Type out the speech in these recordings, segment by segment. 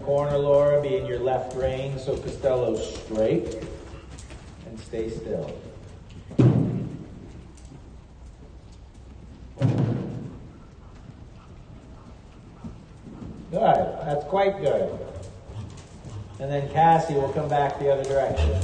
corner, Laura, be in your left rein, so Costello's straight. And stay still. Good, that's quite good. And then Cassie will come back the other direction.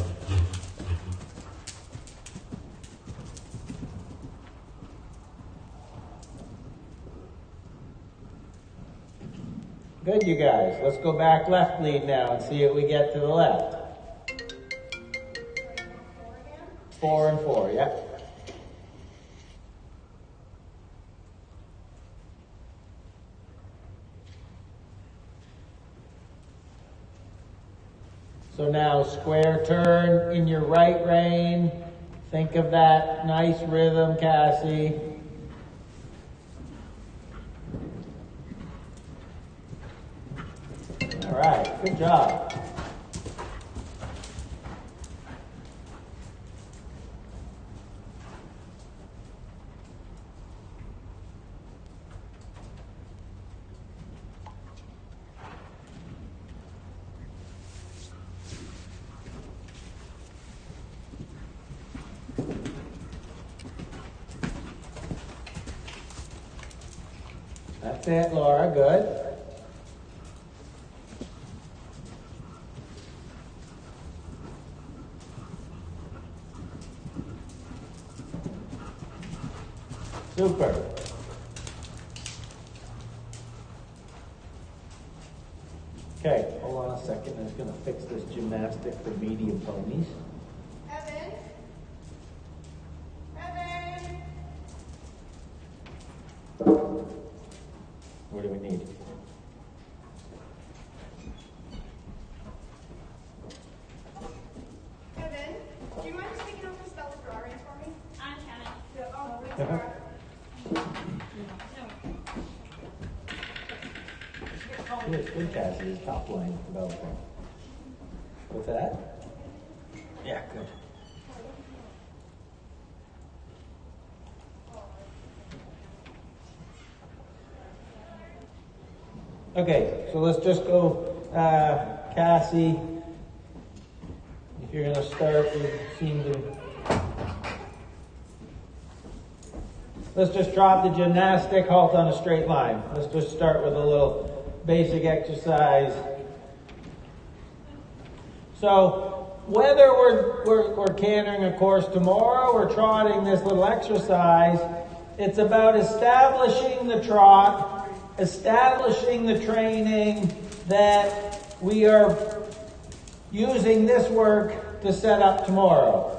Good, you guys. Let's go back left lead now and see what we get to the left. 4 and 4, yep. So now square turn in your right rein. Think of that nice rhythm, Cassie. All right, good job. That's it, Laura, good. Super. Okay, hold on a second. I'm just going to fix this gymnastic for medium ponies. Evan? Evan? What do we need? Evan, do you mind just taking off the Stella's drawings for me? I can. Yeah, oh, wait, Uh-huh. sorry. Good, Cassie. Is top line developing. What's that? Yeah, good. Okay, so let's just go, Cassie. If you're going to start, you seem to. Let's just drop the gymnastic, halt on a straight line. Let's just start with a little basic exercise. So whether we're cantering a course tomorrow or trotting this little exercise, it's about establishing the trot, establishing the training that we are using this work to set up tomorrow.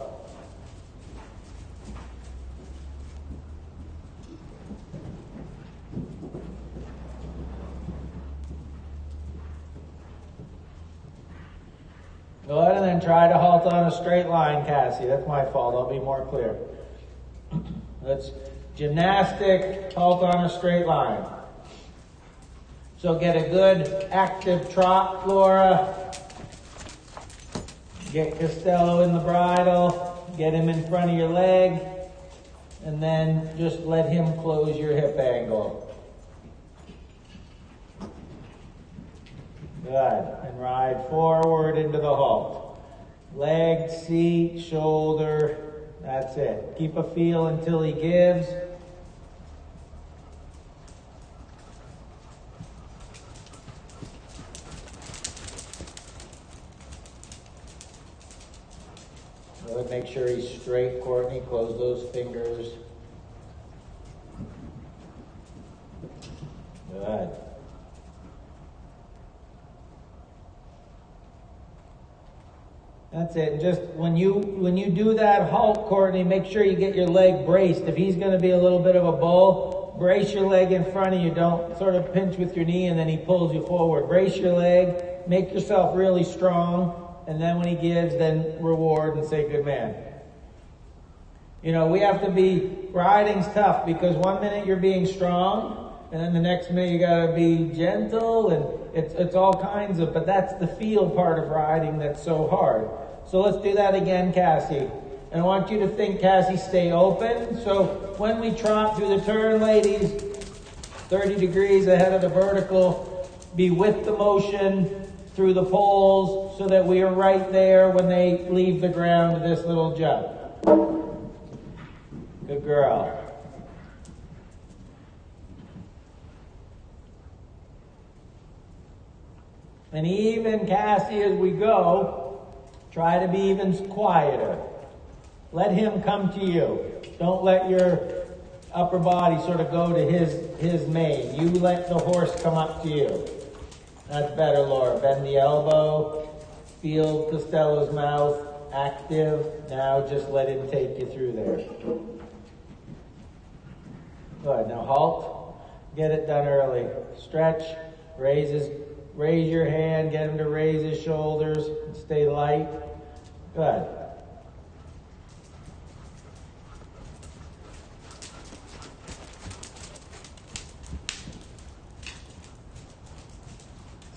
Go ahead and then try to halt on a straight line, Cassie. That's my fault. I'll be more clear. Let's gymnastic, halt on a straight line. So get a good active trot, Laura. Get Costello in the bridle. Get him in front of your leg. And then just let him close your hip angle. Good. And ride forward into the halt. Leg, seat, shoulder. That's it. Keep a feel until he gives. Good. Make sure he's straight, Courtney. Close those fingers. Good. That's it. Just when you do that halt, Courtney, make sure you get your leg braced. If he's going to be a little bit of a bull, brace your leg in front of you. Don't sort of pinch with your knee and then he pulls you forward. Brace your leg. Make yourself really strong. And then when he gives, then reward and say, good man. You know, we have to be, riding's tough because 1 minute you're being strong and then the next minute you got to be gentle and it's all kinds of, but that's the feel part of riding that's so hard. So let's do that again, Cassie. And I want you to think, Cassie, stay open. So when we trot through the turn, ladies, 30 degrees ahead of the vertical, be with the motion, through the poles so that we are right there when they leave the ground to this little jump. Good girl. And even, Cassie, as we go, try to be even quieter. Let him come to you. Don't let your upper body sort of go to his mane. You let the horse come up to you. That's better, Laura. Bend the elbow. Feel Costello's mouth active. Now just let him take you through there. Good. Now halt. Get it done early. Stretch. Raise your hand. Get him to raise his shoulders. Stay light. Good.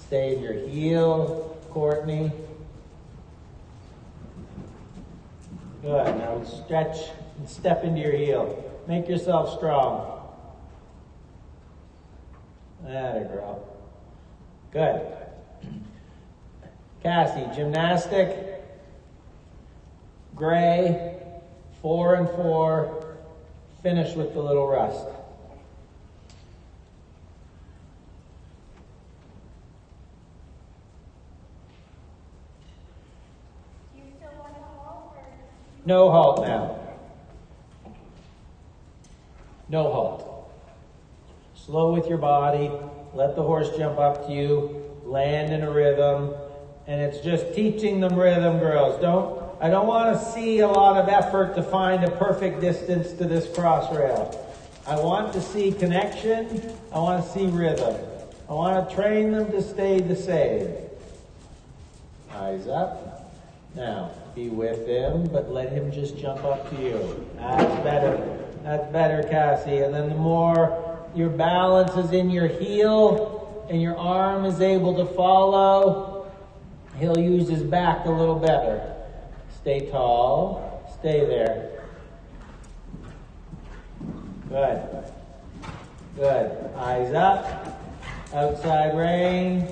Stay in your heel, Courtney. Good. Now stretch and step into your heel. Make yourself strong. Atta girl. Good. Cassie, gymnastic. Gray. 4 and 4. Finish with the little rust. No halt now. No halt. Slow with your body. Let the horse jump up to you. Land in a rhythm. And it's just teaching them rhythm, girls. I don't want to see a lot of effort to find a perfect distance to this cross rail. I want to see connection. I want to see rhythm. I want to train them to stay the same. Eyes up. Now, be with him, but let him just jump up to you. That's better. That's better, Cassie. And then the more your balance is in your heel and your arm is able to follow, he'll use his back a little better. Stay tall. Stay there. Good. Good. Eyes up. Outside rein.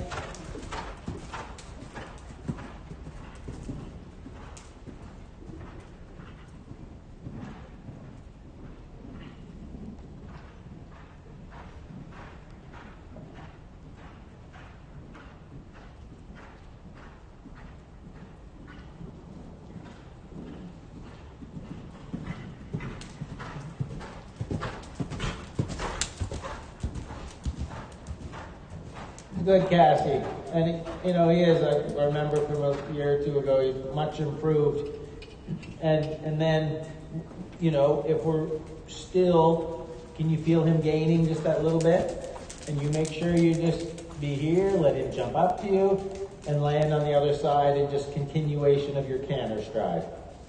Good, Cassie. And, he is, I remember from a year or two ago, he's much improved. And then, if we're still, can you feel him gaining just that little bit? And you make sure you just be here, let him jump up to you, and land on the other side, and just continuation of your canter stride.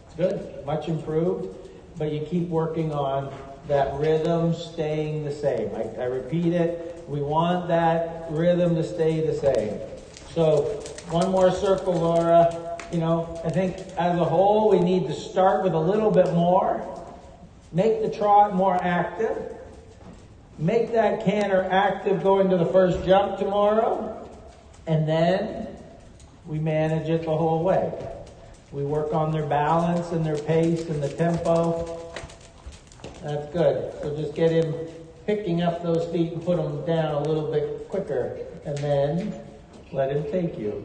It's good, much improved, but you keep working on that rhythm staying the same. I repeat it. We want that rhythm to stay the same. So one more circle, Laura. I think as a whole, we need to start with a little bit more. Make the trot more active. Make that canter active going to the first jump tomorrow. And then we manage it the whole way. We work on their balance and their pace and the tempo. That's good. So just get him picking up those feet and put them down a little bit quicker, and then let him take you.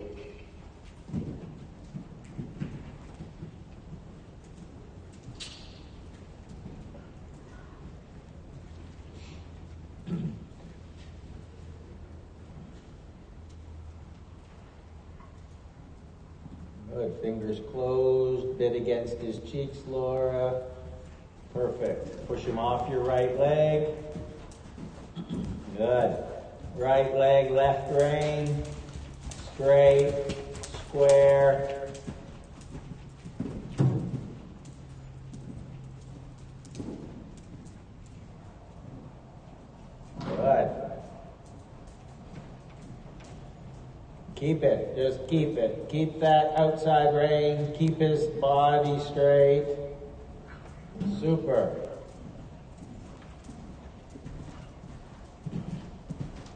Good. Fingers closed, bit against his cheeks, Laura. Perfect. Push him off your right leg. Good. Right leg, left rein. Straight, square. Good. Keep it. Just keep it. Keep that outside rein. Keep his body straight. Super.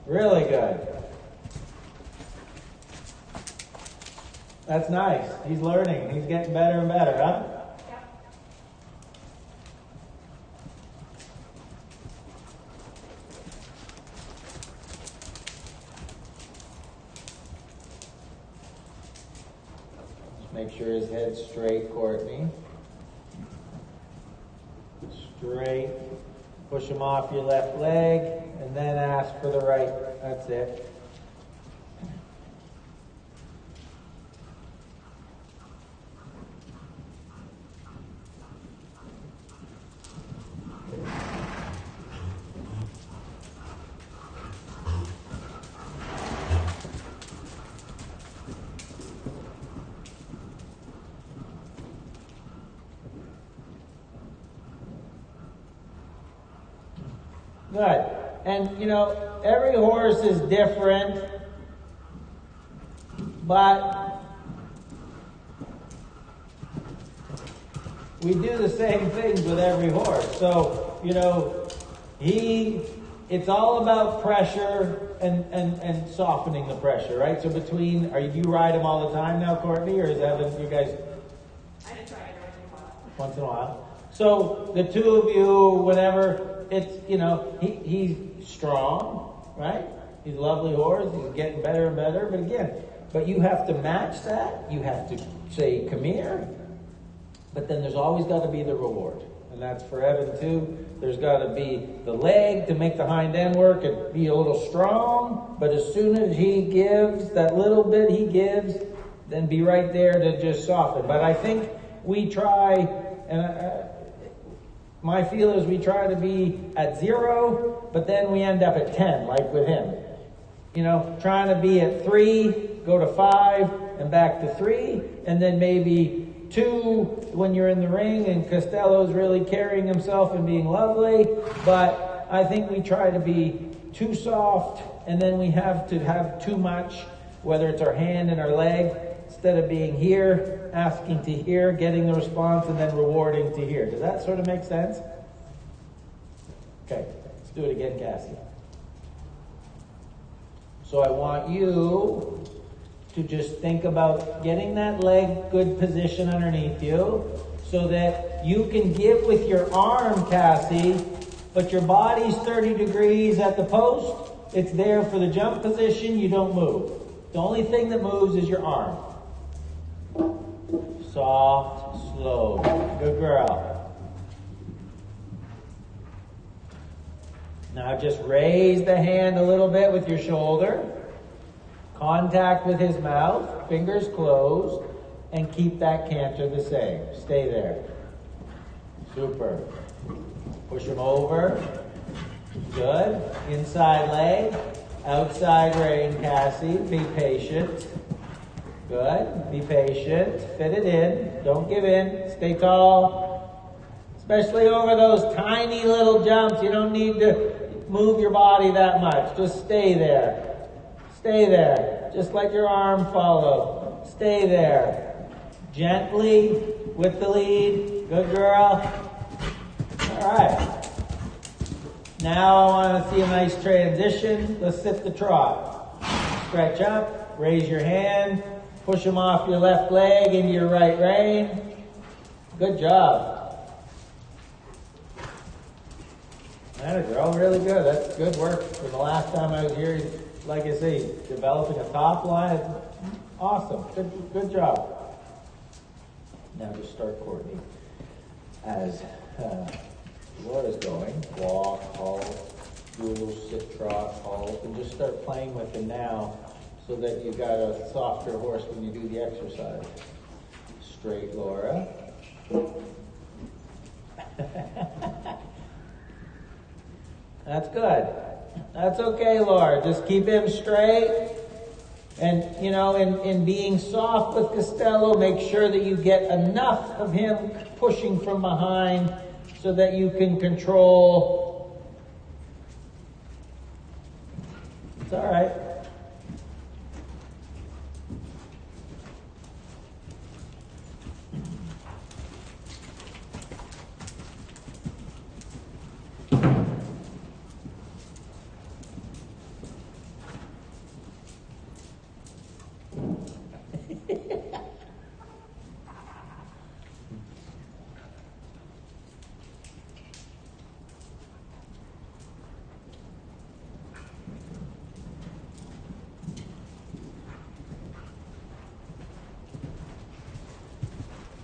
Really good. That's nice. He's learning. He's getting better and better, huh? Yeah. Just make sure his head's straight, Courtney. Straight. Push him off your left leg, and then ask for the right. That's it. Good. And you know, every horse is different, but we do the same things with every horse. So, you know, it's all about pressure and softening the pressure, right? So do you ride him all the time now, Courtney, or is Evan, you guys? I just try it Once in a while. So the two of you, whenever it's, you know, he's strong, right? He's a lovely horse. He's getting better and better. But you have to match that. You have to say, come here. But then there's always got to be the reward. And that's for Evan too. There's got to be the leg to make the hind end work and be a little strong. But as soon as he gives, that little bit he gives, then be right there to just soften. But I think we try, and my feel is we try to be at 0, but then we end up at 10, like with him. You know, trying to be at 3, go to 5, and back to 3, and then maybe 2 when you're in the ring, and Costello's really carrying himself and being lovely. But I think we try to be too soft, and then we have to have too much, whether it's our hand and our leg, instead of being here, asking to here, getting the response, and then rewarding to here. Does that sort of make sense? Okay, let's do it again, Cassie. So I want you to just think about getting that leg good position underneath you so that you can give with your arm, Cassie, but your body's 30 degrees at the post. It's there for the jump position. You don't move. The only thing that moves is your arm. Soft, slow. Good girl. Now just raise the hand a little bit with your shoulder. Contact with his mouth. Fingers closed. And keep that canter the same. Stay there. Super. Push him over. Good. Inside leg. Outside rein, Cassie. Be patient. Good. Be patient. Fit it in. Don't give in. Stay tall. Especially over those tiny little jumps. You don't need to move your body that much. Just stay there. Stay there. Just let your arm follow. Stay there. Gently with the lead. Good girl. All right. Now I want to see a nice transition. Let's sit the trot. Stretch up. Raise your hand. Push him off your left leg into your right rein. Good job. That girl, really good. That's good work. From the last time I was here, like I say, developing a top line. Awesome. Good job. Now just start, Courtney. As Laura's going, walk, halt, do a little sit, trot, halt, and just start playing with him now, so that you got a softer horse when you do the exercise. Straight, Laura. That's good. That's okay, Laura. Just keep him straight. And, you know, in being soft with Costello, make sure that you get enough of him pushing from behind so that you can control. It's all right.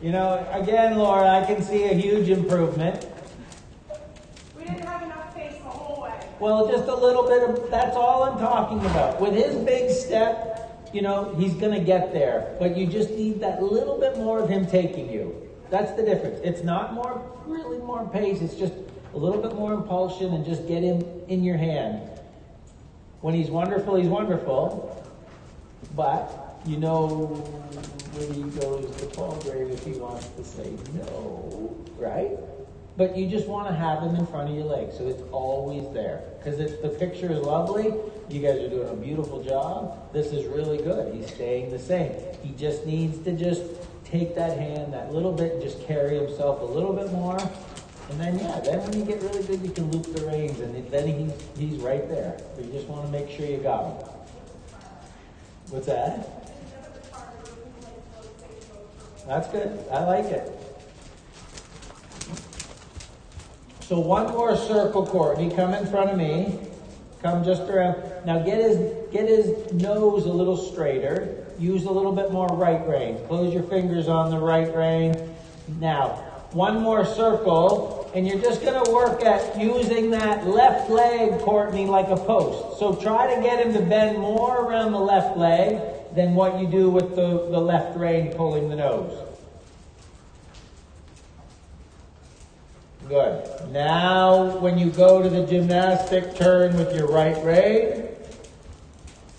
You know, again, Laura, I can see a huge improvement. We didn't have enough space the whole way. Well, just a little bit of, that's all I'm talking about. With his big step, you know, he's going to get there. But you just need that little bit more of him taking you. That's the difference. It's not really more pace. It's just a little bit more impulsion and just get him in your hand. When he's wonderful, he's wonderful. But you know when he goes to fall grade if he wants to say no, right? But you just want to have him in front of your leg so it's always there. Because the picture is lovely. You guys are doing a beautiful job. This is really good. He's staying the same. He just needs to just take that hand that little bit and just carry himself a little bit more. And then, then when you get really good, you can loop the reins, and then he's right there. But you just want to make sure you got him. What's that? That's good. I like it. So one more circle, Courtney. Come in front of me. Come just around. Now get his nose a little straighter. Use a little bit more right rein. Close your fingers on the right rein. Now, one more circle, and you're just going to work at using that left leg, Courtney, like a post. So try to get him to bend more around the left leg than what you do with the left rein pulling the nose. Good. Now, when you go to the gymnastic, turn with your right rein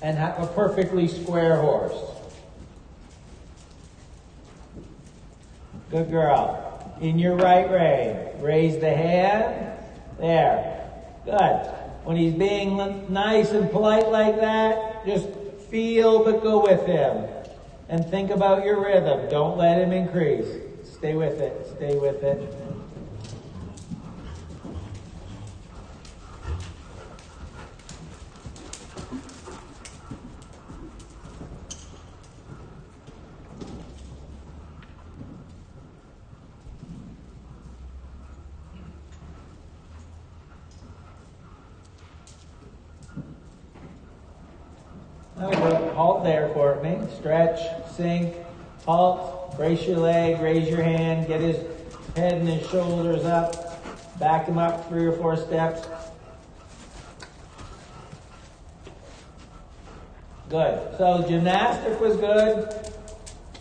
and have a perfectly square horse. Good girl. In your right rein. Raise the hand. There. Good. When he's being nice and polite like that, just feel but go with him. And think about your rhythm. Don't let him increase. Stay with it. Stay with it. Halt there, Courtney. Stretch, sink, halt, brace your leg, raise your hand, get his head and his shoulders up, back him up 3 or 4 steps. Good. So gymnastic was good.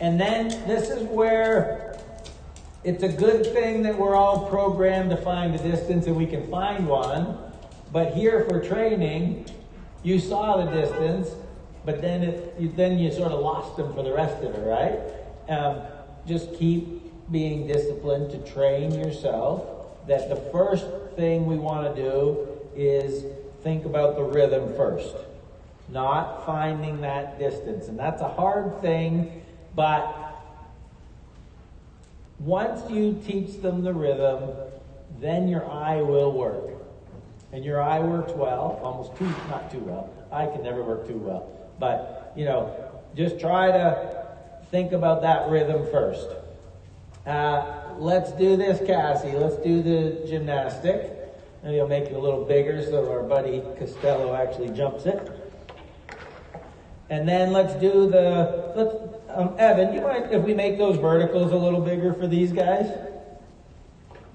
And then this is where it's a good thing that we're all programmed to find a distance and we can find one. But here for training, you saw the distance. But then you sort of lost them for the rest of it, right? Just keep being disciplined to train yourself. That the first thing we want to do is think about the rhythm first, not finding that distance. And that's a hard thing, but once you teach them the rhythm, then your eye will work. And your eye works well, not too well. I can never work too well. But, just try to think about that rhythm first. Let's do this, Cassie. Let's do the gymnastic. Maybe I'll make it a little bigger so our buddy Costello actually jumps it. And then let's do Evan, you mind if we make those verticals a little bigger for these guys?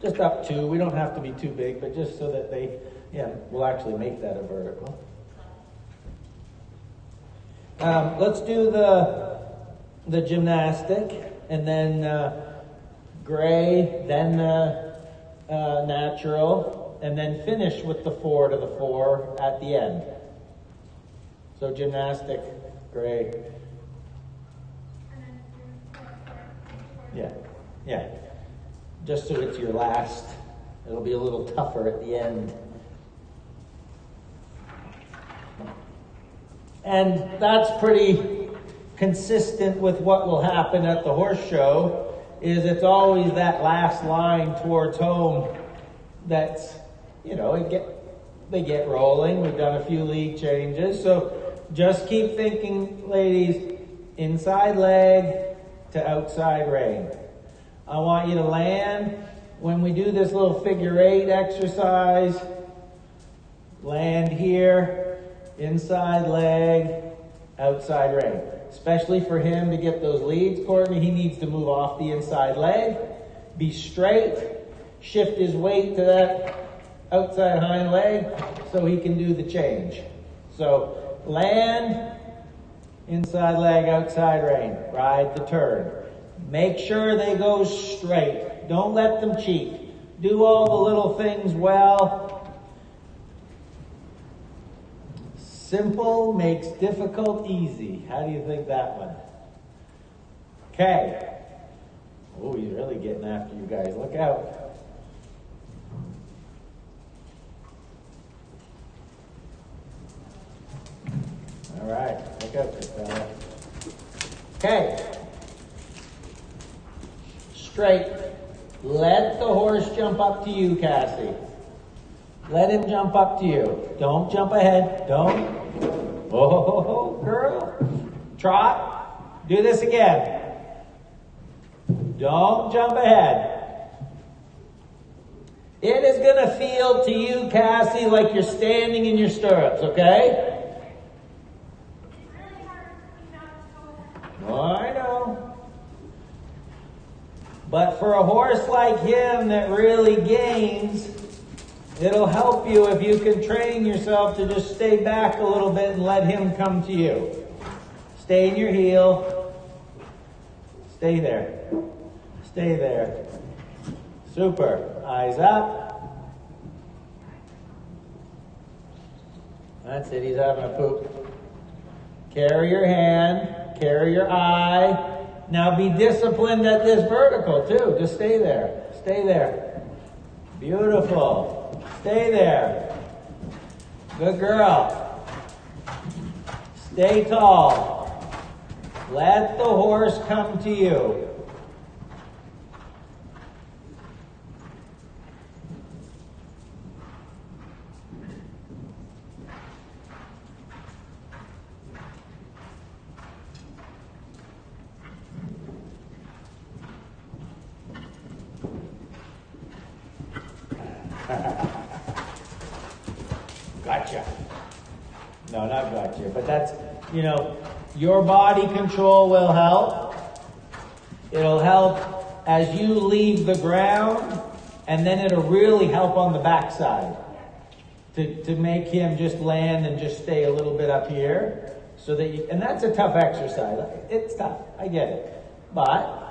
Just up 2. We don't have to be too big, but just so that we'll actually make that a vertical. Let's do the gymnastic, and then gray, then natural, and then finish with the 4 to the 4 at the end. So gymnastic, gray. Yeah. Just so it's your last. It'll be a little tougher at the end. And that's pretty consistent with what will happen at the horse show, is it's always that last line towards home that's, they get rolling. We've done a few lead changes. So just keep thinking, ladies, inside leg to outside rein. I want you to land. When we do this little figure 8 exercise, land here. Inside leg, outside rein. especially for him to get those leads, Courtney, he needs to move off the inside leg, be straight, shift his weight to that outside hind leg so he can do the change. So land, inside leg, outside rein, ride the turn. Make sure they go straight. Don't let them cheat. Do all the little things well. Simple makes difficult easy. How do you think that one? Okay. Oh, he's really getting after you guys. Look out. All right. Look out, this fella. Okay. Straight. Let the horse jump up to you, Cassie. Let him jump up to you. Don't jump ahead. Don't. Oh, girl. Trot. Do this again. Don't jump ahead. It is going to feel to you, Cassie, like you're standing in your stirrups, okay? Oh, I know. But for a horse like him that really gains, it'll help you if you can train yourself to just stay back a little bit and let him come to you. Stay in your heel. Stay there. Stay there. Super. Eyes up. That's it. He's having a poop. Carry your hand. Carry your eye. Now be disciplined at this vertical too. Just stay there. Stay there. Beautiful. Stay there. Good girl. Stay tall. Let the horse come to you. Gotcha. No, not gotcha. But that's, your body control will help. It'll help as you leave the ground, and then it'll really help on the backside to make him just land and just stay a little bit up here. So that and that's a tough exercise. It's tough. I get it. But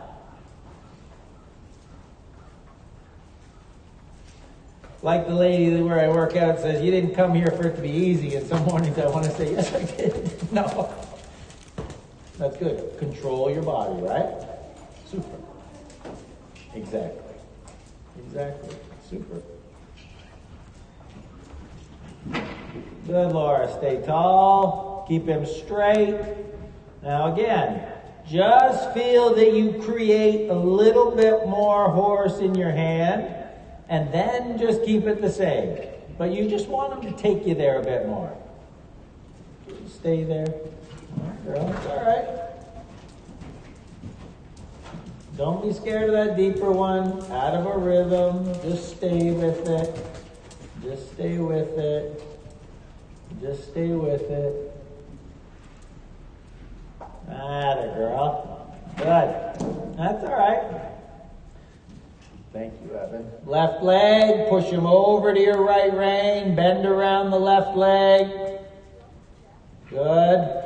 like the lady where I work out says, you didn't come here for it to be easy. And some mornings I want to say, yes, I did. No. That's good. Control your body, right? Super. Exactly. Exactly. Super. Good, Laura. Stay tall. Keep him straight. Now again, just feel that you create a little bit more horse in your hand. And then just keep it the same. But you just want him to take you there a bit more. Stay there. Girl, it's all right. Don't be scared of that deeper one. Out of a rhythm. Just stay with it. Just stay with it. Just stay with it. Atta girl. Good. That's all right. Thank you, Evan. Left leg, push him over to your right rein, bend around the left leg. Good.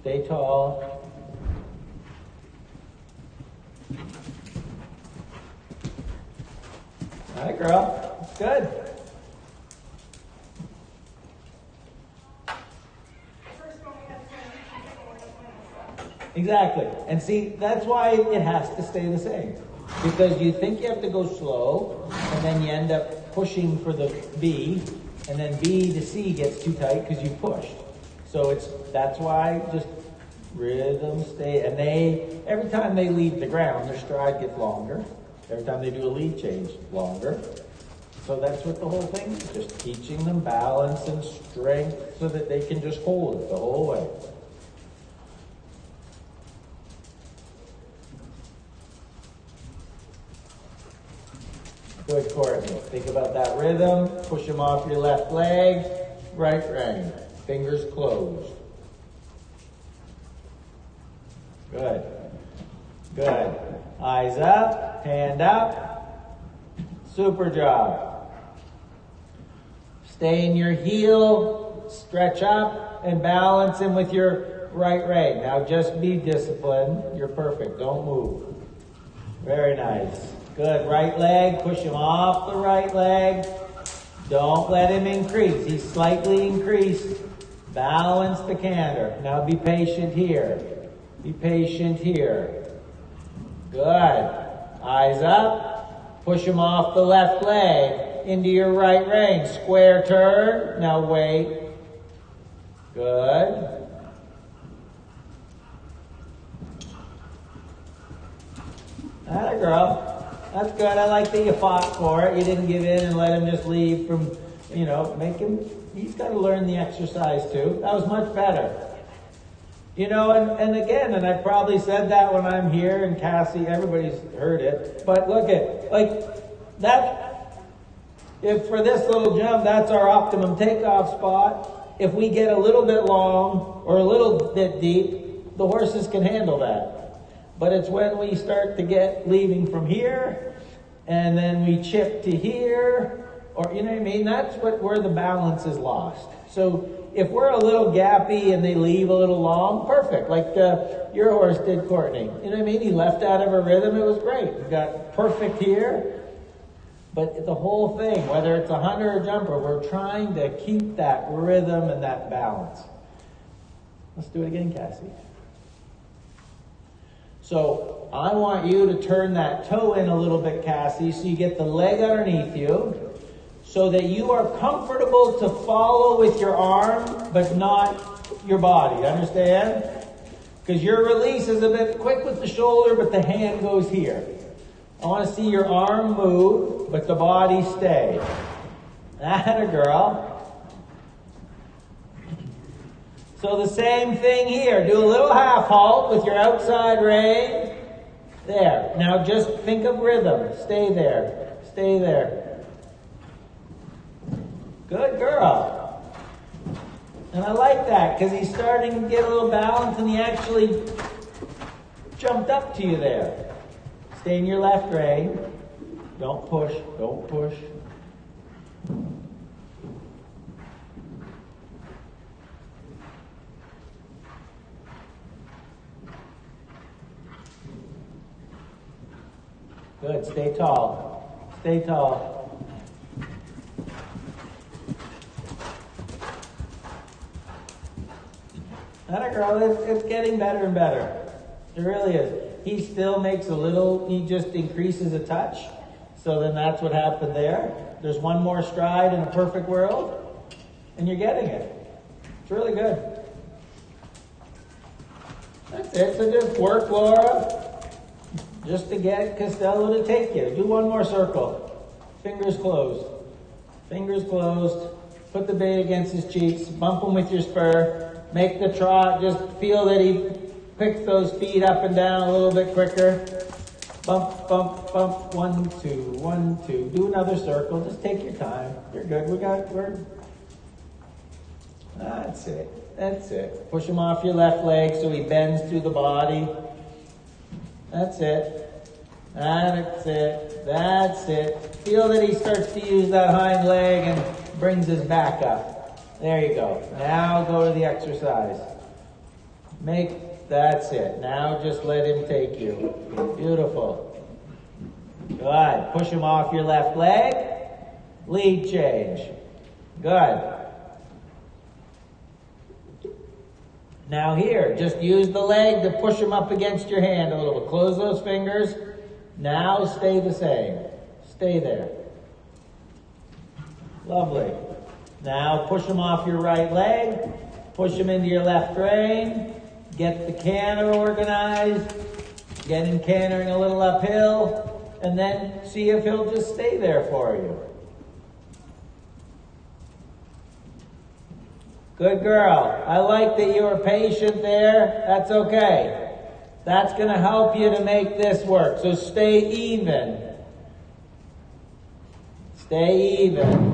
Stay tall. All right, girl. Good. Exactly. And see, that's why it has to stay the same. Because you think you have to go slow, and then you end up pushing for the B, and then B to C gets too tight because you pushed. So that's why just rhythm, stay, and every time they leave the ground, their stride gets longer. Every time they do a lead change, longer. So that's what the whole thing is, just teaching them balance and strength so that they can just hold it the whole way. Good, Courtney. Think about that rhythm. Push him off your left leg. Right rein. Fingers closed. Good. Good. Eyes up, hand up. Super job. Stay in your heel, stretch up, and balance in with your right leg. Now just be disciplined. You're perfect. Don't move. Very nice. Good. Right leg. Push him off the right leg. Don't let him increase. He's slightly increased. Balance the canter. Now be patient here. Be patient here. Good. Eyes up. Push him off the left leg into your right rein. Square turn. Now wait. Good. Atta girl. That's good. I like that you fought for it. You didn't give in and let him just leave from, make him, he's got to learn the exercise too. That was much better. And again, and I probably said that when I'm here, and Cassie, everybody's heard it. But look at, that, if for this little jump, that's our optimum takeoff spot. If we get a little bit long or a little bit deep, the horses can handle that. But it's when we start to get leaving from here, and then we chip to here, or you know what I mean? That's where the balance is lost. So if we're a little gappy and they leave a little long, perfect. Like your horse did, Courtney. You know what I mean? He left out of a rhythm. It was great. We got perfect here. But the whole thing, whether it's a hunter or jumper, we're trying to keep that rhythm and that balance. Let's do it again, Cassie. So I want you to turn that toe in a little bit, Cassie, so you get the leg underneath you, so that you are comfortable to follow with your arm, but not your body. Understand? Because your release is a bit quick with the shoulder, but the hand goes here. I want to see your arm move, but the body stay. Atta girl. So the same thing here. Do a little half halt with your outside rein. There. Now just think of rhythm. Stay there. Stay there. Good girl. And I like that because he's starting to get a little balance and he actually jumped up to you there. Stay in your left rein. Don't push. Don't push. Good. Stay tall. Stay tall. That girl, it's getting better and better. It really is. He still makes he just increases a touch. So then that's what happened there. There's one more stride in a perfect world, and you're getting it. It's really good. That's it. So just work, Laura. Just to get Costello to take you. Do one more circle. Fingers closed. Fingers closed. Put the bait against his cheeks. Bump him with your spur. Make the trot. Just feel that he picks those feet up and down a little bit quicker. Bump, bump, bump. 1, 2, 1, 2. Do another circle. Just take your time. You're good. That's it. That's it. Push him off your left leg so he bends through the body. That's it. That's it. That's it. Feel that he starts to use that hind leg and brings his back up. There you go. Now go to the exercise. That's it. Now just let him take you. Beautiful. Good. Push him off your left leg. Lead change. Good. Now here, just use the leg to push him up against your hand a little bit. Close those fingers. Now stay the same. Stay there. Lovely. Now push him off your right leg. Push him into your left rein. Get the canter organized. Get him cantering a little uphill. And then see if he'll just stay there for you. Good girl. I like that you were patient there. That's okay. That's going to help you to make this work. So stay even. Stay even.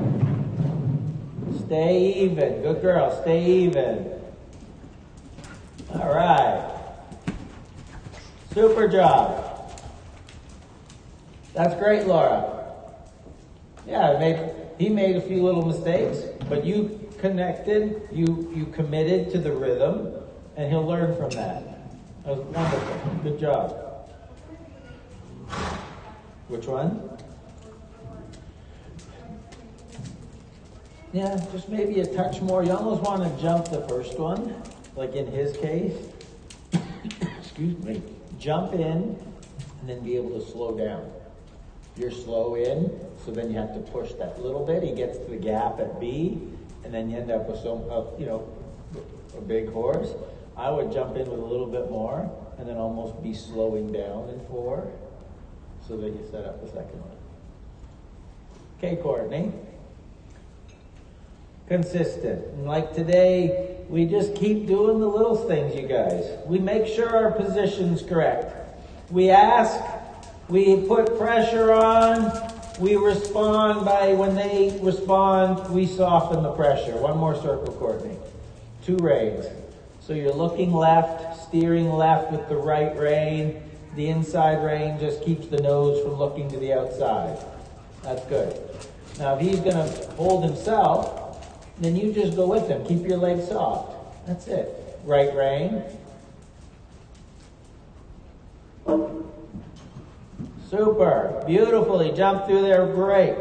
Stay even. Good girl. Stay even. All right. Super job. That's great, Laura. Yeah, he made a few little mistakes, but you connected, you committed to the rhythm, and he'll learn from that. That was wonderful. Good job. Which one? Yeah, just maybe a touch more. You almost want to jump the first one, like in his case. Excuse me. Jump in and then be able to slow down. You're slow in, so then you have to push that little bit. He gets to the gap at B, and then you end up with a big horse. I would jump in with a little bit more, and then almost be slowing down in 4, so that you set up the second one. Okay, Courtney. Consistent. And like today, we just keep doing the little things, you guys. We make sure our position's correct. We ask, we put pressure on, we respond by, when they respond, we soften the pressure. One more circle, Courtney. 2 reins. So you're looking left, steering left with the right rein. The inside rein just keeps the nose from looking to the outside. That's good. Now if he's going to hold himself, then you just go with him. Keep your legs soft. That's it. Right rein. Super. Beautiful. He jumped through there. Great.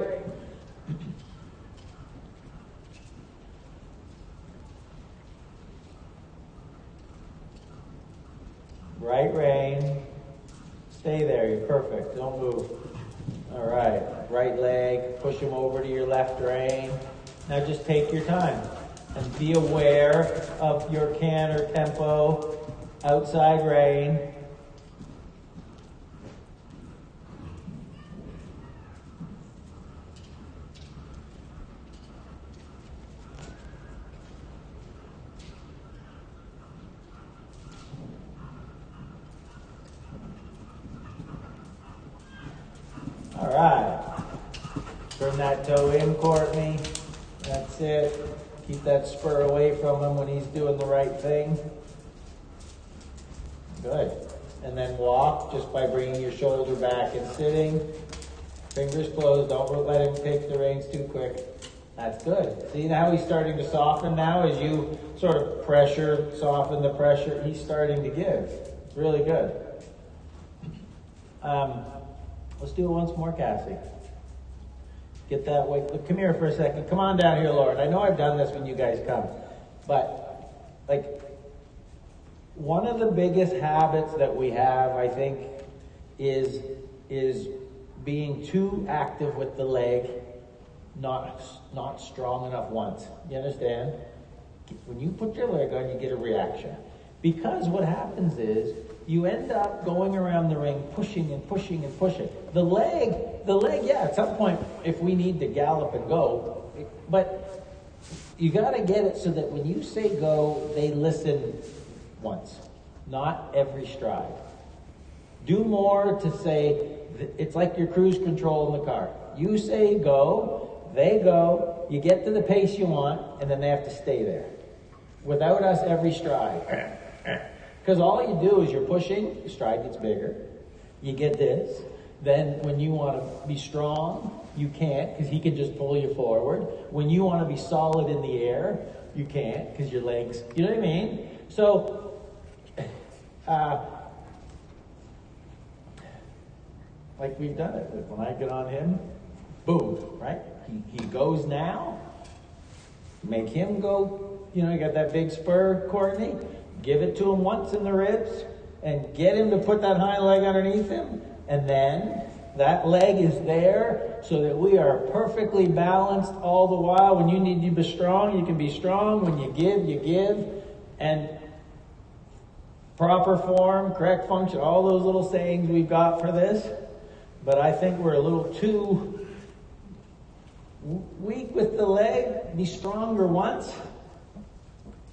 Right rein. Stay there. You're perfect. Don't move. All right. Right leg. Push him over to your left rein. Now just take your time and be aware of your canter tempo, outside rein. All right. Turn that toe in, Courtney. That's it. Keep that spur away from him when he's doing the right thing. Good. And then walk just by bringing your shoulder back and sitting. Fingers closed. Don't let him take the reins too quick. That's good. See how he's starting to soften now as you sort of pressure, soften the pressure. He's starting to give. It's really good. Let's do it once more, Cassie. Get that way. Come here for a second. Come on down here, Lauren. I know I've done this when you guys come. But, one of the biggest habits that we have, I think, is being too active with the leg, not strong enough once. You understand? When you put your leg on, you get a reaction. Because what happens is, you end up going around the ring, pushing and pushing and pushing. The leg, yeah, at some point, if we need to gallop and go, but you got to get it so that when you say go, they listen once, not every stride. Do more to say, it's like your cruise control in the car. You say go, they go, you get to the pace you want, and then they have to stay there. Without us, every stride. Because all you do is you're pushing, the stride gets bigger. You get this. Then when you want to be strong, you can't because he can just pull you forward. When you want to be solid in the air, you can't because your legs, you know what I mean? So, like we've done it. When I get on him, boom, right? He goes now. Make him go, you got that big spur, Courtney. Give it to him once in the ribs and get him to put that hind leg underneath him. And then that leg is there so that we are perfectly balanced all the while. When you need to be strong, you can be strong. When you give. And proper form, correct function, all those little sayings we've got for this. But I think we're a little too weak with the leg. Be stronger once,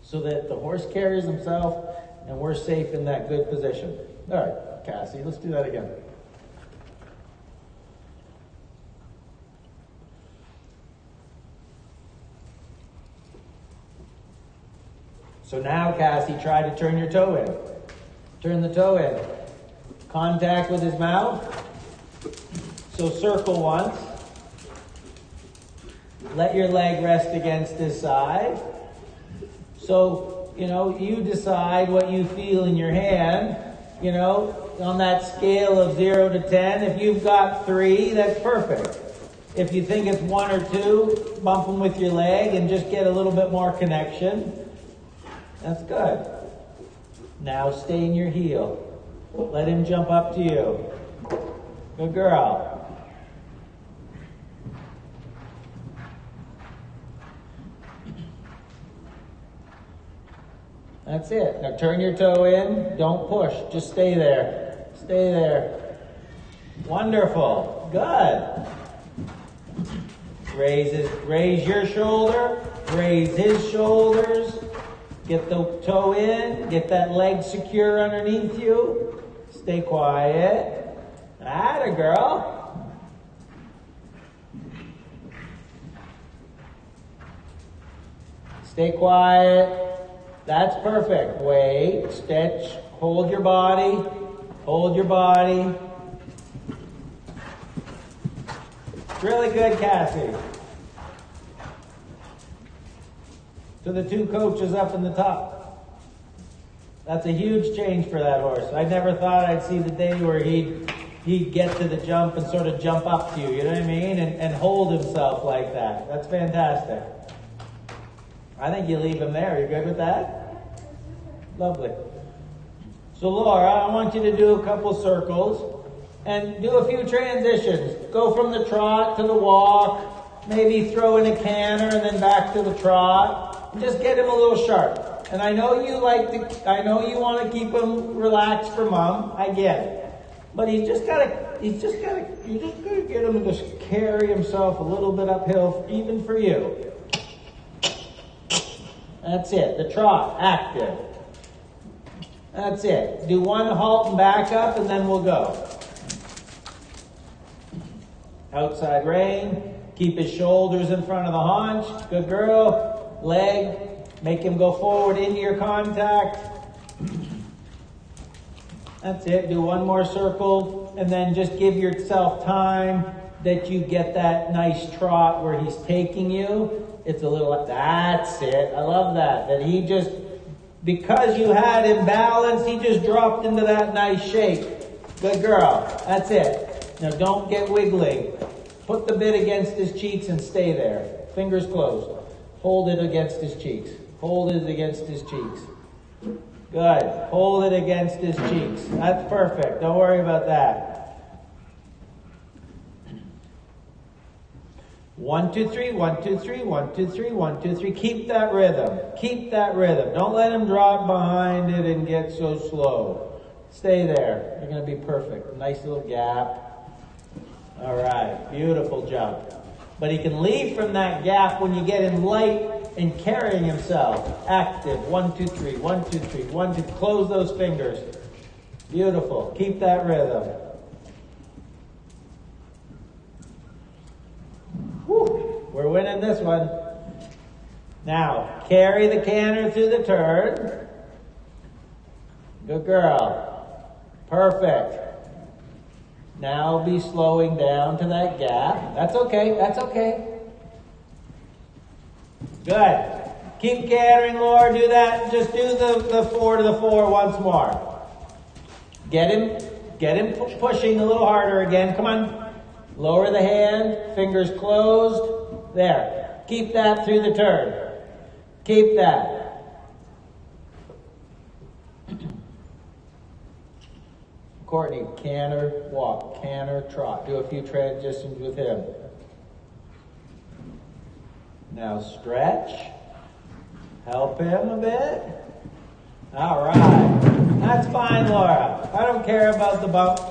so that the horse carries himself and we're safe in that good position. All right, Cassie, let's do that again. So now, Cassie, try to turn your toe in. Turn the toe in. Contact with his mouth. So circle once. Let your leg rest against his side. So, you decide what you feel in your hand. On that scale of 0 to 10, if you've got 3, that's perfect. If you think it's 1 or 2, bump him with your leg and just get a little bit more connection. That's good. Now stay in your heel. Let him jump up to you. Good girl. That's it. Now turn your toe in. Don't push. Just stay there. Stay there. Wonderful. Good. Raise your shoulder. Raise his shoulders. Get the toe in. Get that leg secure underneath you. Stay quiet. Atta girl. Stay quiet. That's perfect. Wait, stitch, hold your body, hold your body. Really good, Cassie. To the 2 coaches up in the top. That's a huge change for that horse. I never thought I'd see the day where he'd get to the jump and sort of jump up to you, you know what I mean? And hold himself like that. That's fantastic. I think you leave him there. You good with that? Lovely. So Laura, I want you to do a couple circles and do a few transitions. Go from the trot to the walk, maybe throw in a canter and then back to the trot. And just get him a little sharp. And I know you want to keep him relaxed for mom. I get it. But you just gotta get him to just carry himself a little bit uphill, even for you. That's it. The trot, active. That's it. Do 1 halt and back up, and then we'll go. Outside rein. Keep his shoulders in front of the haunch. Good girl. Leg. Make him go forward into your contact. That's it. Do 1 more circle, and then just give yourself time that you get that nice trot where he's taking you. It's a little, that's it. I love that. That he just, because you had him balanced, he just dropped into that nice shape. Good girl. That's it. Now don't get wiggling. Put the bit against his cheeks and stay there. Fingers closed. Hold it against his cheeks. Hold it against his cheeks. Good. Hold it against his cheeks. That's perfect. Don't worry about that. 1, 2, 3, 1, 2, 3, 1, 2, 3, 1, 2, 3. Keep that rhythm. Keep that rhythm. Don't let him drop behind it and get so slow. Stay there. You're going to be perfect. Nice little gap. All right. Beautiful jump. But he can leave from that gap when you get him light and carrying himself. Active. 1, 2, 3, 1, 2, 3, 1, 2. Close those fingers. Beautiful. Keep that rhythm. Whew, we're winning this one. Now, carry the canter through the turn. Good girl. Perfect. Now be slowing down to that gap. That's okay. That's okay. Good. Keep cantering, Laura. Do that. Just do the 4 to the 4 once more. Get him pushing a little harder again. Come on. Lower the hand, fingers closed. There. Keep that through the turn. Keep that. Courtney, canter, walk, canter, trot. Do a few transitions with him. Now stretch. Help him a bit. All right. That's fine, Laura. I don't care about the bump.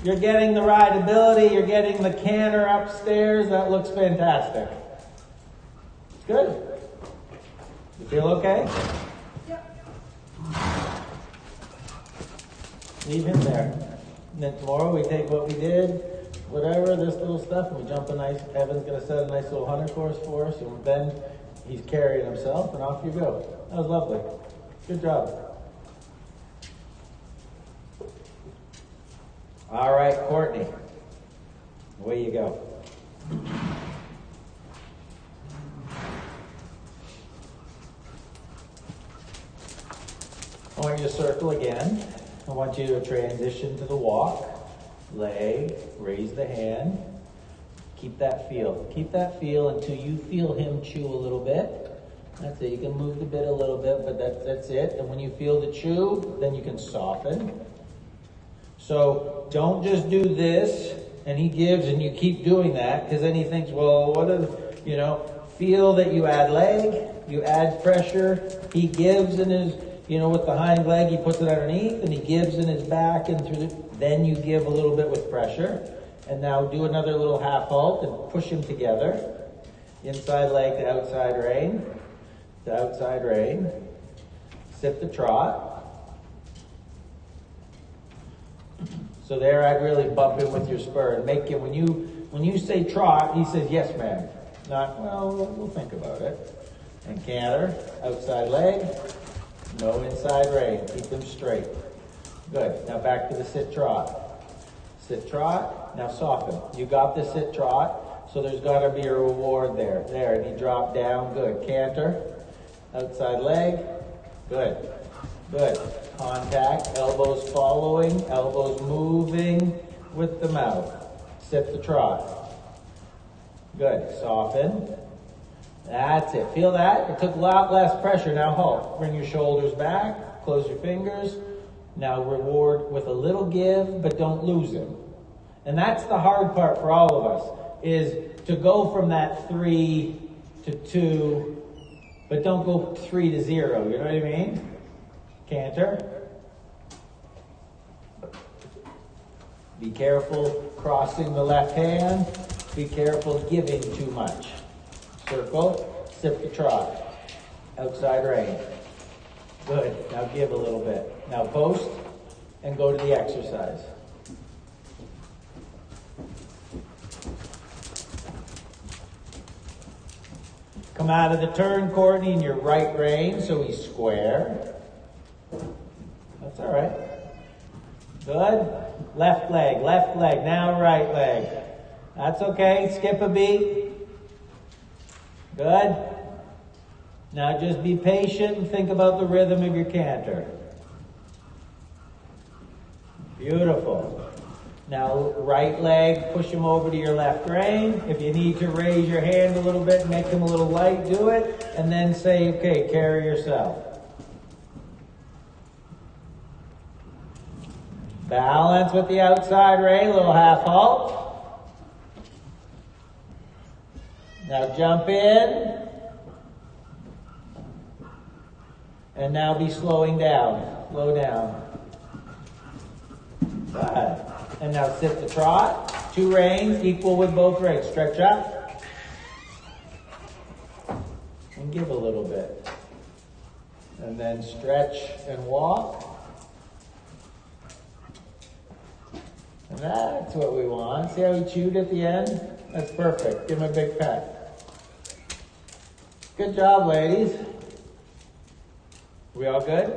You're getting the rideability, you're getting the canter upstairs. That looks fantastic. It's good. You feel okay? Yep. Leave him there. And then tomorrow we take what we did, whatever, this little stuff, and we jump a nice, Evan's going to set a nice little hunter course for us, and then he's carrying himself, and off you go. That was lovely. Good job. All right, Courtney. Away you go. I want you to circle again. I want you to transition to the walk. Leg, raise the hand. Keep that feel. Keep that feel until you feel him chew a little bit. That's it. You can move the bit a little bit, but that's it. And when you feel the chew, then you can soften. So don't just do this and he gives and you keep doing that, because then he thinks, well, what is, feel that you add leg, you add pressure. He gives in his, with the hind leg, he puts it underneath and he gives in his back and through then you give a little bit with pressure. And now do another little half halt and push them together. Inside leg to outside rein. To outside rein. Sit the trot. So there I'd really bump in with your spur and make it, when you say trot, he says, yes ma'am. Not, well, we'll think about it. And canter, outside leg. No inside rein. Keep them straight. Good. Now back to the sit trot. Sit trot. Now soften. You got the sit trot, so there's got to be a reward there. There, and you drop down. Good. Canter. Outside leg. Good. Good. Contact. Elbows following. Elbows moving with the mouth. Sit the trot. Good. Soften. That's it. Feel that? It took a lot less pressure. Now halt. Bring your shoulders back. Close your fingers. Now reward with a little give, but don't lose him. And that's the hard part for all of us, is to go from that 3 to 2, but don't go 3 to 0. You know what I mean? Canter. Be careful crossing the left hand. Be careful giving too much. Circle. Sip the trot. Outside rein. Good. Now give a little bit. Now post and go to the exercise. Come out of the turn, Courtney, in your right rein, so he's square. That's all right. Good. Left leg, now right leg. That's okay. Skip a beat. Good. Now just be patient and think about the rhythm of your canter. Beautiful. Now right leg, push him over to your left rein. If you need to raise your hand a little bit, make him a little light, do it. And then say, okay, carry yourself. Balance with the outside rein, little half halt. Now jump in. And now be slowing down. Slow down. Good. And now sit the trot. 2 reins, equal with both legs. Stretch up. And give a little bit. And then stretch and walk. And that's what we want. See how he chewed at the end? That's perfect. Give him a big pat. Good job, ladies. We all good?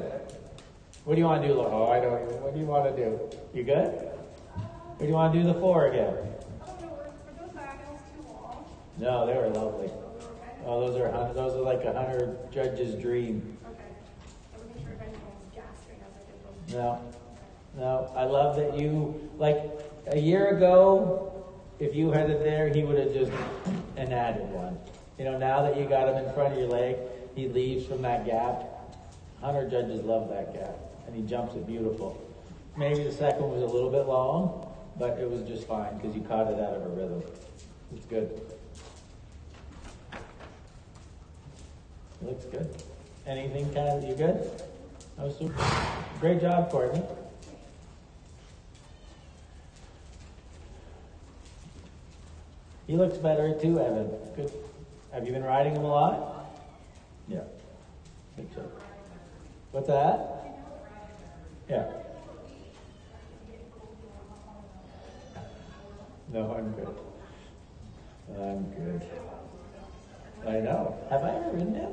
What do you want to do? Oh, I don't even. What do you want to do? You good? What do you want to do the 4 again? Oh, no, were those diagonals too long? No, they were lovely. Okay. Oh, those are like a hunter judge's dream. Okay. I wasn't sure if anyone was gasping as I did those. No, I love that you, like a year ago, if you had it there, he would have just and added one. Now that you got him in front of your leg, he leaves from that gap. Hunter judges love that gap, and he jumps it beautiful. Maybe the second was a little bit long, but it was just fine because you caught it out of a rhythm. It's good. It looks good. Anything, Kat? You good? That was super. Great job, Courtney. He looks better too, Evan. Good. Have you been riding him a lot? Yeah. Good job. What's that? Yeah. No, I'm good. I'm good. I know. Have I ever ridden him?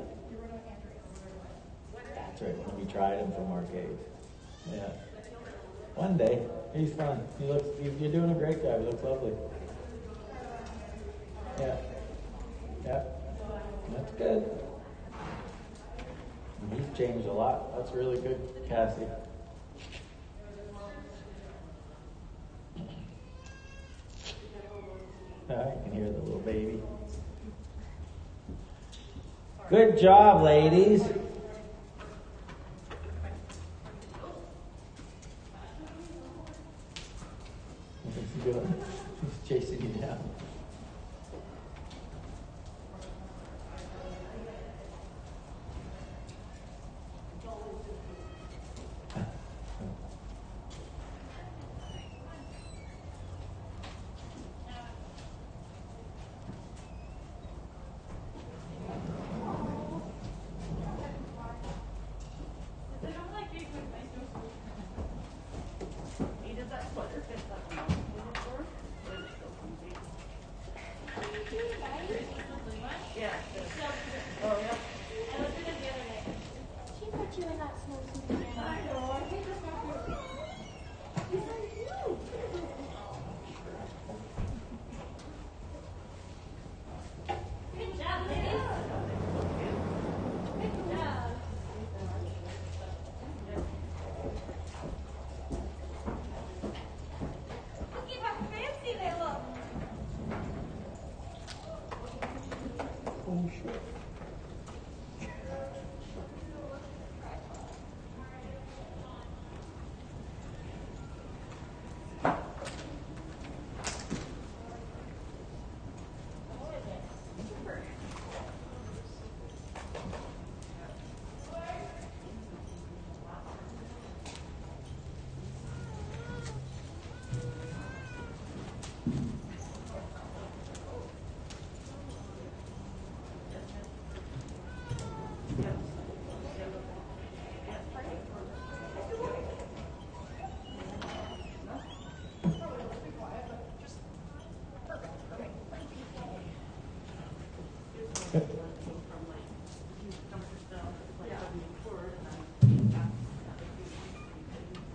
That's right. When we tried him from arcade. Yeah. One day. He's fun. You're doing a great job. He looks lovely. Yeah. Yeah. That's good. And he's changed a lot. That's really good, Cassie. I can hear the little baby. Good job, ladies. What's he doing? He's chasing you down.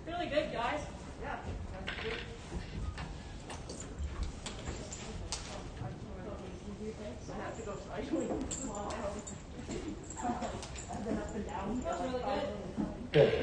Really good, guys. Yeah. I have to go sideways. I've been up and down. That was really good. Good.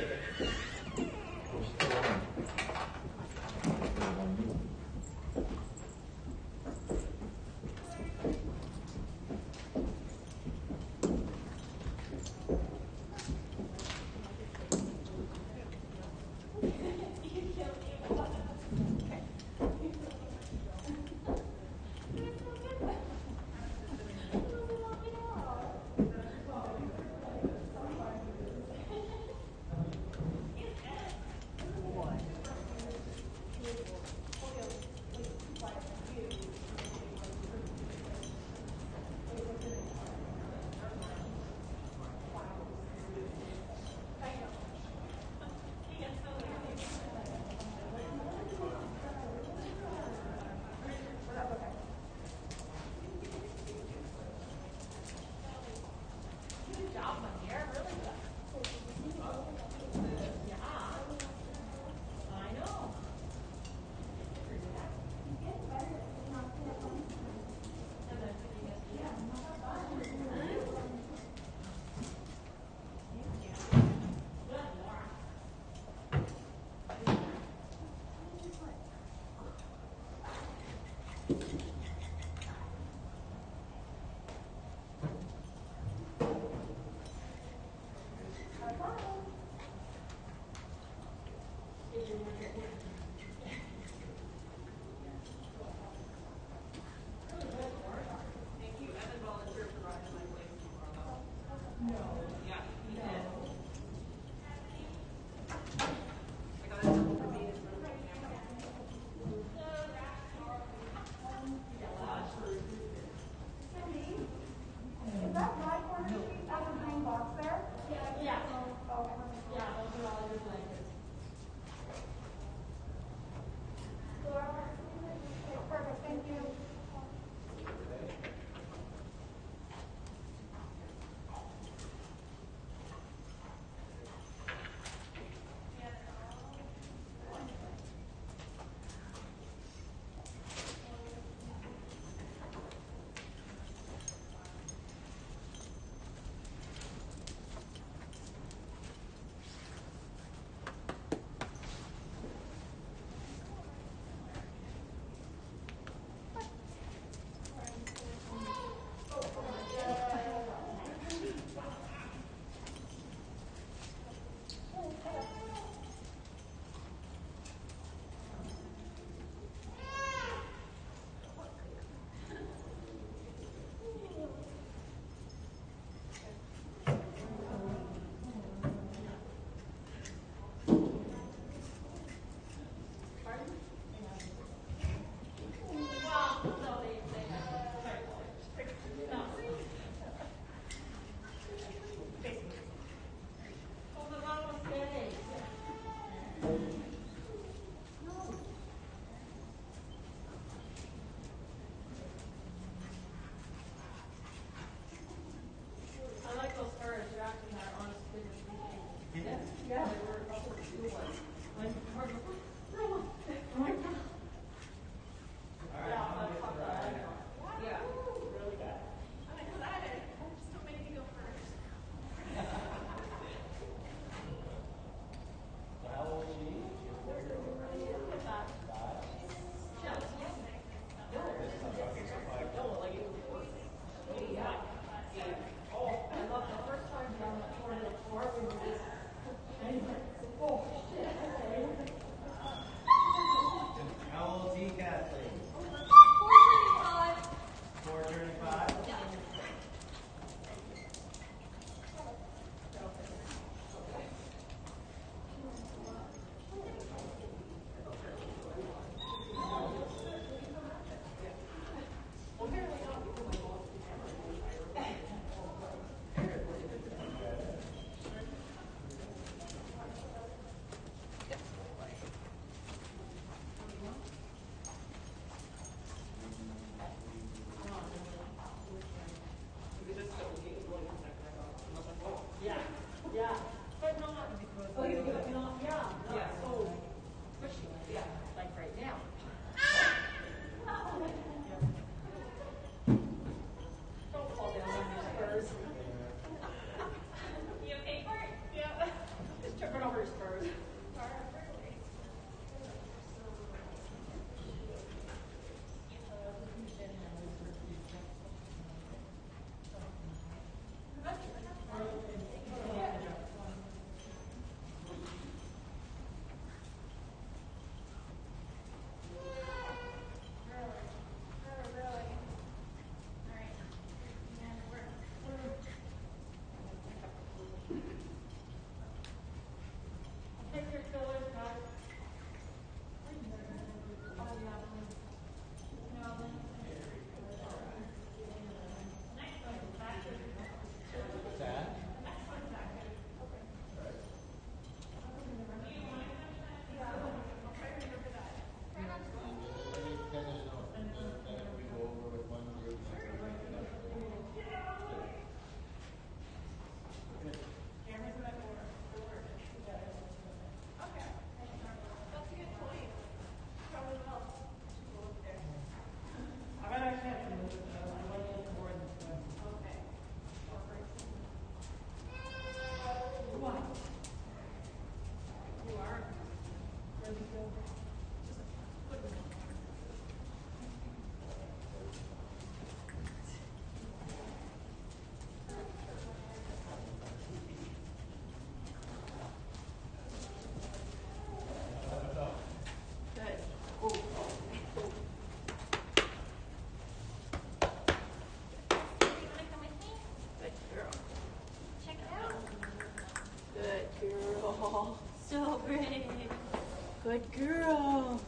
Good girl.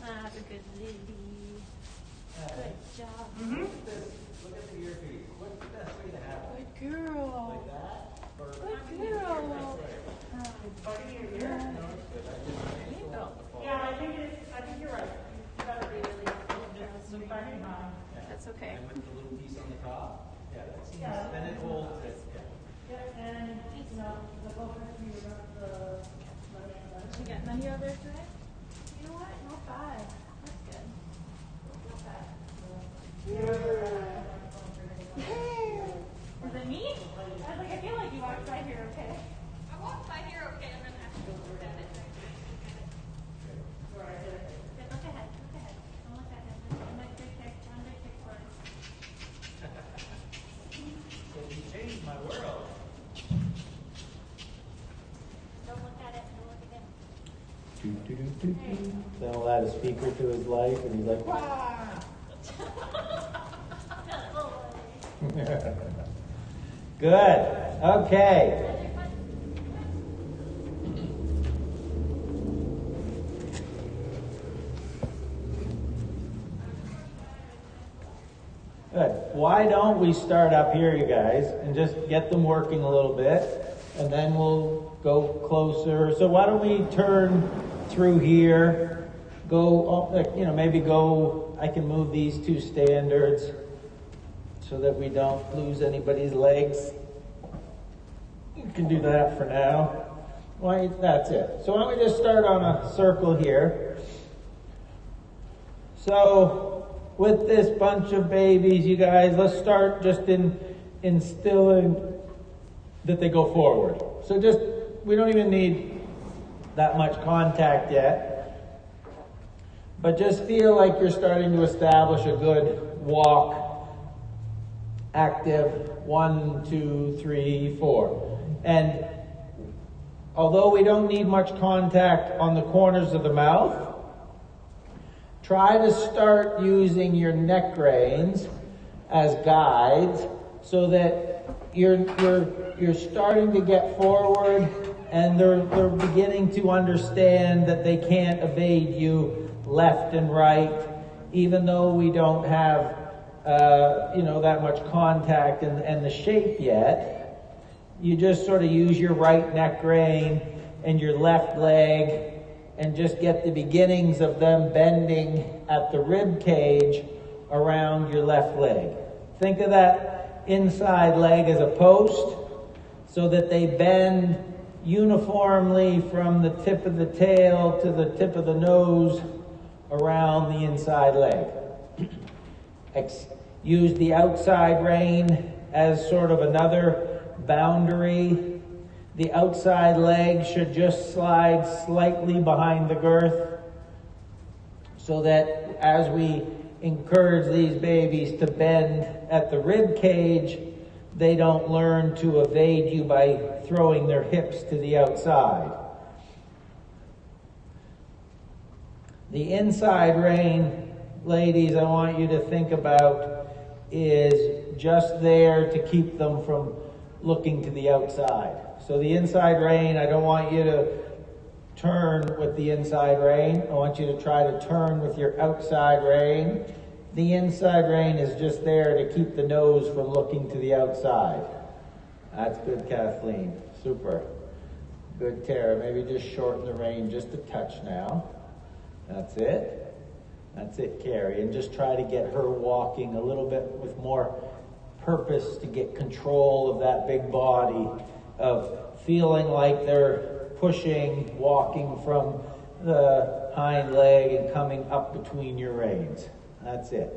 That's a good lady. Good job. Look at the earpiece. What's the best way to have it? Good girl. Like that? Or Good girl. Yeah, I think you're right. You gotta be really just back behind. That's okay. And with the little piece on the top? Yeah, that seems, Yeah. then it holds it. Yeah, and the focus you got the. You got none of your other today? You know what? Not bad. That's good. Not bad. Is it me? I was like, I feel like you walked by here, okay? I walked by here, okay, and then after looked at it. Look ahead. Look ahead. Don't look at him. One big kick for it. So you changed my world. Don't look at it. Don't look again. Then we'll add a speaker to his life, and he's like, "Wah!" Good. Okay. Good. Why don't we start up here, you guys, and just get them working a little bit, and then we'll go closer. So why don't we turn through here, go, maybe go, I can move these two standards so that we don't lose anybody's legs. You can do that for now. Why, that's it. So why don't we just start on a circle here. So, with this bunch of babies, you guys, let's start just instilling that they go forward. So we don't even need that much contact yet. But just feel like you're starting to establish a good walk. Active, 1, 2, 3, 4. And although we don't need much contact on the corners of the mouth, try to start using your neck reins as guides so that you're starting to get forward, and they're beginning to understand that they can't evade you left and right, even though we don't have that much contact and the shape yet. You just sort of use your right neck rein and your left leg and just get the beginnings of them bending at the rib cage around your left leg. Think of that inside leg as a post so that they bend uniformly from the tip of the tail to the tip of the nose around the inside leg. Use the outside rein as sort of another boundary. The outside leg should just slide slightly behind the girth so that as we encourage these babies to bend at the rib cage, they don't learn to evade you by throwing their hips to the outside. The inside rein, ladies, I want you to think about is just there to keep them from looking to the outside. So the inside rein, I don't want you to turn with the inside rein. I want you to try to turn with your outside rein. The inside rein is just there to keep the nose from looking to the outside. That's good, Kathleen. Super. Good, Tara. Maybe just shorten the rein just a touch now. That's it. That's it, Carrie. And just try to get her walking a little bit with more purpose to get control of that big body, of feeling like they're pushing, walking from the hind leg and coming up between your reins. That's it.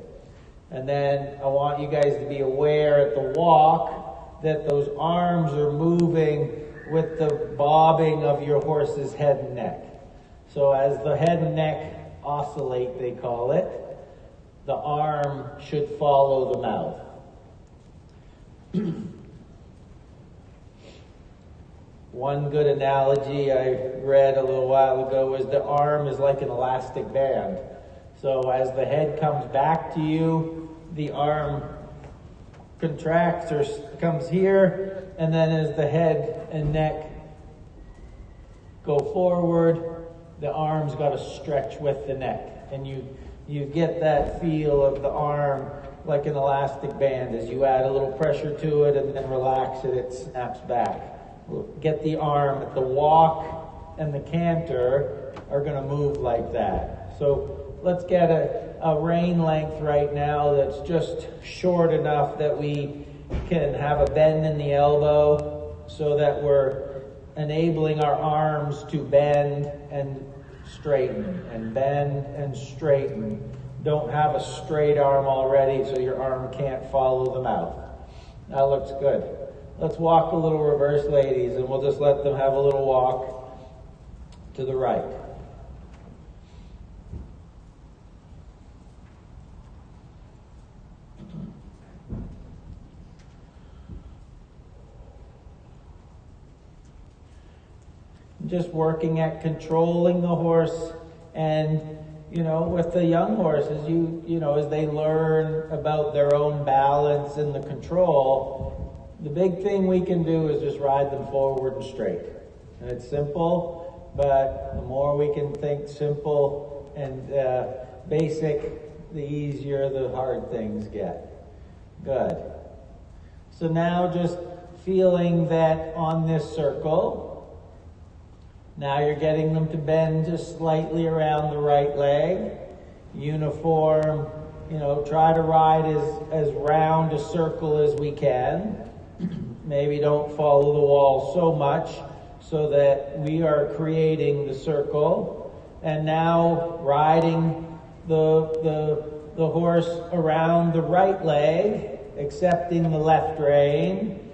And then I want you guys to be aware at the walk that those arms are moving with the bobbing of your horse's head and neck. So as the head and neck oscillate, they call it, the arm should follow the mouth. One good analogy I read a little while ago was the arm is like an elastic band. So as the head comes back to you, the arm contracts or comes here, and then as the head and neck go forward, the arm's got to stretch with the neck. And you get that feel of the arm like an elastic band. As you add a little pressure to it and then relax it, it snaps back. Get the arm, the walk and the canter are going to move like that. So let's get a rein length right now that's just short enough that we can have a bend in the elbow so that we're enabling our arms to bend and straighten and bend and straighten. Don't have a straight arm already so your arm can't follow the mouth. That looks good. Let's walk a little reverse, ladies, and we'll just let them have a little walk to the right. Just working at controlling the horse, and with the young horses, as they learn about their own balance and the control, the big thing we can do is just ride them forward and straight. And it's simple, but the more we can think simple and basic, the easier the hard things get. Good. So now just feeling that on this circle, now you're getting them to bend just slightly around the right leg. Uniform, try to ride as round a circle as we can. Maybe don't follow the wall so much so that we are creating the circle. And now riding the horse around the right leg, accepting the left rein.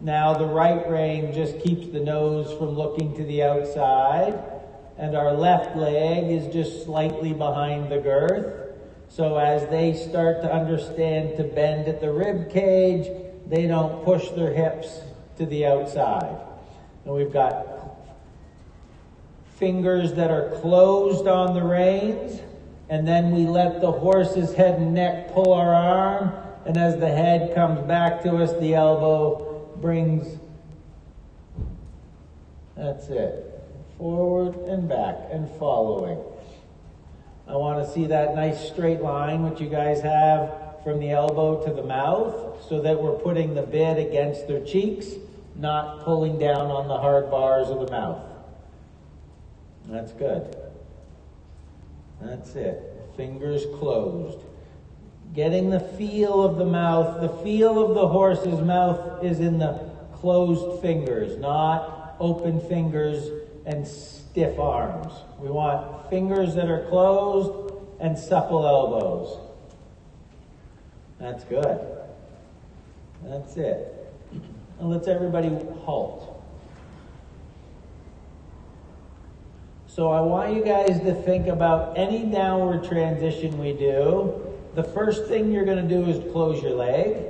Now the right rein just keeps the nose from looking to the outside, and our left leg is just slightly behind the girth. So as they start to understand to bend at the rib cage, they don't push their hips to the outside. And we've got fingers that are closed on the reins, and then we let the horse's head and neck pull our arm, and as the head comes back to us, the elbow brings, that's it, forward and back and following. I want to see that nice straight line which you guys have from the elbow to the mouth, so that we're putting the bit against their cheeks, not pulling down on the hard bars of the mouth. That's good. That's it. Fingers closed. Getting the feel of the mouth. The feel of the horse's mouth is in the closed fingers, not open fingers and stiff arms. We want fingers that are closed and supple elbows. That's good. That's it. And let's everybody halt. So I want you guys to think about any downward transition we do. The first thing you're going to do is close your leg.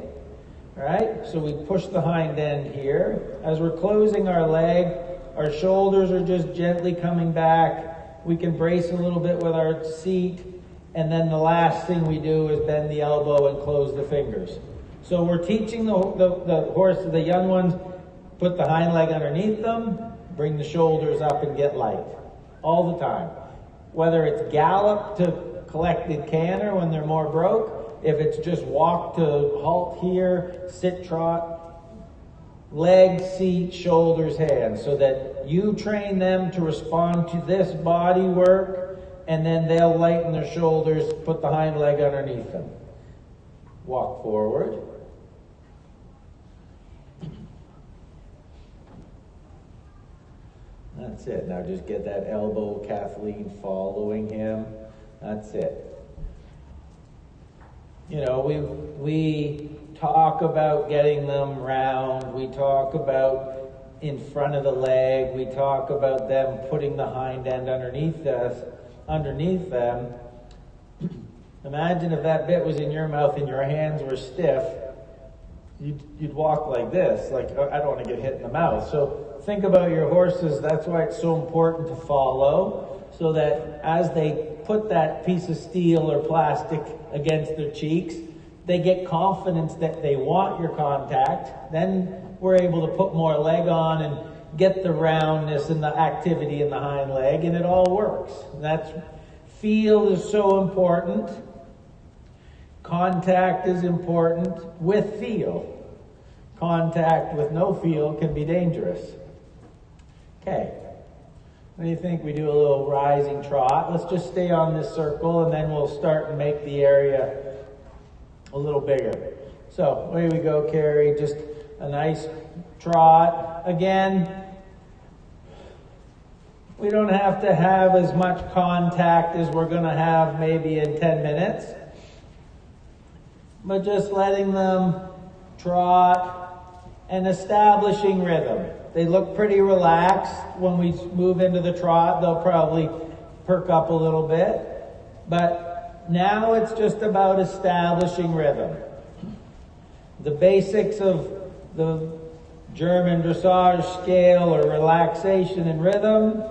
All right? So we push the hind end here. As we're closing our leg, our shoulders are just gently coming back. We can brace a little bit with our seat. And then the last thing we do is bend the elbow and close the fingers. So we're teaching the horse, the young ones, put the hind leg underneath them, bring the shoulders up and get light. All the time. Whether it's gallop to collected canter when they're more broke, if it's just walk to halt here, sit trot, legs, seat, shoulders, hands, so that you train them to respond to this body work, and then they'll lighten their shoulders, put the hind leg underneath them. Walk forward. That's it. Now just get that elbow, Kathleen, following him. That's it. We talk about getting them round. We talk about in front of the leg. We talk about them putting the hind end underneath them. Imagine if that bit was in your mouth and your hands were stiff. You'd walk like this, like, I don't want to get hit in the mouth. So think about your horses. That's why it's so important to follow, so that as they put that piece of steel or plastic against their cheeks, they get confidence that they want your contact. Then we're able to put more leg on get the roundness and the activity in the hind leg, and it all works. Feel is so important. Contact is important with feel. Contact with no feel can be dangerous. Okay. What do you think? We do a little rising trot. Let's just stay on this circle, and then we'll start and make the area a little bigger. So, away we go, Carrie. Just a nice trot. Again, we don't have to have as much contact as we're going to have maybe in 10 minutes. But just letting them trot and establishing rhythm. They look pretty relaxed. When we move into the trot, they'll probably perk up a little bit. But now it's just about establishing rhythm. The basics of the German dressage scale are relaxation and rhythm.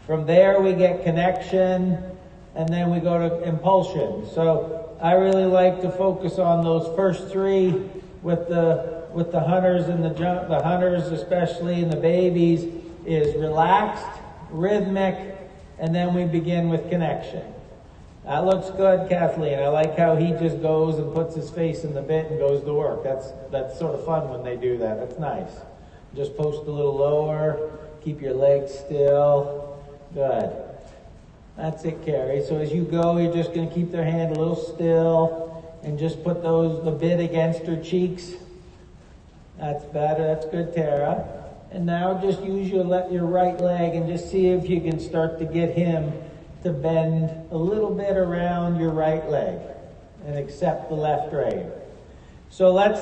From there we get connection, and then we go to impulsion. So I really like to focus on those first three with the hunters and the hunters especially, and the babies, is relaxed, rhythmic, and then we begin with connection. That looks good, Kathleen. I like how he just goes and puts his face in the bit and goes to work. That's sort of fun when they do that. That's nice. Just post a little lower, keep your legs still. Good. That's it, Carrie. So as you go, you're just going to keep their hand a little still and just put the bit against her cheeks. That's better. That's good, Tara. And now just use your right leg and just see if you can start to get him to bend a little bit around your right leg and accept the left rein. So let's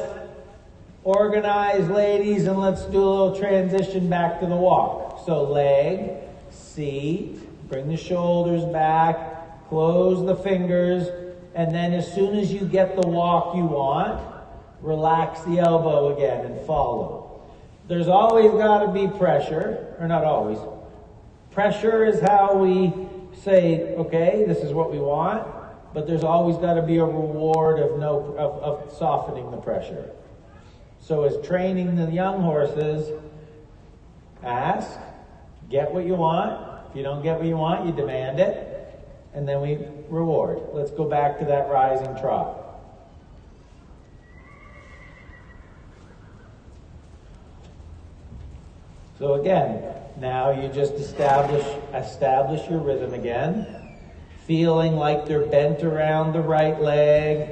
organize, ladies, and let's do a little transition back to the walk. So leg, seat, bring the shoulders back, close the fingers, and then as soon as you get the walk you want, relax the elbow again and follow. There's always got to be pressure, or not always. Pressure is how we say, okay, this is what we want, but there's always got to be a reward of softening the pressure. So as training the young horses, ask, get what you want. If you don't get what you want, you demand it, and then we reward. Let's go back to that rising trot. So again, now you just establish your rhythm again, feeling like they're bent around the right leg,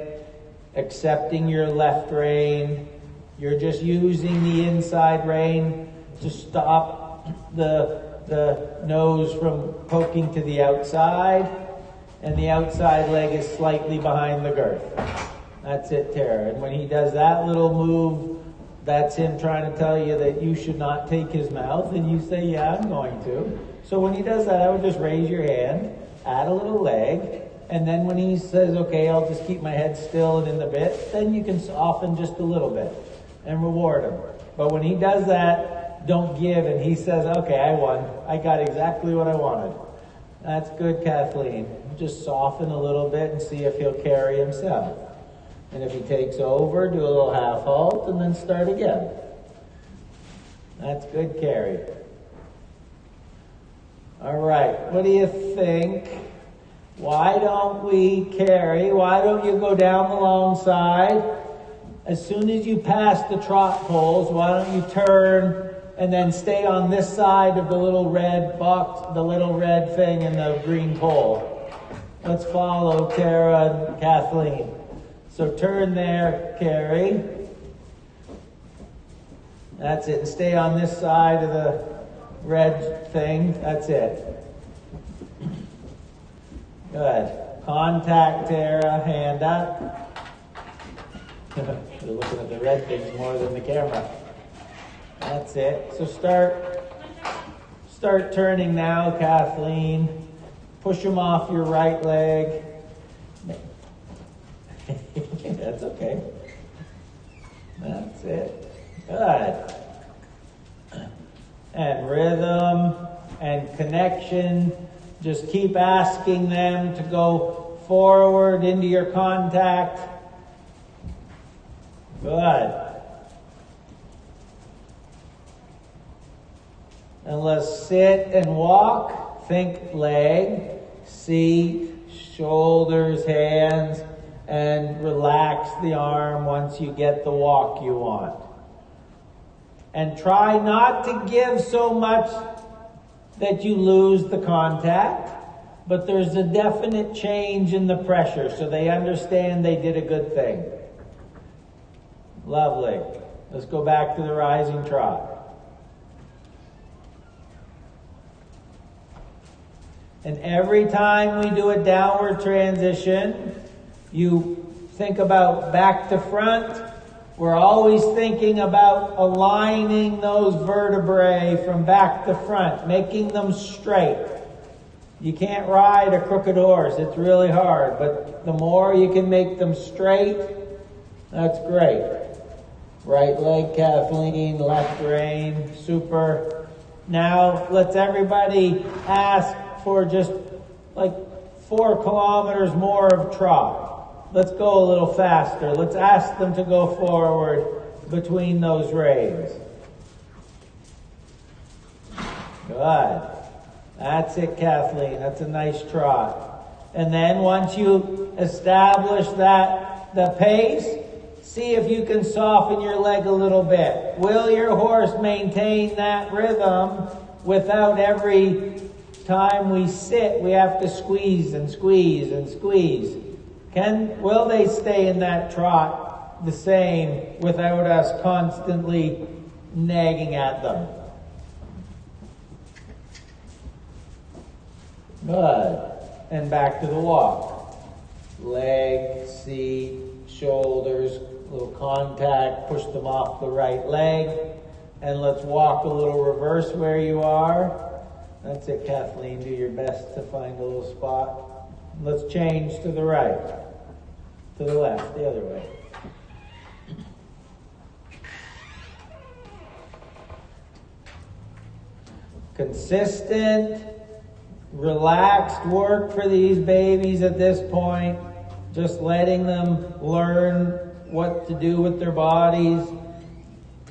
accepting your left rein. You're just using the inside rein to stop the nose from poking to the outside, and the outside leg is slightly behind the girth. That's it, Tara. And when he does that little move, that's him trying to tell you that you should not take his mouth, and you say, yeah, I'm going to. So when he does that, I would just raise your hand, add a little leg, and then when he says, okay, I'll just keep my head still and in the bit, then you can soften just a little bit and reward him. But when he does that, don't give, and he says, okay, I won. I got exactly what I wanted. That's good, Kathleen. Just soften a little bit and see if he'll carry himself. And if he takes over, do a little half halt and then start again. That's good, Carrie. All right, what do you think? Why don't we carry? Why don't you go down the long side? As soon as you pass the trot poles, why don't you turn and then stay on this side of the little red box, the little red thing in the green pole. Let's follow Tara and Kathleen. So turn there, Carrie. That's it. And stay on this side of the red thing. That's it. Good. Contact, Tara. Hand up. You're looking at the red things more than the camera. That's it. So start turning now, Kathleen. Push them off your right leg. That's okay. That's it. Good. And rhythm and connection. Just keep asking them to go forward into your contact. Good. And let's sit and walk. Think leg, seat, shoulders, hands, and relax the arm once you get the walk you want. And try not to give so much that you lose the contact, but there's a definite change in the pressure, so they understand they did a good thing. Lovely. Let's go back to the rising trot. And every time we do a downward transition, you think about back to front. We're always thinking about aligning those vertebrae from back to front, making them straight. You can't ride a crooked horse. It's really hard. But the more you can make them straight, that's great. Right leg, Kathleen, left rein, super. Now, let's everybody ask for just like 4 kilometers more of trot. Let's go a little faster. Let's ask them to go forward between those reins. Good. That's it, Kathleen. That's a nice trot. And then once you establish the pace, see if you can soften your leg a little bit. Will your horse maintain that rhythm without every time we sit, we have to squeeze and squeeze and squeeze? Will they stay in that trot the same without us constantly nagging at them? Good. And back to the walk. Leg, seat, shoulders, little contact, push them off the right leg. And let's walk a little reverse where you are. That's it, Kathleen. Do your best to find a little spot. Let's change to the right. To the left, the other way. Consistent, relaxed work for these babies at this point. Just letting them learn what to do with their bodies.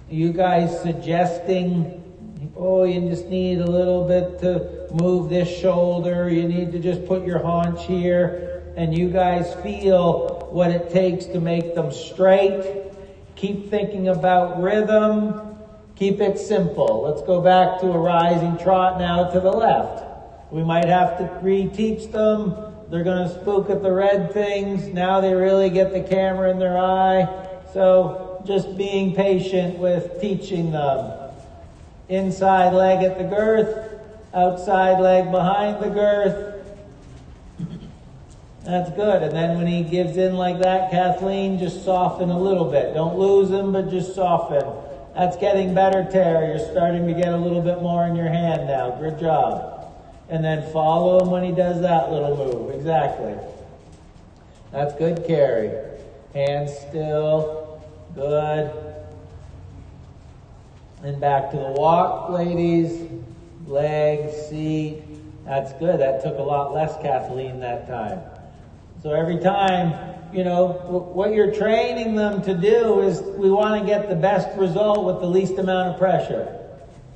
You guys suggesting, oh, you just need a little bit to move this shoulder. You need to just put your haunch here. And you guys feel what it takes to make them straight. Keep thinking about rhythm. Keep it simple. Let's go back to a rising trot now to the left. We might have to reteach them. They're going to spook at the red things. Now they really get the camera in their eye. So just being patient with teaching them. Inside leg at the girth. Outside leg behind the girth. That's good. And then when he gives in like that, Kathleen, just soften a little bit. Don't lose him, but just soften. That's getting better, Tara. You're starting to get a little bit more in your hand now. Good job. And then follow him when he does that little move. Exactly. That's good, Carrie. Hands still. Good. And back to the walk, ladies. Leg, seat. That's good. That took a lot less, Kathleen, that time. So every time, what you're training them to do is we want to get the best result with the least amount of pressure.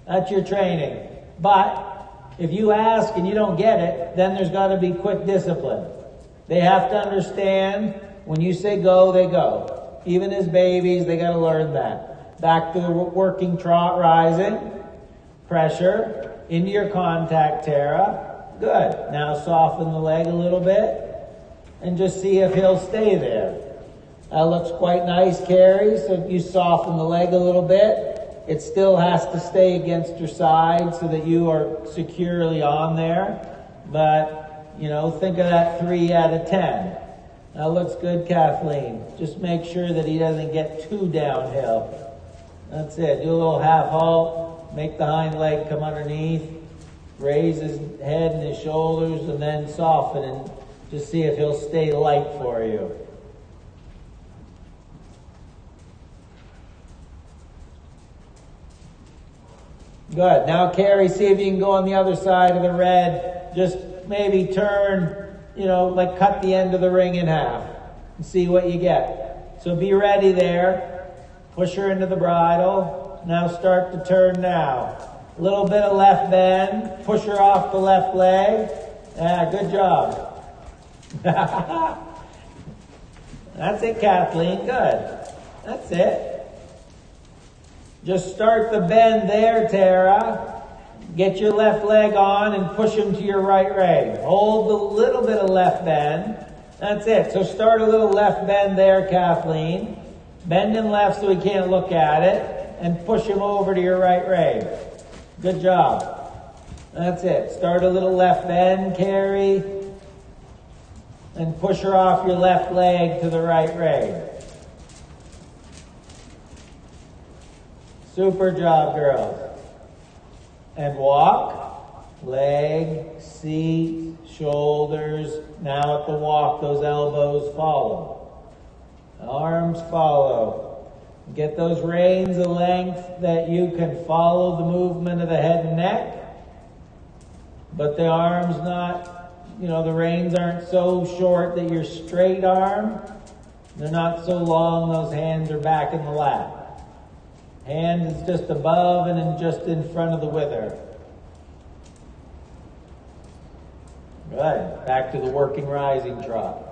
That's your training. But if you ask and you don't get it, then there's got to be quick discipline. They have to understand when you say go, they go. Even as babies, they got to learn that. Back to the working trot, rising. Pressure. Into your contact, Tara. Good. Now soften the leg a little bit. And just see if he'll stay there. That looks quite nice, Carrie. So you soften the leg a little bit. It still has to stay against your side so that you are securely on there. But, think of that 3 out of 10. That looks good, Kathleen. Just make sure that he doesn't get too downhill. That's it. Do a little half halt. Make the hind leg come underneath. Raise his head and his shoulders and then soften and just see if he'll stay light for you. Good. Now, Carrie, see if you can go on the other side of the red. Just maybe turn, like cut the end of the ring in half and see what you get. So be ready there. Push her into the bridle. Now start to turn now. A little bit of left bend. Push her off the left leg. Yeah, good job. That's it, Kathleen. Good. That's it. Just start the bend there, Tara. Get your left leg on and push him to your right leg. Hold a little bit of left bend. That's it. So start a little left bend there, Kathleen. Bend him left so he can't look at it. And push him over to your right leg. Good job. That's it. Start a little left bend, Carrie. And push her off your left leg to the right leg. Super job, girls. And walk, leg, seat, shoulders. Now at the walk, those elbows follow. Arms follow. Get those reins a length that you can follow the movement of the head and neck. But the arms not, the reins aren't so short that you're straight arm. They're not so long, those hands are back in the lap. Hand is just above and then just in front of the wither. Good. Back to the working rising trot.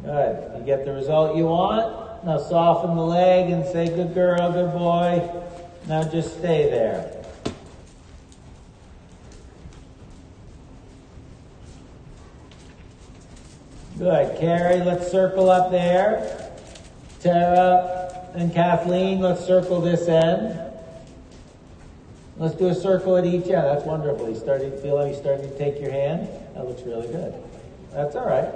Good. You get the result you want. Now soften the leg and say, good girl, good boy. Now just stay there. Good. Carrie, let's circle up there. Tara and Kathleen, let's circle this end. Let's do a circle at each end. That's wonderful. Feel like he's starting to take your hand? That looks really good. That's all right.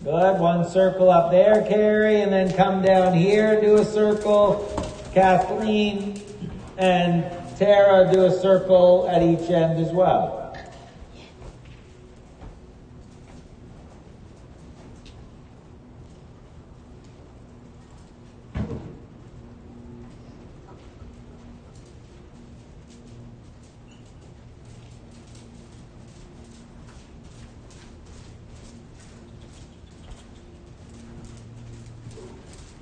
Good. One circle up there, Carrie, and then come down here, do a circle. Kathleen and Tara do a circle at each end as well.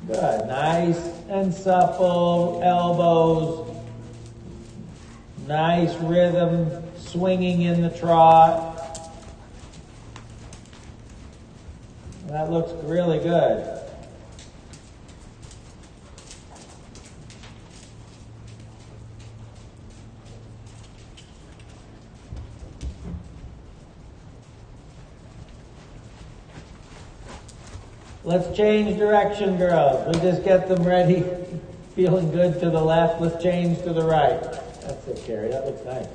Good. Nice and supple elbows. Nice rhythm swinging in the trot. That looks really good. Let's change direction, girls. We just get them ready, feeling good to the left. Let's change to the right. That's it, Carrie. That looks nice.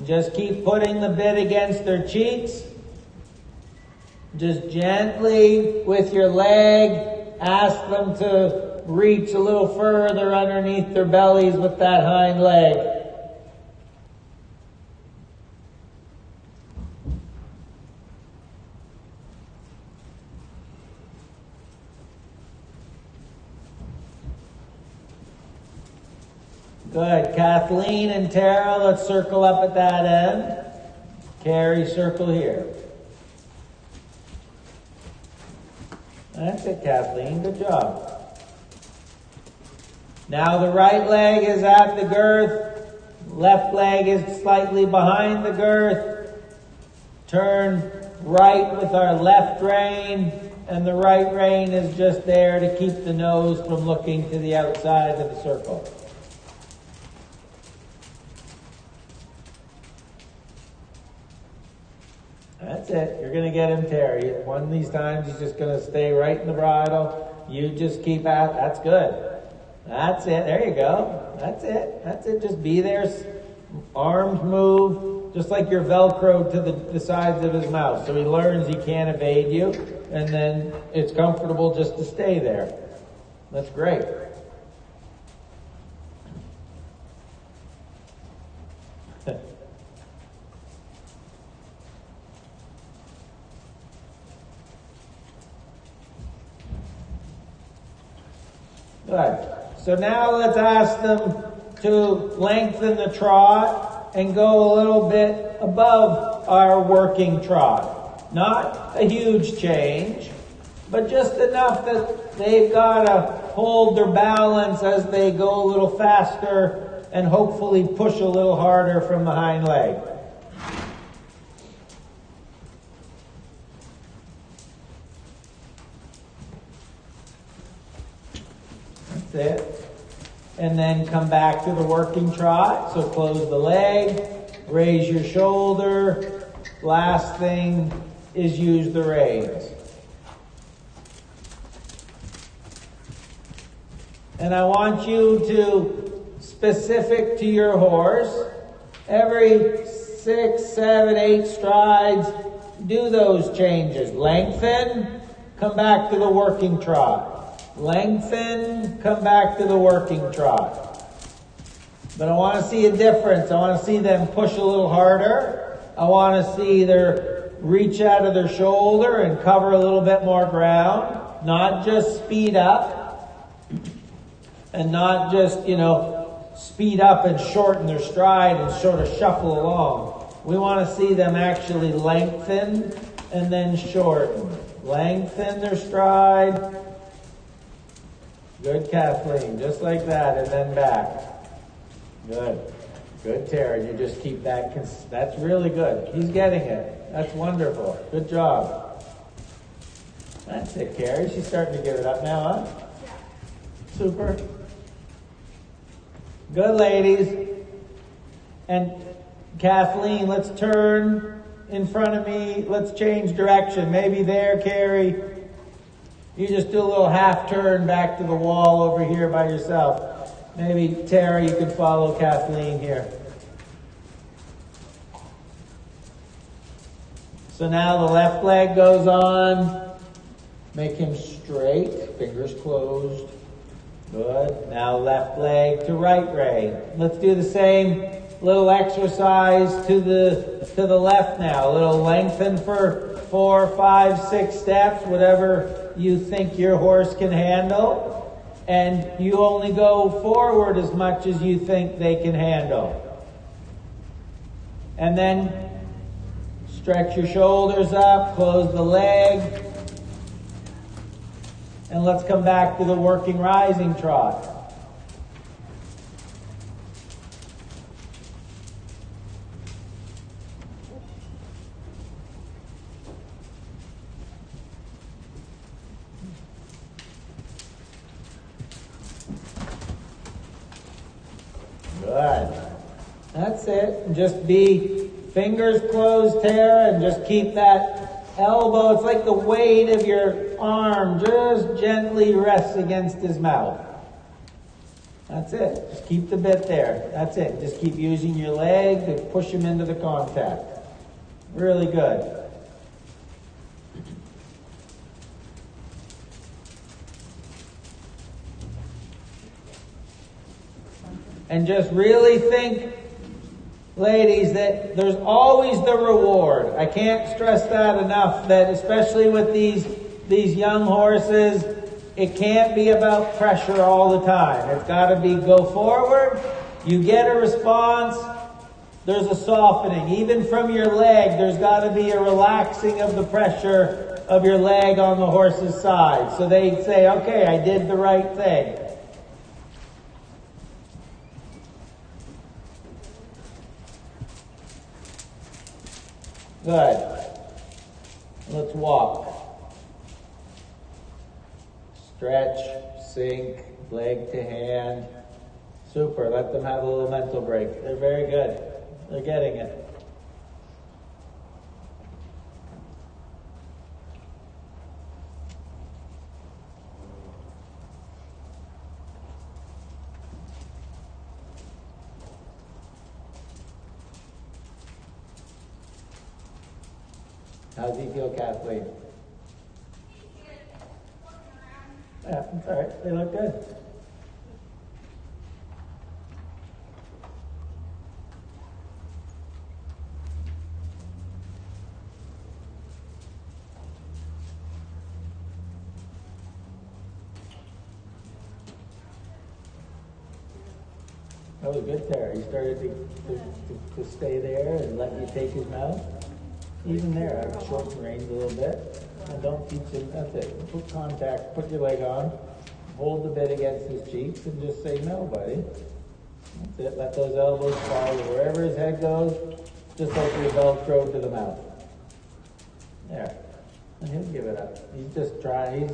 Just keep putting the bit against their cheeks. Just gently, with your leg, ask them to reach a little further underneath their bellies with that hind leg. Good. Kathleen and Tara, let's circle up at that end. Carrie, circle here. That's it, Kathleen. Good job. Now the right leg is at the girth. Left leg is slightly behind the girth. Turn right with our left rein, and the right rein is just there to keep the nose from looking to the outside of the circle. That's it. You're going to get him, Terry. One of these times he's just going to stay right in the bridle. You just keep at. That's good. That's it. There you go. That's it. That's it. Just be there. Arms move. Just like you're Velcroed to the sides of his mouth. So he learns he can't evade you. And then it's comfortable just to stay there. That's great. Good. So now let's ask them to lengthen the trot and go a little bit above our working trot. Not a huge change, but just enough that they've got to hold their balance as they go a little faster and hopefully push a little harder from the hind leg. That's it. And then come back to the working trot. So close the leg, raise your shoulder. Last thing is use the reins. And I want you to, specific to your horse, every 6, 7, 8 strides, do those changes. Lengthen, come back to the working trot. Lengthen, come back to the working trot. But I want to see a difference. I want to see them push a little harder. I want to see their reach out of their shoulder and cover a little bit more ground. Not just speed up. And not just, speed up and shorten their stride and sort of shuffle along. We want to see them actually lengthen and then shorten. Lengthen their stride. Good, Kathleen. Just like that, and then back. Good. Good, Tara. You just keep that. That's really good. He's getting it. That's wonderful. Good job. That's it, Carrie. She's starting to give it up now, huh? Yeah. Super. Good, ladies. And Kathleen, let's turn in front of me. Let's change direction. Maybe there, Carrie. You just do a little half turn back to the wall over here by yourself. Maybe Tara, you could follow Kathleen here. So now the left leg goes on. Make him straight, fingers closed. Good. Now left leg to right rein. Let's do the same little exercise to the left now. A little lengthen for 4, 5, 6 steps, whatever you think your horse can handle. And you only go forward as much as you think they can handle. And then stretch your shoulders up, close the leg. And let's come back to the working rising trot. Good. That's it. And just be fingers closed, Tara, and just keep that elbow. It's like the weight of your arm just gently rests against his mouth. That's it. Just keep the bit there. That's it. Just keep using your leg to push him into the contact. Really good. And just really think, ladies, that there's always the reward. I can't stress that enough, that especially with these young horses, it can't be about pressure all the time. It's got to be go forward, you get a response, there's a softening. Even from your leg, there's got to be a relaxing of the pressure of your leg on the horse's side. So they say, okay, I did the right thing. Good. Let's walk. Stretch, sink, leg to hand. Super. Let them have a little mental break. They're very good. They're getting it. How does he feel, Kathleen? Yeah, that's all right. They look good. That was good, Tara. He started to stay there and let you take his mouth. Even there, I would shorten range a little bit. And don't teach him, that's it. Put contact, put your leg on, hold the bit against his cheeks and just say, no, buddy. That's it. Let those elbows fall wherever his head goes, just like your Velcro to the mouth. There. And he'll give it up. He's trying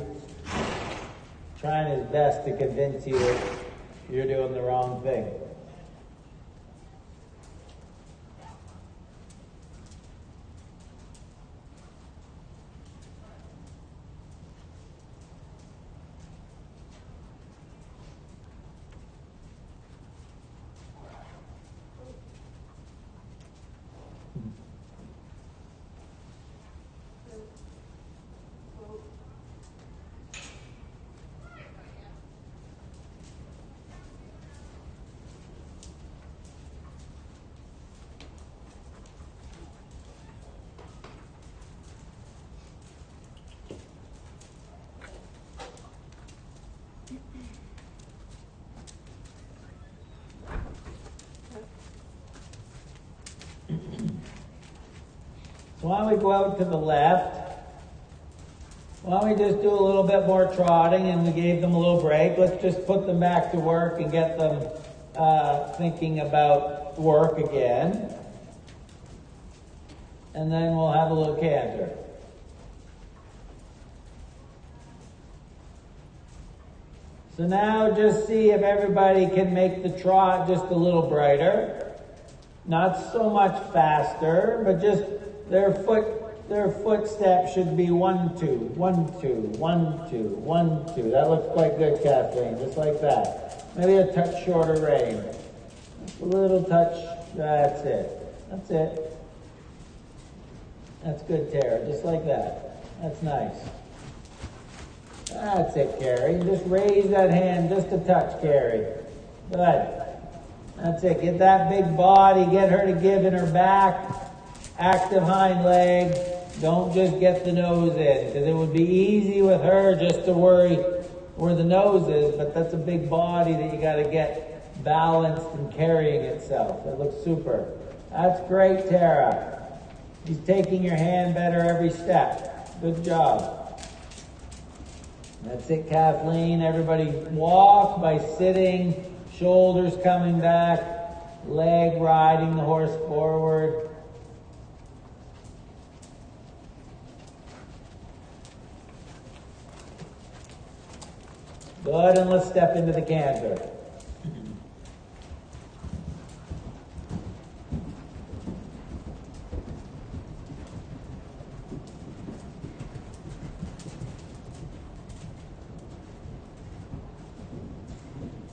his best to convince you that you're doing the wrong thing. So why don't we go out to the left? Why don't we just do a little bit more trotting, and we gave them a little break. Let's just put them back to work and get them thinking about work again. And then we'll have a little canter. So now just see if everybody can make the trot just a little brighter. Not so much faster, but just their footsteps should be 1, 2, 1, 2, 1, 2, 1, 2. That looks quite good, Kathleen, just like that. Maybe a touch shorter range. Just a little touch, that's it. That's it. That's good, Tara, just like that. That's nice. That's it, Carrie. Just raise that hand just a touch, Carrie. Good. That's it. Get that big body. Get her to give in her back. Active hind leg. Don't just get the nose in, because it would be easy with her just to worry where the nose is, but that's a big body that you got to get balanced and carrying itself. That looks super. That's great, Tara. He's taking your hand better every step. Good job. That's it, Kathleen. Everybody walk by sitting, shoulders coming back, leg riding the horse forward. Good, and let's step into the canter.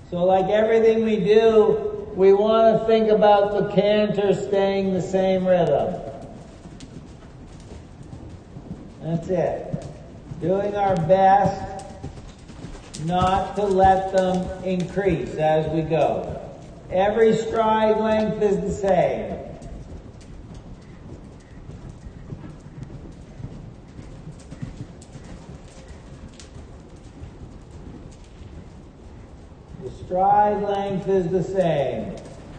So like everything we do, we want to think about the canter staying the same rhythm. That's it. Doing our best not to let them increase as we go. Every stride length is the same. The stride length is the same.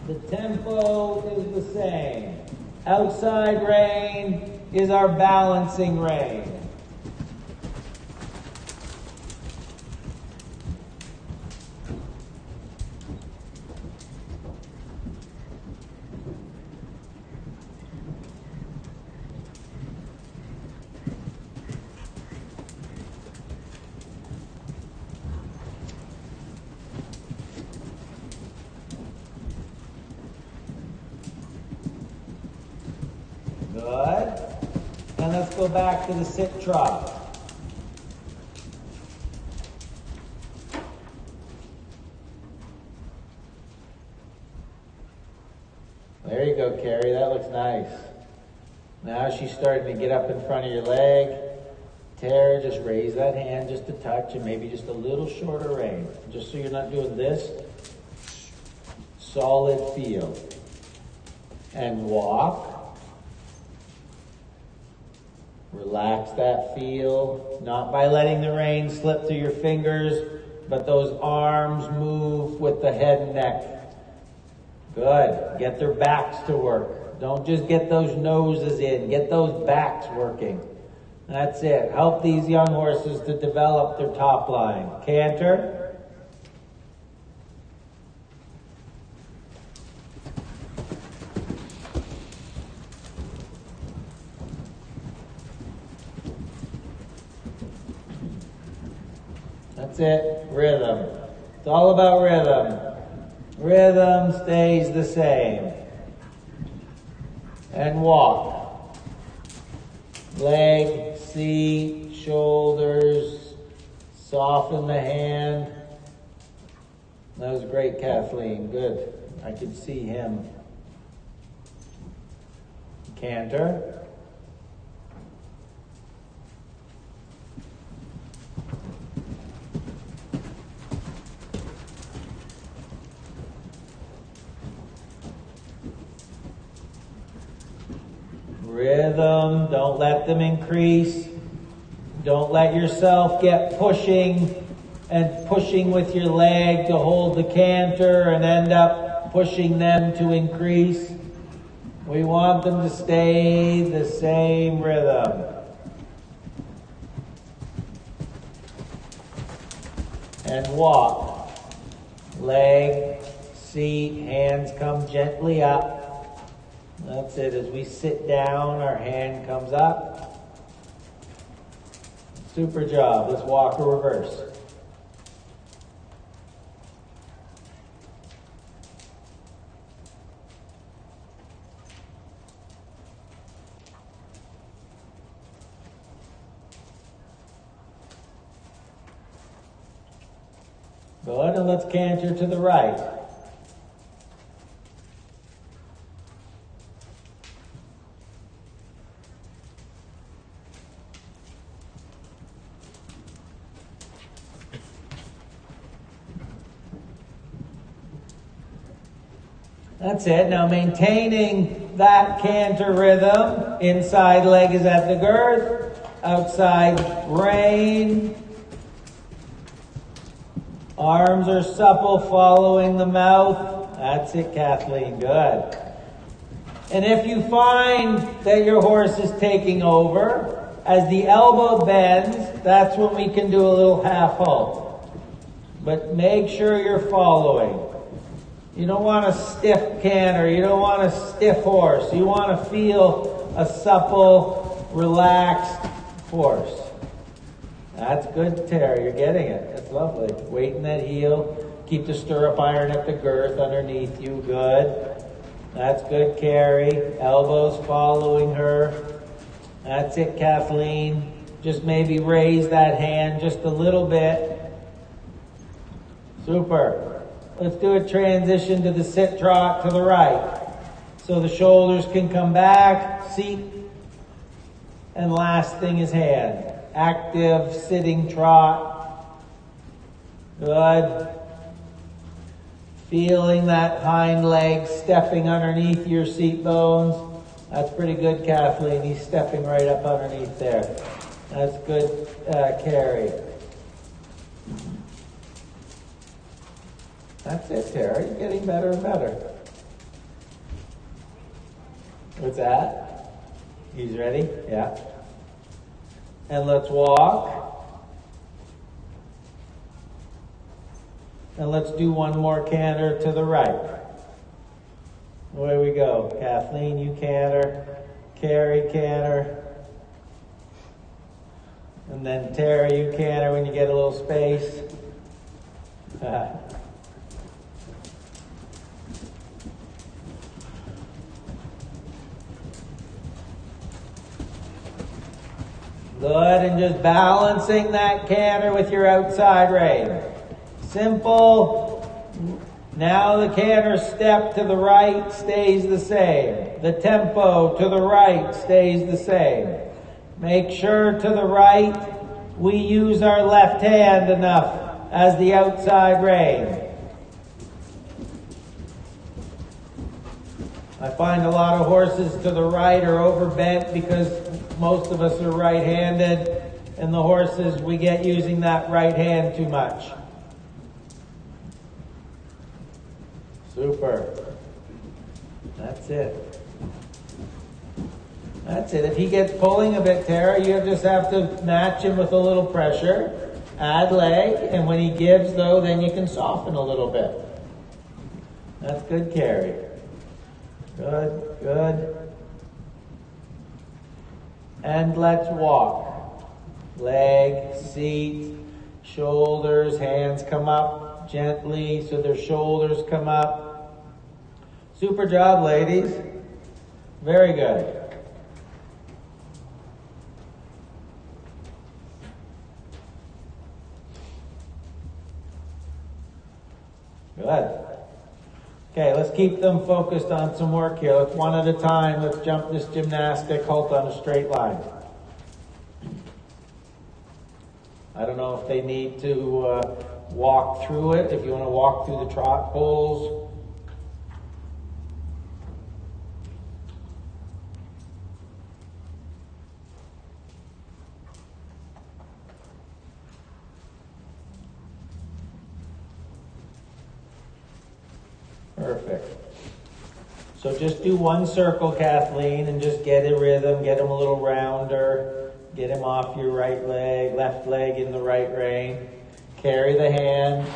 The tempo is the same. Outside rein is our balancing rein. Good. And let's go back to the sit trot. There you go, Carrie. That looks nice. Now she's starting to get up in front of your leg. Tara, just raise that hand just a touch and maybe just a little shorter range. Just so you're not doing this. Solid feel. And walk. Relax that feel, not by letting the rein slip through your fingers, but those arms move with the head and neck. Good. Get their backs to work. Don't just get those noses in. Get those backs working. That's it. Help these young horses to develop their top line. Canter. That's it. Rhythm. It's all about rhythm. Rhythm stays the same. And walk. Leg, seat, shoulders, soften the hand. That was great, Kathleen. Good. I could see him. Canter. Rhythm, don't let them increase. Don't let yourself get pushing with your leg to hold the canter and end up pushing them to increase. We want them to stay the same rhythm. And walk. Leg, seat, hands come gently up. That's it. As we sit down, our hand comes up. Super job. Let's walk or reverse. Good, and let's canter to the right. That's it. Now maintaining that canter rhythm. Inside leg is at the girth. Outside rein. Arms are supple following the mouth. That's it, Kathleen. Good. And if you find that your horse is taking over, as the elbow bends, that's when we can do a little half halt. But make sure you're following. You don't want a stiff canter. You don't want a stiff horse. You want to feel a supple, relaxed horse. That's good, Terry. You're getting it. That's lovely. Weight in that heel. Keep the stirrup iron at the girth underneath you. Good. That's good, Carrie. Elbows following her. That's it, Kathleen. Just maybe raise that hand just a little bit. Super. Let's do a transition to the sit trot to the right. So the shoulders can come back, seat, and last thing is hand. Active sitting trot. Good. Feeling that hind leg stepping underneath your seat bones. That's pretty good, Kathleen. He's stepping right up underneath there. That's good, Carrie. That's it, Terry. You're getting better and better. What's that? He's ready? Yeah. And let's walk. And let's do one more canter to the right. Away we go. Kathleen, you canter. Carrie, canter. And then Terry, you canter when you get a little space. Good, and just balancing that canter with your outside rein. Simple. Now the canter step to the right stays the same. The tempo to the right stays the same. Make sure to the right we use our left hand enough as the outside rein. I find a lot of horses to the right are overbent because most of us are right-handed, and the horses, we get using that right hand too much. Super. That's it. That's it. If he gets pulling a bit, Tara, you just have to match him with a little pressure. Add leg, and when he gives, though, then you can soften a little bit. That's good, Carrie. Good, good. And let's walk. Leg, seat, shoulders, hands come up gently so their shoulders come up. Super job, ladies. Very good. Good. Okay, let's keep them focused on some work here. Let's one at a time. Let's jump this gymnastic halt on a straight line. I don't know if they need to walk through it. If you want to walk through the trot poles. Perfect. So just do one circle, Kathleen, and just get a rhythm, get him a little rounder, get him off your right leg, left leg in the right rein. Carry the hand.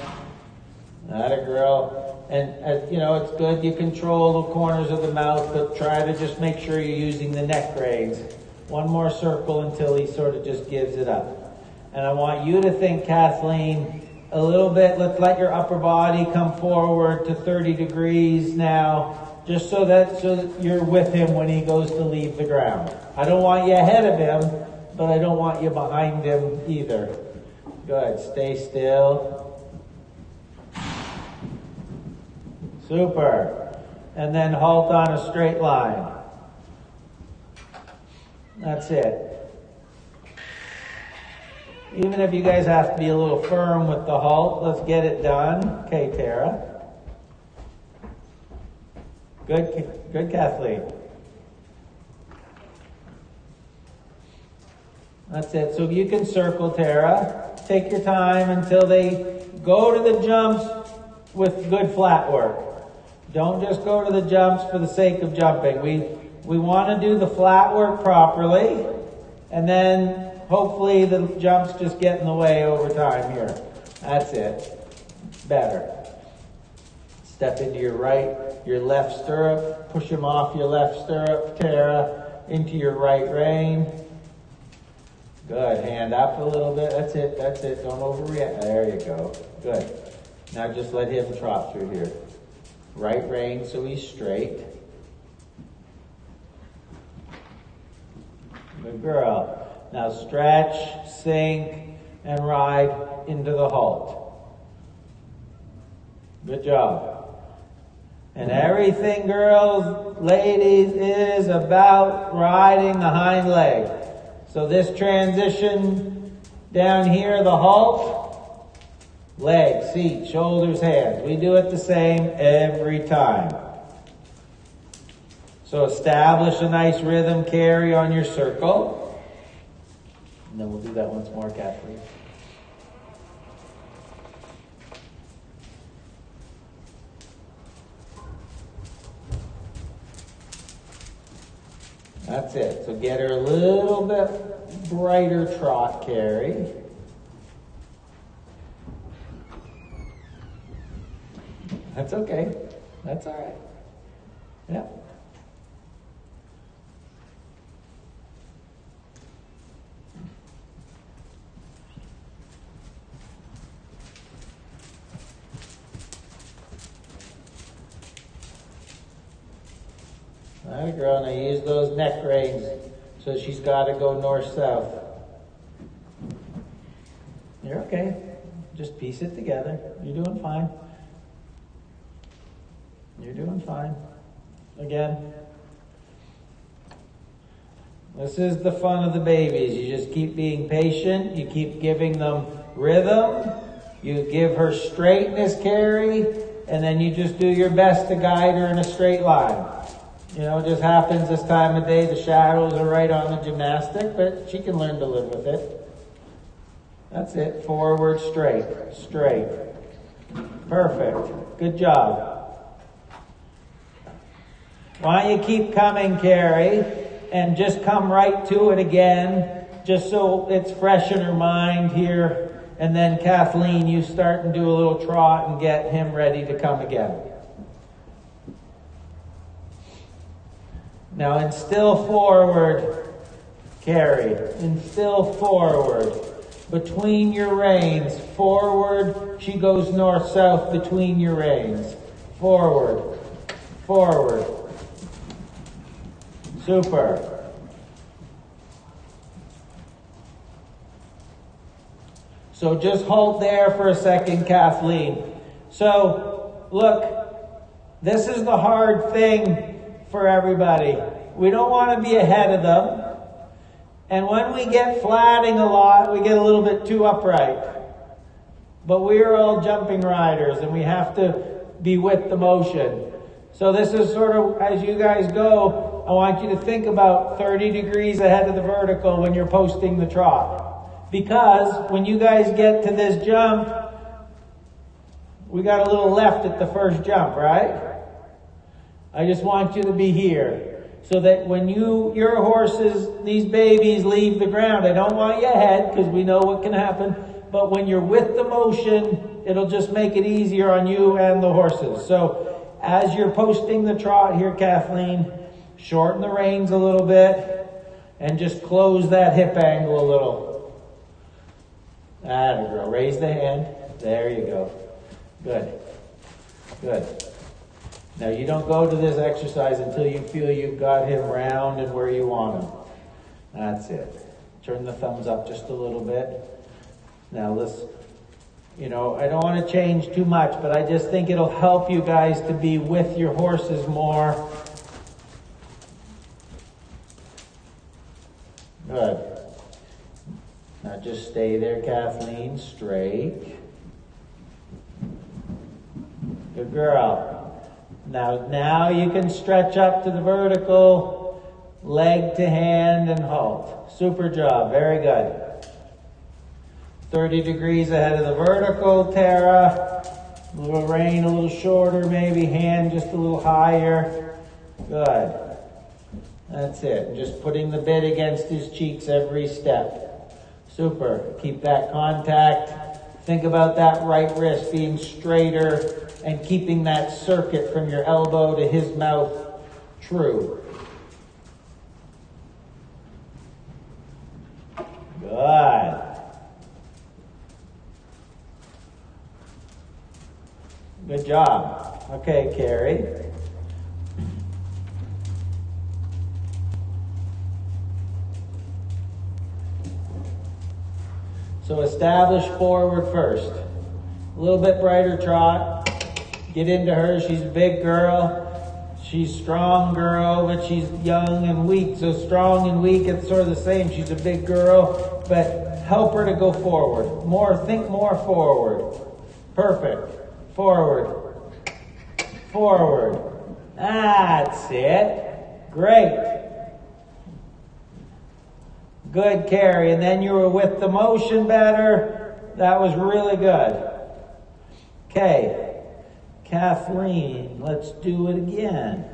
Atta girl. And, you know, it's good you control the corners of the mouth, but try to just make sure you're using the neck reins. One more circle until he sort of just gives it up. And I want you to think, Kathleen, a little bit, let's let your upper body come forward to 30 degrees now, just so that you're with him when he goes to leave the ground. I don't want you ahead of him, but I don't want you behind him either. Good, stay still. Super. And then halt on a straight line. That's it. Even if you guys have to be a little firm with the halt, let's get it done. Okay, Tara. Good, Kathleen. That's it. So you can circle, Tara. Take your time until they go to the jumps with good flat work. Don't just go to the jumps for the sake of jumping. We want to do the flat work properly, and then hopefully the jumps just get in the way over time here. That's it. Better. Step into your right, your left stirrup. Push him off your left stirrup, Tara, into your right rein. Good. Hand up a little bit. That's it. That's it. Don't overreact. There you go. Good. Now just let him trot through here. Right rein so he's straight. Good girl. Now stretch, sink, and ride into the halt. Good job. And everything, girls, ladies, is about riding the hind leg. So this transition down here, the halt, leg, seat, shoulders, hands. We do it the same every time. So establish a nice rhythm carry on your circle. And then we'll do that once more, Kathleen. That's it. So get her a little bit brighter trot carry. That's okay. That's all right. Yeah. All right, girl, now use those neck reins so she's got to go north-south. You're okay. Just piece it together. You're doing fine. You're doing fine. Again. This is the fun of the babies. You just keep being patient. You keep giving them rhythm. You give her straightness, Carrie, and then you just do your best to guide her in a straight line. You know, it just happens this time of day, the shadows are right on the gymnastic, but she can learn to live with it. That's it. Forward, straight, straight. Perfect. Good job. Why don't you keep coming, Carrie? and just come right to it again, just so it's fresh in her mind here. And then Kathleen, you start and do a little trot and get him ready to come again. Now instill forward, Carrie. Instill forward. Between your reins. Forward. She goes north-south between your reins. Forward. Forward. Super. So just hold there for a second, Kathleen. So, look, this is the hard thing for everybody. We don't want to be ahead of them. And when we get flatting a lot, we get a little bit too upright. But we're all jumping riders and we have to be with the motion. So this is sort of, as you guys go, I want you to think about 30 degrees ahead of the vertical when you're posting the trot. Because when you guys get to this jump, we got a little left at the first jump, right? I just want you to be here. So that when your horses, these babies leave the ground, I don't want you ahead because we know what can happen. But when you're with the motion, it'll just make it easier on you and the horses. So as you're posting the trot here, Kathleen, shorten the reins a little bit and just close that hip angle a little. Atta girl. Raise the hand. There you go. Good. Good. Now you don't go to this exercise until you feel you've got him round and where you want him. That's it. Turn the thumbs up just a little bit. Now let's, I don't want to change too much, but I just think it'll help you guys to be with your horses more. Good. Now just stay there, Kathleen, straight. Good girl. Now you can stretch up to the vertical, leg to hand and halt. Super job, very good. 30 degrees ahead of the vertical, Tara. A little rein, a little shorter, maybe hand just a little higher. Good. That's it. Just putting the bit against his cheeks every step. Super. Keep that contact. Think about that right wrist being straighter and keeping that circuit from your elbow to his mouth true. Good. Good job. Okay, Carrie. So establish forward first. A little bit brighter trot. Get into her. She's a big girl. She's a strong girl, but she's young and weak. So strong and weak, it's sort of the same. She's a big girl, but help her to go forward. Think more forward. Perfect. Forward. Forward. That's it. Great. Good, Carrie. And then you were with the motion better. That was really good. Okay. Kathleen, let's do it again.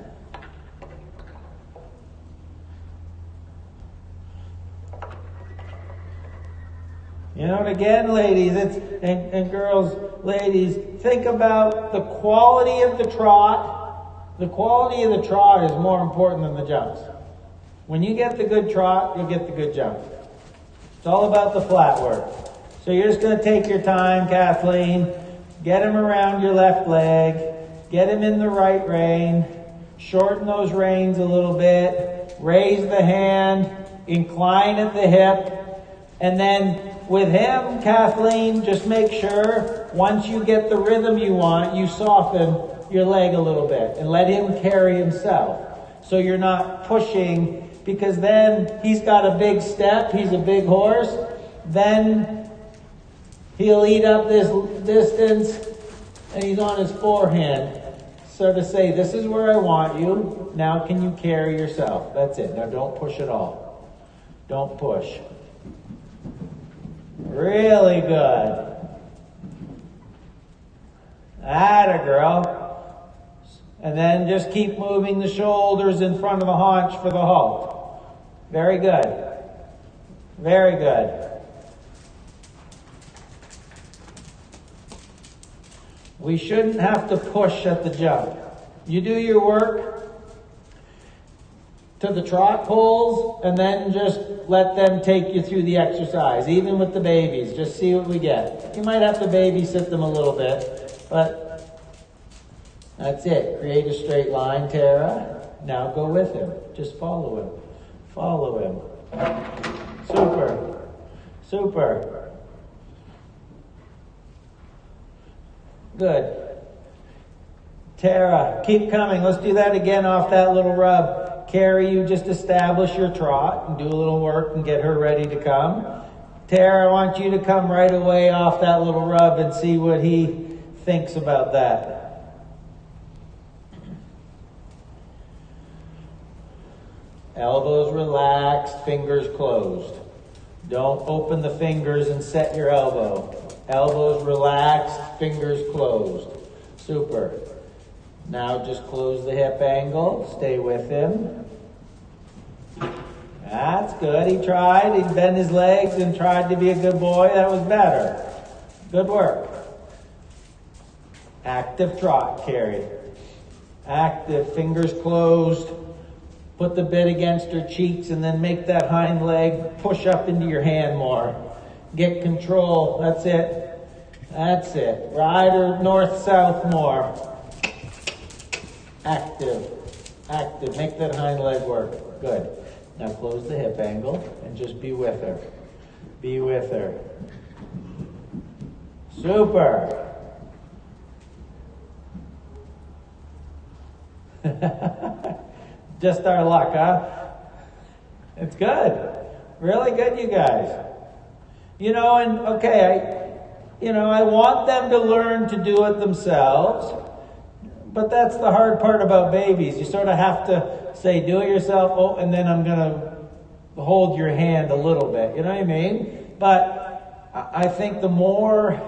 And again, ladies, and girls, ladies, think about the quality of the trot. The quality of the trot is more important than the jumps. When you get the good trot, you'll get the good jump. It's all about the flat work. So you're just going to take your time, Kathleen. Get him around your left leg. Get him in the right rein. Shorten those reins a little bit. Raise the hand. Incline at the hip. And then with him, Kathleen, just make sure once you get the rhythm you want, you soften your leg a little bit and let him carry himself. So you're not pushing, because then he's got a big step. He's a big horse. Then he'll eat up this distance and he's on his forehand. So to say, this is where I want you. Now can you carry yourself? That's it. Now don't push at all. Don't push. Really good. Atta girl. And then just keep moving the shoulders in front of the haunch for the halt. Very good. Very good. We shouldn't have to push at the jump. You do your work to the trot poles and then just let them take you through the exercise, even with the babies. Just see what we get. You might have to babysit them a little bit, but that's it. Create a straight line, Tara. Now go with him. Just follow him. Follow him. Super. Super. Good. Tara, keep coming. Let's do that again off that little rub. Carrie, you just establish your trot and do a little work and get her ready to come. Tara, I want you to come right away off that little rub and see what he thinks about that. Elbows relaxed, fingers closed. Don't open the fingers and set your elbow. Elbows relaxed, fingers closed. Super. Now just close the hip angle. Stay with him. That's good. He tried. He bent his legs and tried to be a good boy. That was better. Good work. Active trot, Carrie. Active, fingers closed. Put the bit against her cheeks and then make that hind leg push up into your hand more. Get control. That's it. That's it. Ride her north-south more. Active. Active. Make that hind leg work. Good. Now close the hip angle and just be with her. Be with her. Super. Just our luck, huh? It's good. Really good, you guys. You know, and okay, I want them to learn to do it themselves. But that's the hard part about babies. You sort of have to say, do it yourself, oh, and then I'm going to hold your hand a little bit. You know what I mean? But I think the more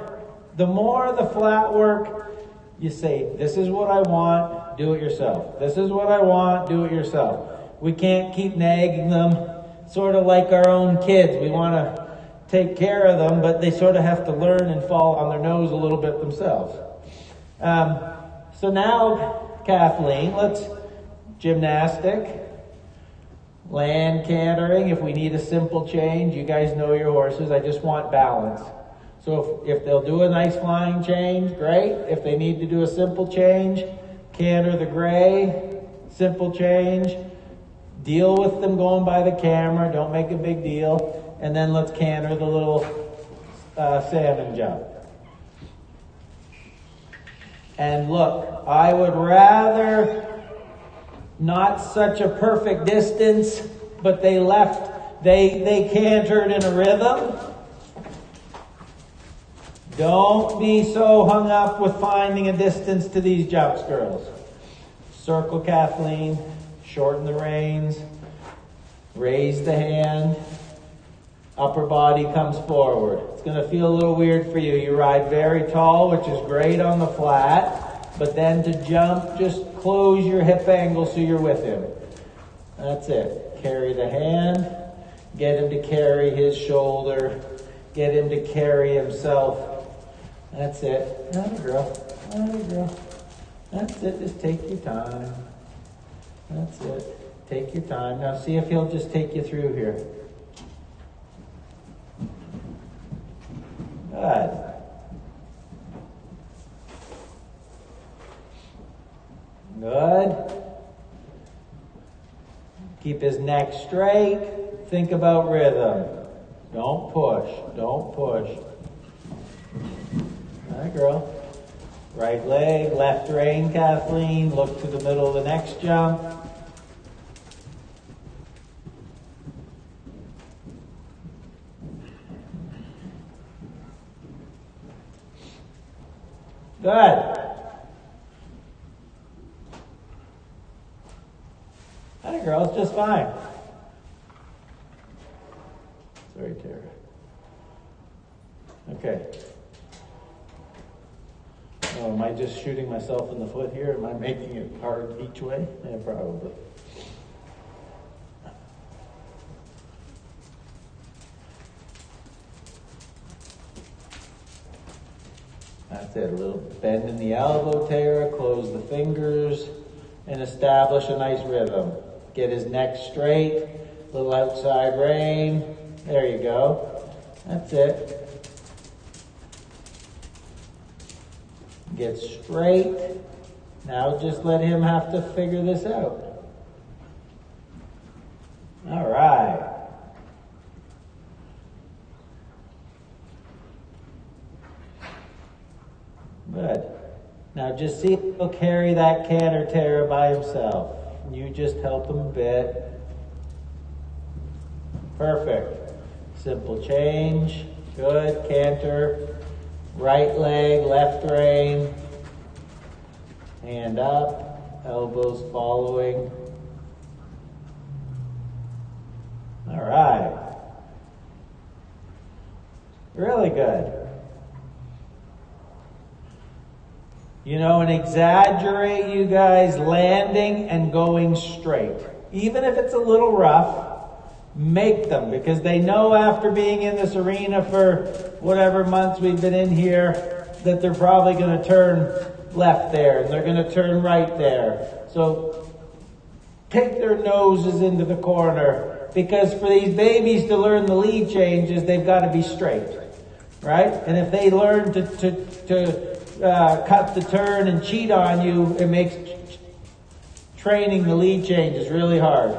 the flat work, you say, this is what I want, do it yourself. This is what I want, do it yourself. We can't keep nagging them, sort of like our own kids. We want to take care of them, but they sort of have to learn and fall on their nose a little bit themselves. So now, Kathleen, let's gymnastic, land cantering. If we need a simple change, you guys know your horses. I just want balance. So if they'll do a nice flying change, great. If they need to do a simple change, canter the gray, simple change. Deal with them going by the camera. Don't make a big deal. And then let's canter the little salmon jump. And look, I would rather not such a perfect distance, but they cantered in a rhythm. Don't be so hung up with finding a distance to these jumps, girls. Circle, Kathleen. Shorten the reins. Raise the hand. Upper body comes forward. It's going to feel a little weird for you. You ride very tall, which is great on the flat. But then to jump, just close your hip angle so you're with him. That's it. Carry the hand. Get him to carry his shoulder. Get him to carry himself. That's it. Atta girl. Atta girl. That's it. Just take your time. That's it. Take your time. Now see if he'll just take you through here. Good. Good. Keep his neck straight. Think about rhythm. Don't push. Don't push. All right, girl. Right leg, left rein, Kathleen. Look to the middle of the next jump. Good. Hi, girl. It's just fine. Sorry, Tara. Okay. Oh, am I just shooting myself in the foot here? Am I making it hard each way? Yeah, probably. That's it. A little bend in the elbow, Tara. Close the fingers and establish a nice rhythm. Get his neck straight. Little outside rein. There you go. That's it. Get straight. Now just let him have to figure this out. All right. Good. Now just see if he'll carry that canter, Tara, by himself. You just help him a bit. Perfect. Simple change. Good. Canter. Right leg, left rein. Hand up. Elbows following. All right. Really good. You know, and exaggerate, you guys, landing and going straight. Even if it's a little rough, make them, because they know after being in this arena for whatever months we've been in here that they're probably going to turn left there and they're going to turn right there. So take their noses into the corner, because for these babies to learn the lead changes, they've got to be straight, right? And if they learn to cut the turn and cheat on you, it makes training the lead changes really hard.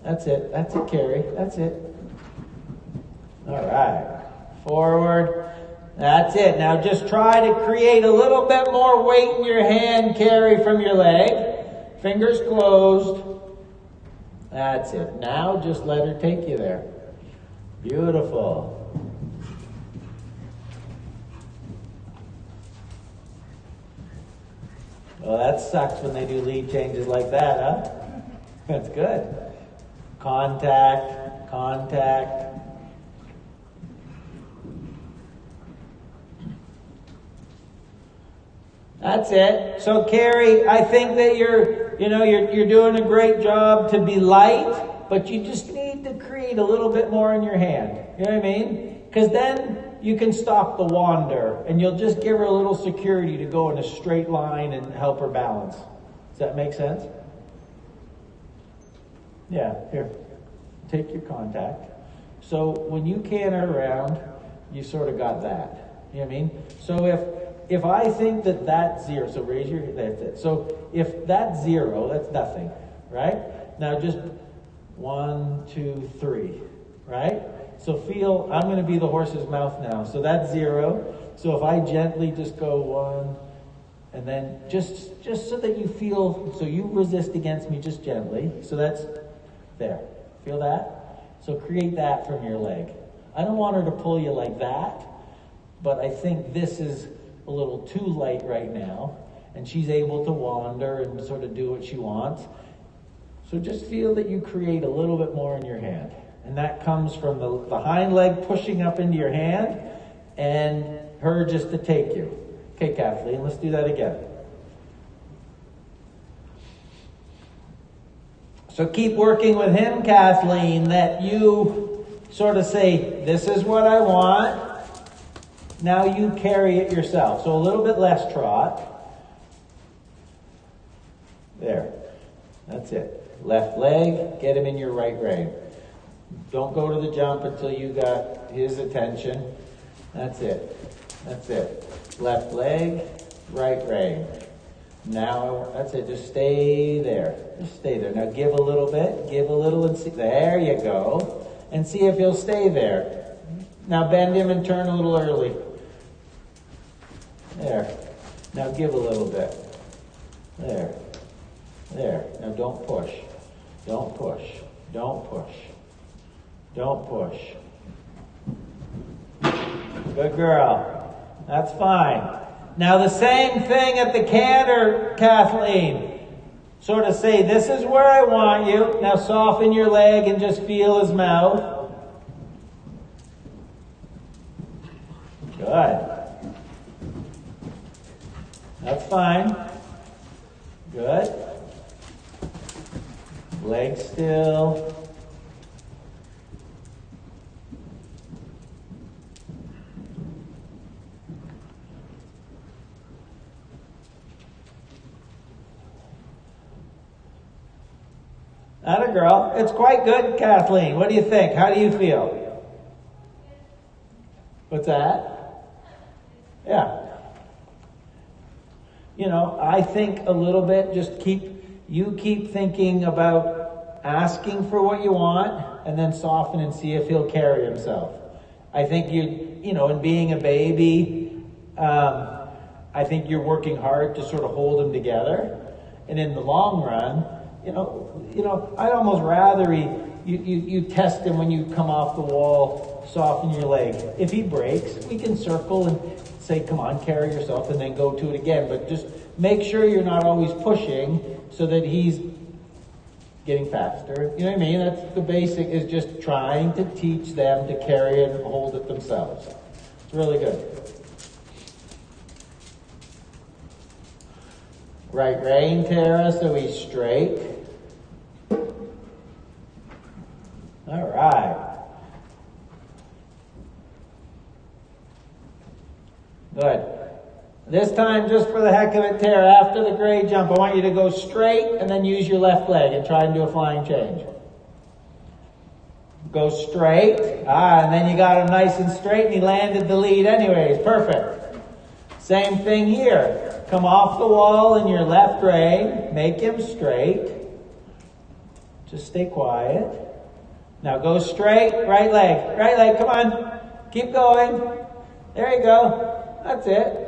That's it. That's it, Carrie. That's it. All right. Forward. That's it. Now just try to create a little bit more weight in your hand, Carrie, from your leg. Fingers closed. That's it. Now just let her take you there. Beautiful. Well, that sucks when they do lead changes like that, huh? That's good. Contact, contact. That's it. So Carrie, I think that you're doing a great job to be light, but you just need to create a little bit more in your hand. You know what I mean? Because then you can stop the wander, and you'll just give her a little security to go in a straight line and help her balance. Does that make sense? Yeah, here. Take your contact. So when you canter around, you sort of got that. You know what I mean? So if I think that that's zero, so raise your, that's it. So if that's zero, that's nothing, right? Now just 1, 2, 3, right? So feel, I'm going to be the horse's mouth now. So that's 0. So if I gently just go 1, and then just so that you feel, so you resist against me just gently. So that's there. Feel that? So create that from your leg. I don't want her to pull you like that, but I think this is a little too light right now, and she's able to wander and sort of do what she wants. So just feel that you create a little bit more in your hand. And that comes from the hind leg pushing up into your hand and her just to take you. Okay, Kathleen, let's do that again. So keep working with him, Kathleen, that you sort of say, this is what I want. Now you carry it yourself. So a little bit less trot. There. That's it. Left leg, get him in your right rein. Don't go to the jump until you got his attention. That's it. That's it. Left leg, right rein. Now, that's it. Just stay there. Just stay there. Now give a little bit. Give a little and see. There you go. And see if he'll stay there. Now bend him and turn a little early. There. Now give a little bit. There. There. Now don't push. Don't push. Don't push. Don't push. Good girl. That's fine. Now the same thing at the canter, Kathleen. Sort of say, this is where I want you. Now soften your leg and just feel his mouth. Good. That's fine. Good. Leg still. Atta girl. It's quite good, Kathleen. What do you think? How do you feel? What's that? Yeah. You know, I think a little bit, you keep thinking about asking for what you want and then soften and see if he'll carry himself. I think in being a baby, I think you're working hard to sort of hold him together. And in the long run, I'd almost rather you test him when you come off the wall, soften your leg. If he breaks, we can circle and say, come on, carry yourself, and then go to it again. But just make sure you're not always pushing so that he's getting faster. You know what I mean? That's the basic, is just trying to teach them to carry it and hold it themselves. It's really good. Right rein, Tara, so he's straight. All right. Good. This time, just for the heck of it, Tara, after the grade jump, I want you to go straight and then use your left leg and try and do a flying change. Go straight. And then you got him nice and straight and he landed the lead anyways. Perfect. Same thing here. Come off the wall in your left rein. Make him straight. Just stay quiet. Now go straight. Right leg. Right leg. Come on. Keep going. There you go. That's it.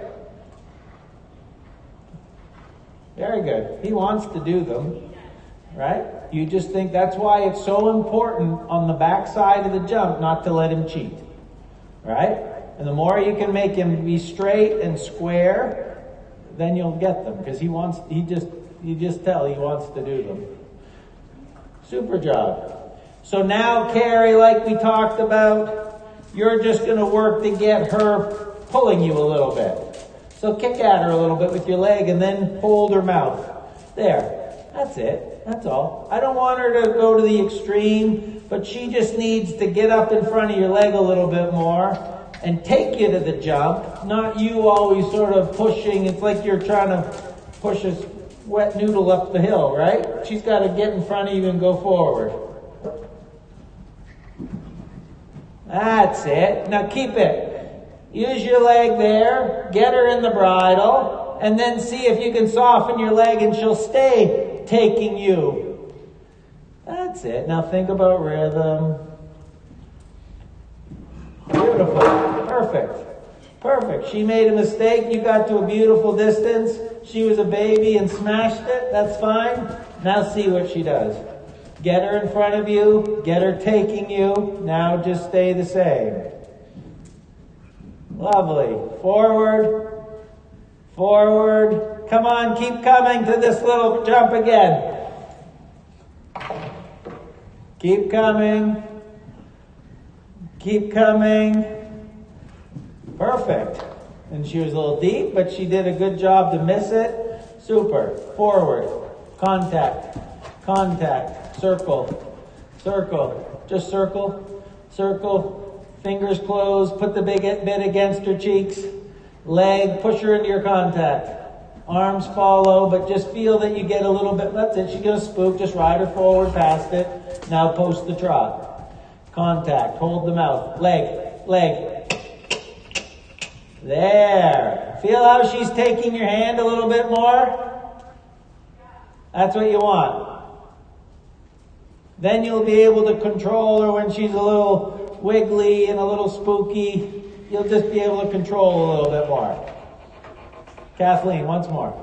Very good. He wants to do them, right? You just think that's why it's so important on the back side of the jump not to let him cheat, right? And the more you can make him be straight and square, then you'll get them, because you just tell he wants to do them. Super job. So now, Carrie, like we talked about, you're just going to work to get her pulling you a little bit. So kick at her a little bit with your leg and then hold her mouth. There. That's it. That's all. I don't want her to go to the extreme, but she just needs to get up in front of your leg a little bit more and take you to the jump, not you always sort of pushing. It's like you're trying to push a wet noodle up the hill, right? She's got to get in front of you and go forward. That's it. Now keep it. Use your leg there, get her in the bridle, and then see if you can soften your leg and she'll stay taking you. That's it. Now think about rhythm. Beautiful. Perfect. She made a mistake. You got to a beautiful distance. She was a baby and smashed it. That's fine. Now see what she does. Get her in front of you. Get her taking you. Now just stay the same. Lovely. Forward. Come on, keep coming to this little jump again. Keep coming. Perfect. And she was a little deep, but she did a good job to miss it. Super. Forward. Contact. Circle. Just circle. Fingers closed, put the big bit against her cheeks. Leg, push her into your contact. Arms follow, but just feel that you get a little bit, that's it. She's going to spook, just ride her forward past it. Now post the trot. Contact, hold the mouth. Leg. There. Feel how she's taking your hand a little bit more? That's what you want. Then you'll be able to control her when she's a little wiggly and a little spooky. You'll just be able to control a little bit more. Kathleen, once more.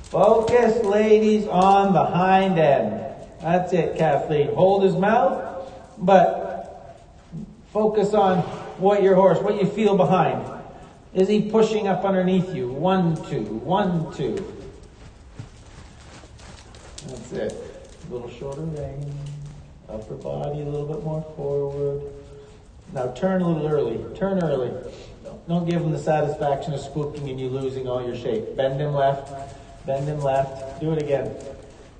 Focus, ladies, on the hind end. That's it, Kathleen. Hold his mouth, but focus on what you feel behind. Is he pushing up underneath you? 1, 2, 1, 2. That's it. A little shorter rein. Upper body a little bit more forward. Now turn a little early. Turn early. Don't give him the satisfaction of spooking and you losing all your shape. Bend him left. Bend him left. Do it again.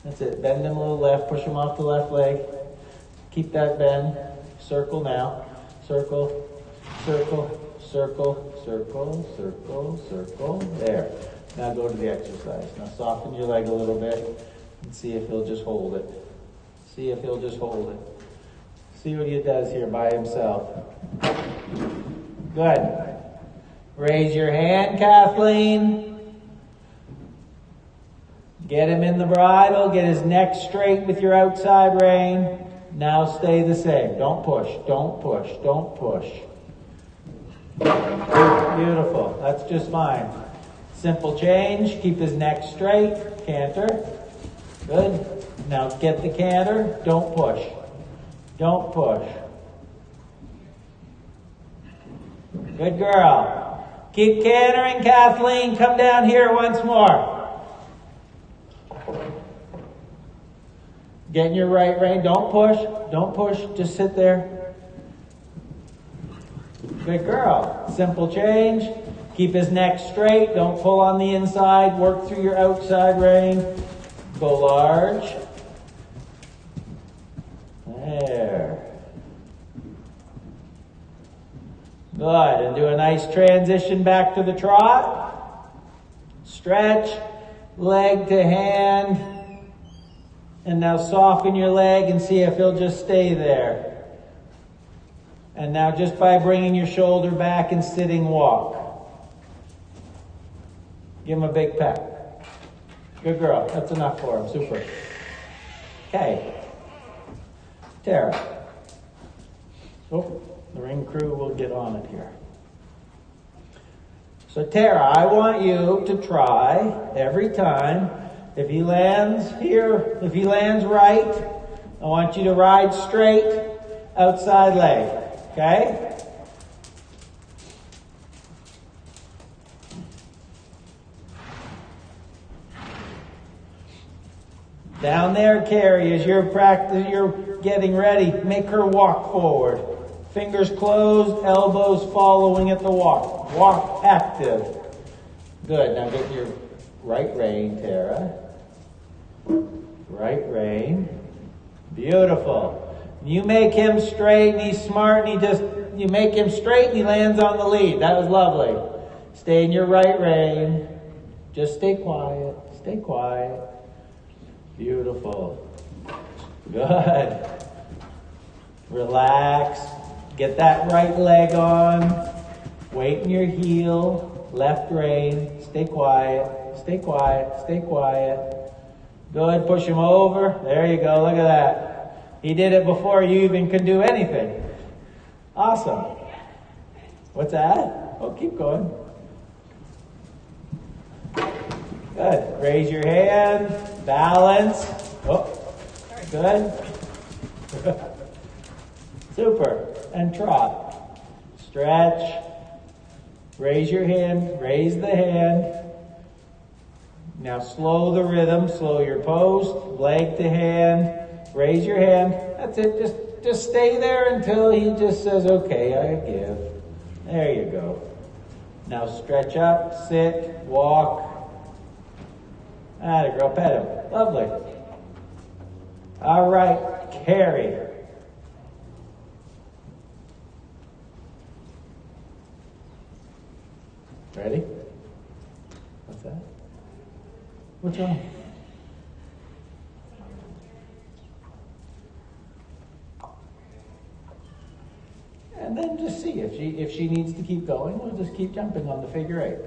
That's it. Bend him a little left. Push him off the left leg. Keep that bend. Circle now. Circle. Circle. Circle. Circle. Circle. Circle. There. Now go to the exercise. Now soften your leg a little bit and see if he'll just hold it. See if he'll just hold it. See what he does here by himself. Good. Raise your hand, Kathleen. Get him in the bridle. Get his neck straight with your outside rein. Now stay the same. Don't push. Don't push. Don't push. Beautiful. That's just fine. Simple change. Keep his neck straight. Canter. Good. Now get the canter. Don't push. Don't push. Good girl. Keep cantering, Kathleen. Come down here once more. Get in your right rein. Don't push. Don't push. Just sit there. Good girl. Simple change. Keep his neck straight. Don't pull on the inside. Work through your outside rein. Go large. There. Good. And do a nice transition back to the trot. Stretch. Leg to hand. And now soften your leg and see if he'll just stay there. And now just by bringing your shoulder back and sitting, walk. Give him a big peck. Good girl. That's enough for him. Super. Okay. Tara. Oh, the ring crew will get on it here. So Tara, I want you to try every time. If he lands here, if he lands right, I want you to ride straight, outside leg. Okay? Down there, Carrie, as you're getting ready, make her walk forward. Fingers closed, elbows following at the walk. Walk active. Good. Now get your right rein, Tara. Right rein. Beautiful. You make him straight and he's smart and you make him straight and he lands on the lead. That was lovely. Stay in your right rein. Just stay quiet. Stay quiet. Beautiful. Good. Relax. Get that right leg on. Weight in your heel. Left rein. Stay quiet. Stay quiet. Stay quiet. Good. Push him over. There you go. Look at that. He did it before you even could do anything. Awesome. What's that? Oh, keep going. Good. Raise your hand. Balance. Oh, good. Super. And trot. Stretch. Raise your hand. Raise the hand. Now slow the rhythm. Slow your post. Leg to hand. Raise your hand. That's it. Just stay there until he just says, okay, I give. There you go. Now stretch up, sit, walk. Atta girl, pet him. Lovely. All right, Carrie. Ready? What's that? What's wrong? And then just see if she needs to keep going, we'll just keep jumping on the figure eight.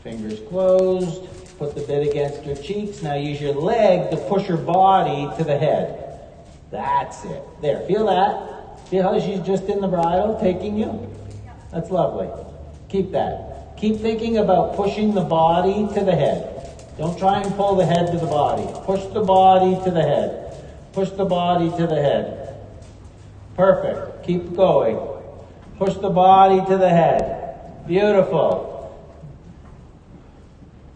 Fingers closed. Put the bit against your cheeks. Now use your leg to push your body to the head. That's it. There. Feel that? See how she's just in the bridle, taking you? That's lovely. Keep that. Keep thinking about pushing the body to the head. Don't try and pull the head to the body. Push the body to the head. Push the body to the head. Perfect. Keep going. Push the body to the head. Beautiful.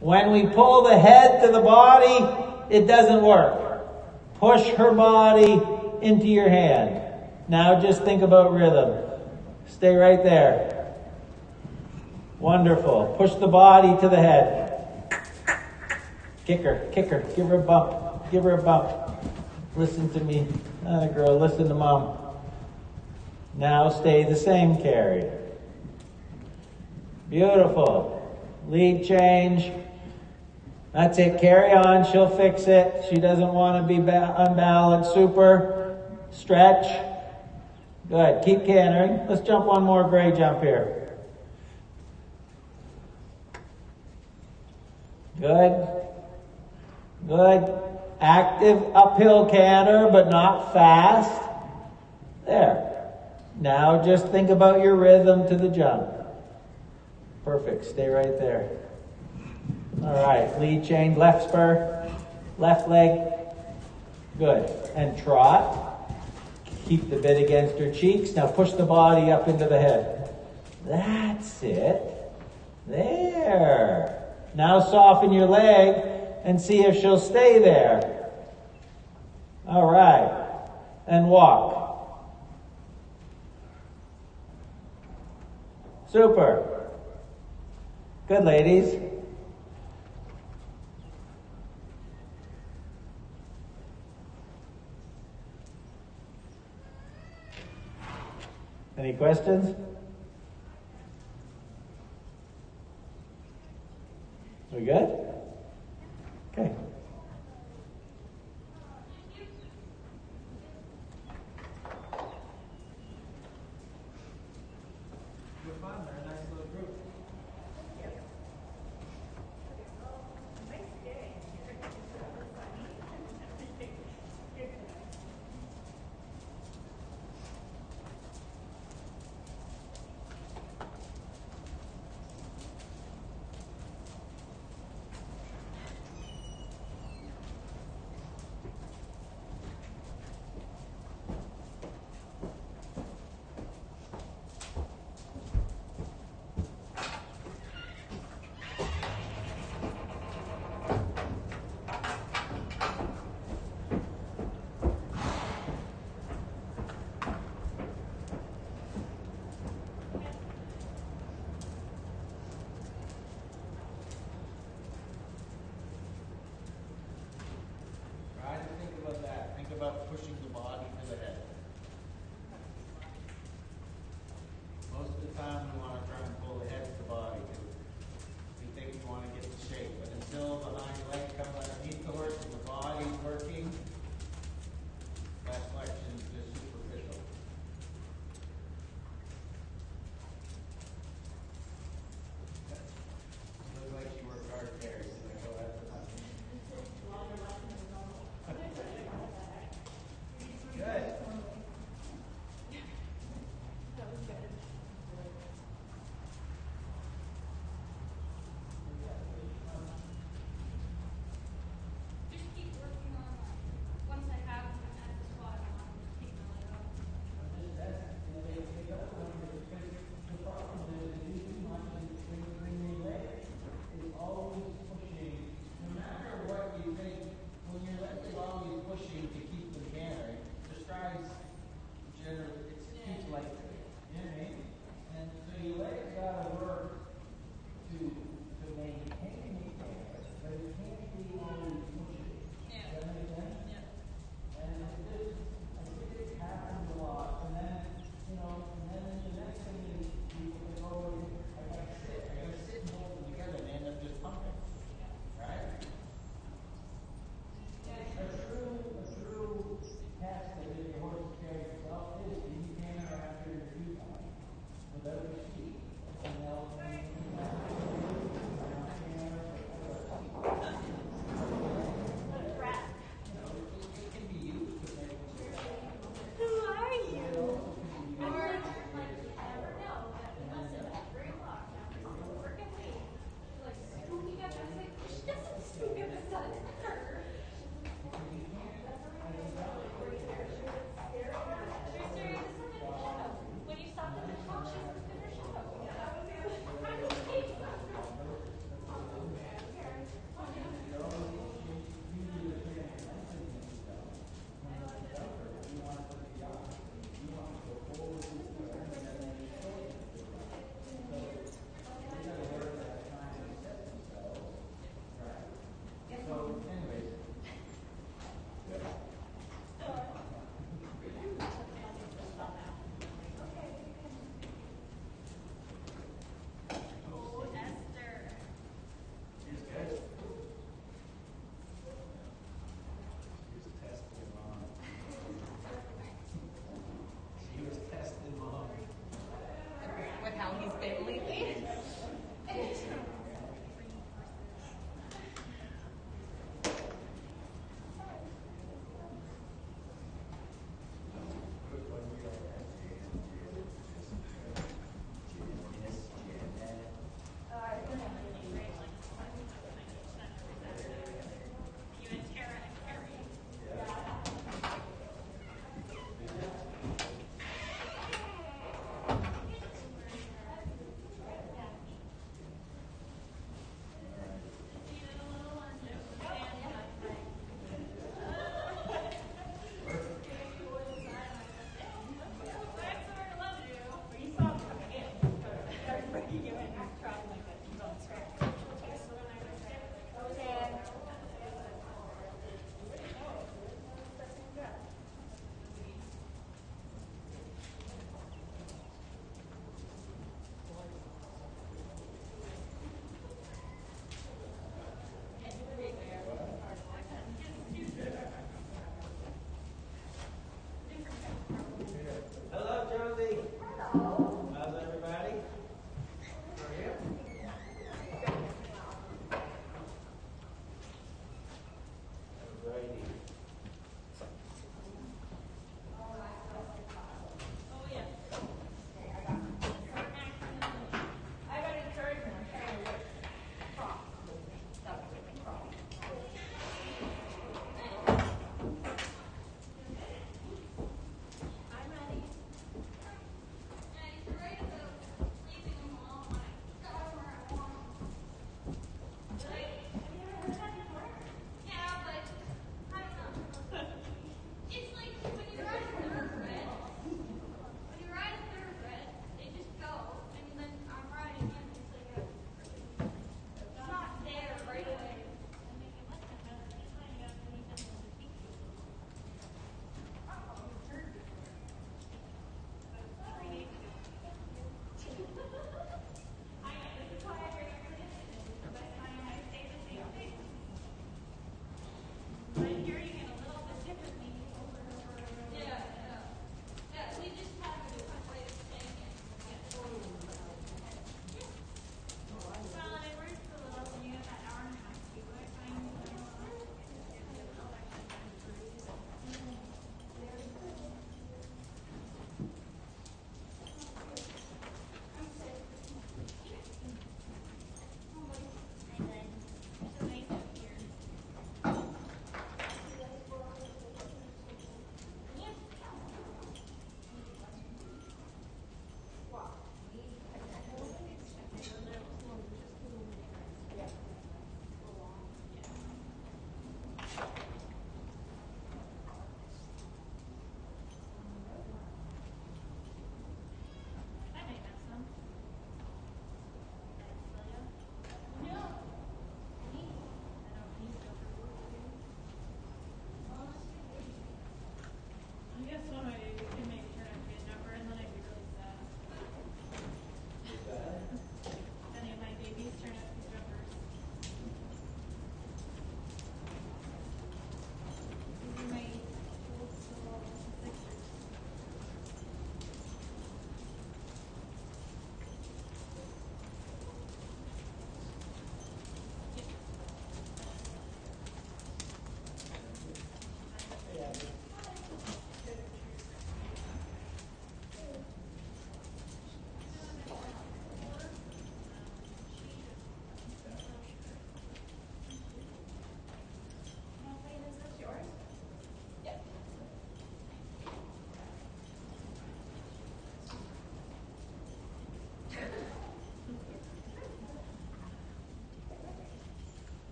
When we pull the head to the body, it doesn't work. Push her body into your hand. Now just think about rhythm. Stay right there. Wonderful. Push the body to the head. Kick her, give her a bump, give her a bump. Listen to me. Atta girl, listen to mom. Now stay the same, Carrie. Beautiful. Lead change. That's it. Carry on. She'll fix it. She doesn't want to be unbalanced. Super. Stretch. Good. Keep cantering. Let's jump one more gray jump here. Good. Good. Active uphill canter, but not fast. There. Now just think about your rhythm to the jump. Perfect. Stay right there. All right. Lead chain, left spur, left leg. Good. And trot. Keep the bit against her cheeks. Now push the body up into the head. That's it. There. Now soften your leg and see if she'll stay there. All right. And walk. Super. Good, ladies. Any questions? We good? Okay. You're fun. They're a nice little group.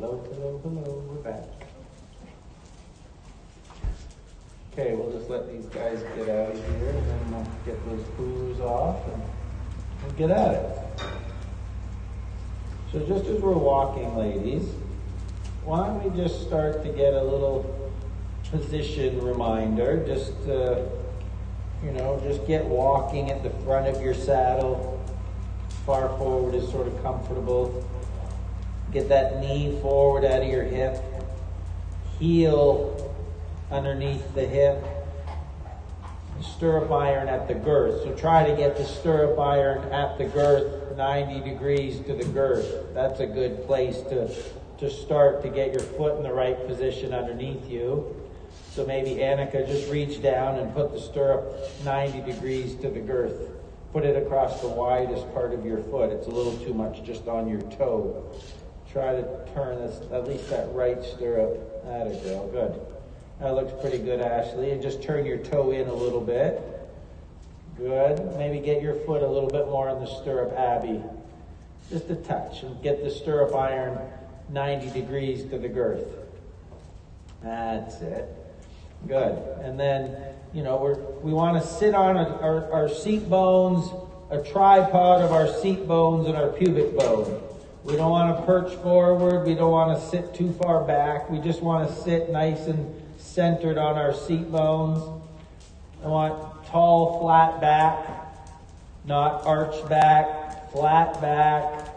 Hello, hello, hello, we're back. Okay, we'll just let these guys get out of here and then we'll get those coolers off and we'll get at it. So just as we're walking, ladies, why don't we just start to get a little position reminder, just just get walking at the front of your saddle, far forward is sort of comfortable. Get that knee forward out of your hip, heel underneath the hip, stirrup iron at the girth. So try to get the stirrup iron at the girth, 90 degrees to the girth. That's a good place to start to get your foot in the right position underneath you. So maybe Annika, just reach down and put the stirrup 90 degrees to the girth. Put it across the widest part of your foot. It's a little too much just on your toe. Try to turn this, at least that right stirrup. Atta girl, good. That looks pretty good, Ashley. And just turn your toe in a little bit. Good. Maybe get your foot a little bit more in the stirrup, Abby. Just a touch. And get the stirrup iron 90 degrees to the girth. That's it. Good. And then, we want to sit on our seat bones, a tripod of our seat bones and our pubic bone. We don't want to perch forward. We don't want to sit too far back. We just want to sit nice and centered on our seat bones. I want tall, flat back, not arched back, flat back.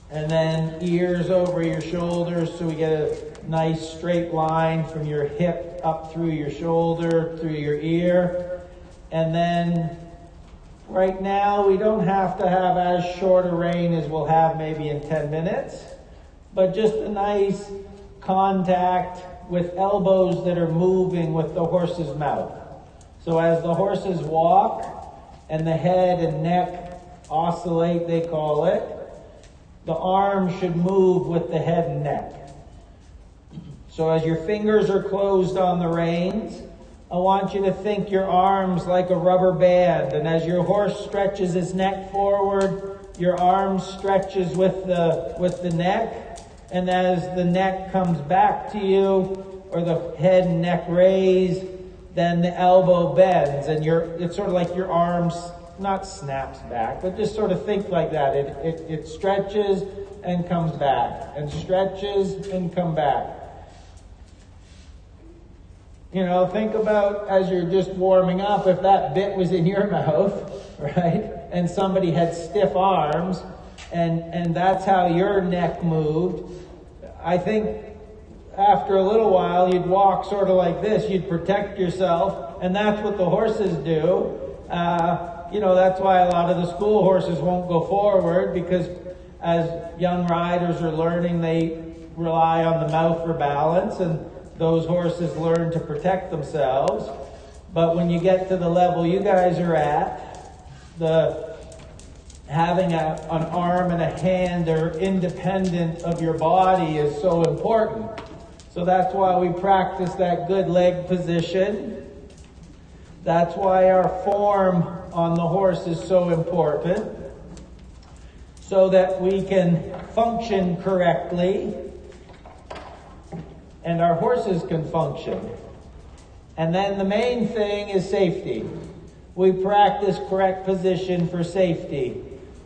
And then ears over your shoulders so we get a nice straight line from your hip up through your shoulder, through your ear. And then right now, we don't have to have as short a rein as we'll have maybe in 10 minutes, but just a nice contact with elbows that are moving with the horse's mouth. So as the horses walk and the head and neck oscillate, they call it, the arms should move with the head and neck. So as your fingers are closed on the reins, I want you to think your arms like a rubber band. And as your horse stretches his neck forward, your arm stretches with the neck. And as the neck comes back to you, or the head and neck raise, then the elbow bends. And it's sort of like your arms, not snaps back, but just sort of think like that. It stretches and comes back, and stretches and come back. Think about as you're just warming up, if that bit was in your mouth, right? And somebody had stiff arms, and that's how your neck moved. I think after a little while, you'd walk sort of like this. You'd protect yourself, and that's what the horses do. That's why a lot of the school horses won't go forward, because as young riders are learning, they rely on the mouth for balance, and those horses learn to protect themselves. But when you get to the level you guys are at, having an arm and a hand that are independent of your body is so important. So that's why we practice that good leg position. That's why our form on the horse is so important, so that we can function correctly and our horses can function. And then the main thing is safety. We practice correct position for safety.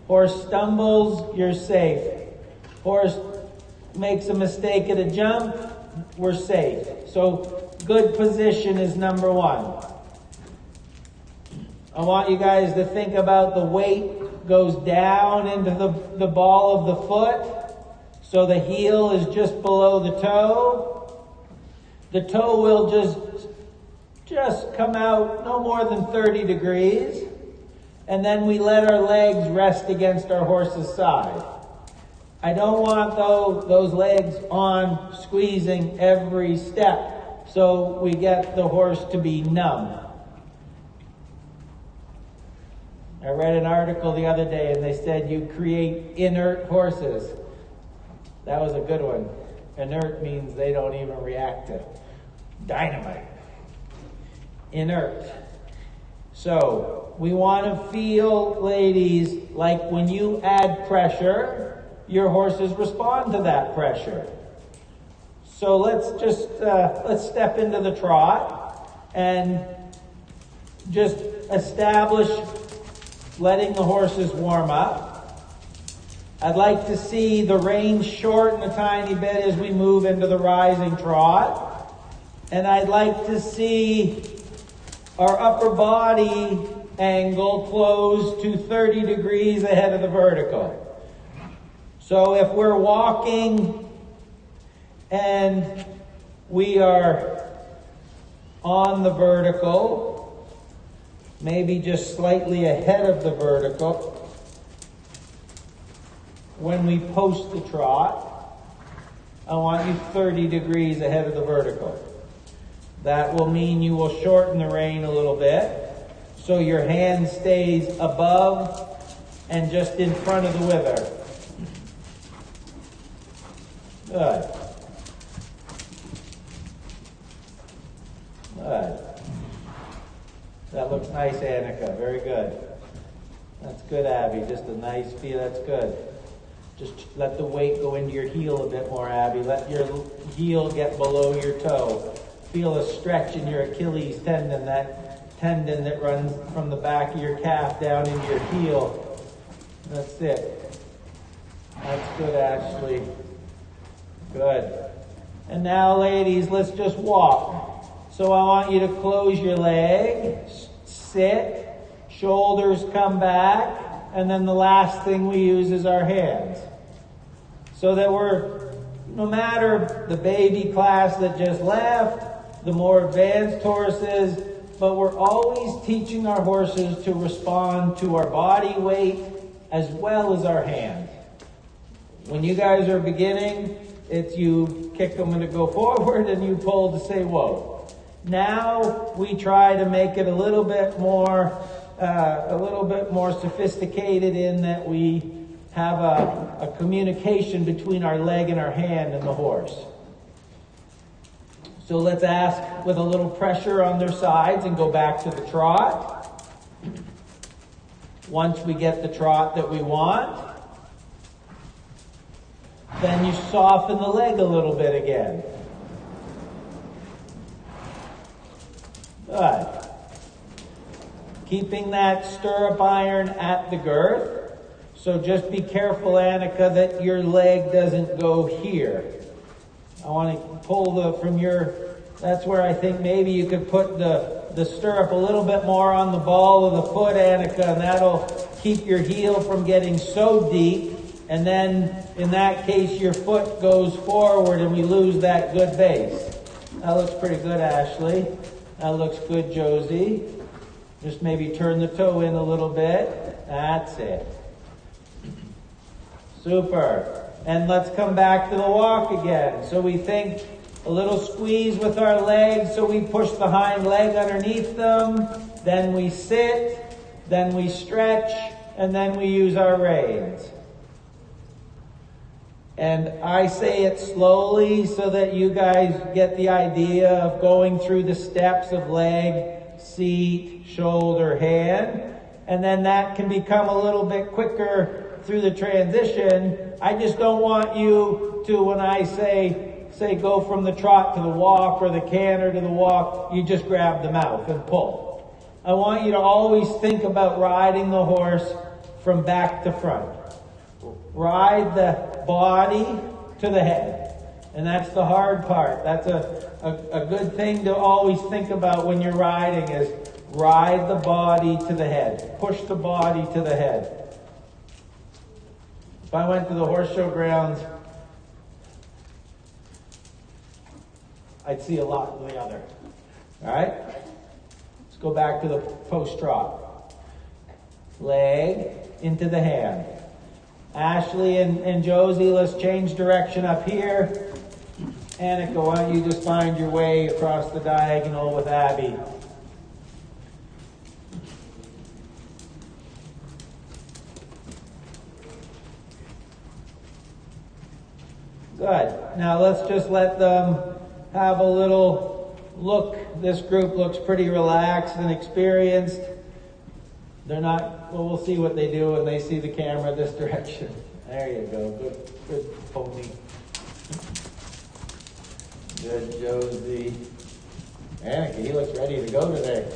Horse stumbles, you're safe. Horse makes a mistake at a jump, we're safe. So good position is number one. I want you guys to think about the weight goes down into the ball of the foot. So the heel is just below the toe. The toe will just come out no more than 30 degrees. And then we let our legs rest against our horse's side. I don't want those legs on squeezing every step, so we get the horse to be numb. I read an article the other day and they said you create inert horses. That was a good one. Inert means they don't even react to dynamite. Inert. So we want to feel, ladies, like when you add pressure, your horses respond to that pressure. So let's step into the trot and just establish letting the horses warm up. I'd like to see the reins shorten a tiny bit as we move into the rising trot. And I'd like to see our upper body angle close to 30 degrees ahead of the vertical. So if we're walking and we are on the vertical, maybe just slightly ahead of the vertical, when we post the trot, I want you 30 degrees ahead of the vertical. That will mean you will shorten the rein a little bit, so your hand stays above and just in front of the wither. Good. Good. That looks nice, Annika. Very good. That's good, Abby. Just a nice feel. That's good. Just let the weight go into your heel a bit more, Abby. Let your heel get below your toe. Feel a stretch in your Achilles tendon, that tendon that runs from the back of your calf down into your heel. That's it. That's good, Ashley. Good. And now, ladies, let's just walk. So I want you to close your leg, sit, shoulders come back, and then the last thing we use is our hands. So that we're, no matter the baby class that just left, the more advanced horses, but we're always teaching our horses to respond to our body weight as well as our hands. When you guys are beginning, it's you kick them to go forward and you pull to say whoa. Now we try to make it a little bit more sophisticated in that we have a communication between our leg and our hand and the horse. So let's ask with a little pressure on their sides and go back to the trot. Once we get the trot that we want, then you soften the leg a little bit again. Good. Keeping that stirrup iron at the girth. So just be careful, Annika, that your leg doesn't go here. I want to pull that's where I think maybe you could put the stirrup a little bit more on the ball of the foot, Annika, and that'll keep your heel from getting so deep. And then, in that case, your foot goes forward and we lose that good base. That looks pretty good, Ashley. That looks good, Josie. Just maybe turn the toe in a little bit. That's it. Super. And let's come back to the walk again. So we think a little squeeze with our legs, so we push the hind leg underneath them. Then we sit. Then we stretch. And then we use our reins. And I say it slowly so that you guys get the idea of going through the steps of leg, seat, shoulder, hand. And then that can become a little bit quicker through the transition. I just don't want you to, when I say go from the trot to the walk or the canter to the walk, you just grab the mouth and pull. I want you to always think about riding the horse from back to front. Ride the body to the head. And that's the hard part. That's a good thing to always think about when you're riding is ride the body to the head. Push the body to the head. If I went to the horse show grounds, I'd see a lot of the other. All right? Let's go back to the post trot. Leg into the hand. Ashley and Josie, let's change direction up here. Annika, why don't you just find your way across the diagonal with Abby. Good. Now let's just let them have a little look. This group looks pretty relaxed and experienced. They're not, well, we'll see what they do when they see the camera this direction. There you go. Good pony. Good Josie. Annika, he looks ready to go today.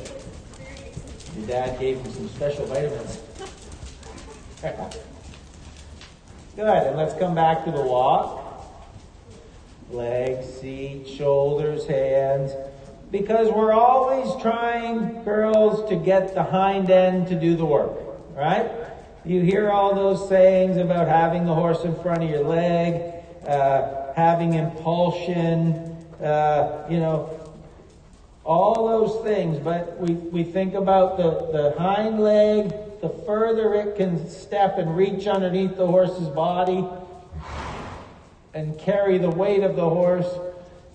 Your dad gave him some special vitamins. Good, and let's come back to the walk. Legs, seat, shoulders, hands. Because we're always trying, girls, to get the hind end to do the work, right? You hear all those sayings about having the horse in front of your leg, having impulsion, all those things. But we think about the hind leg, the further it can step and reach underneath the horse's body and carry the weight of the horse,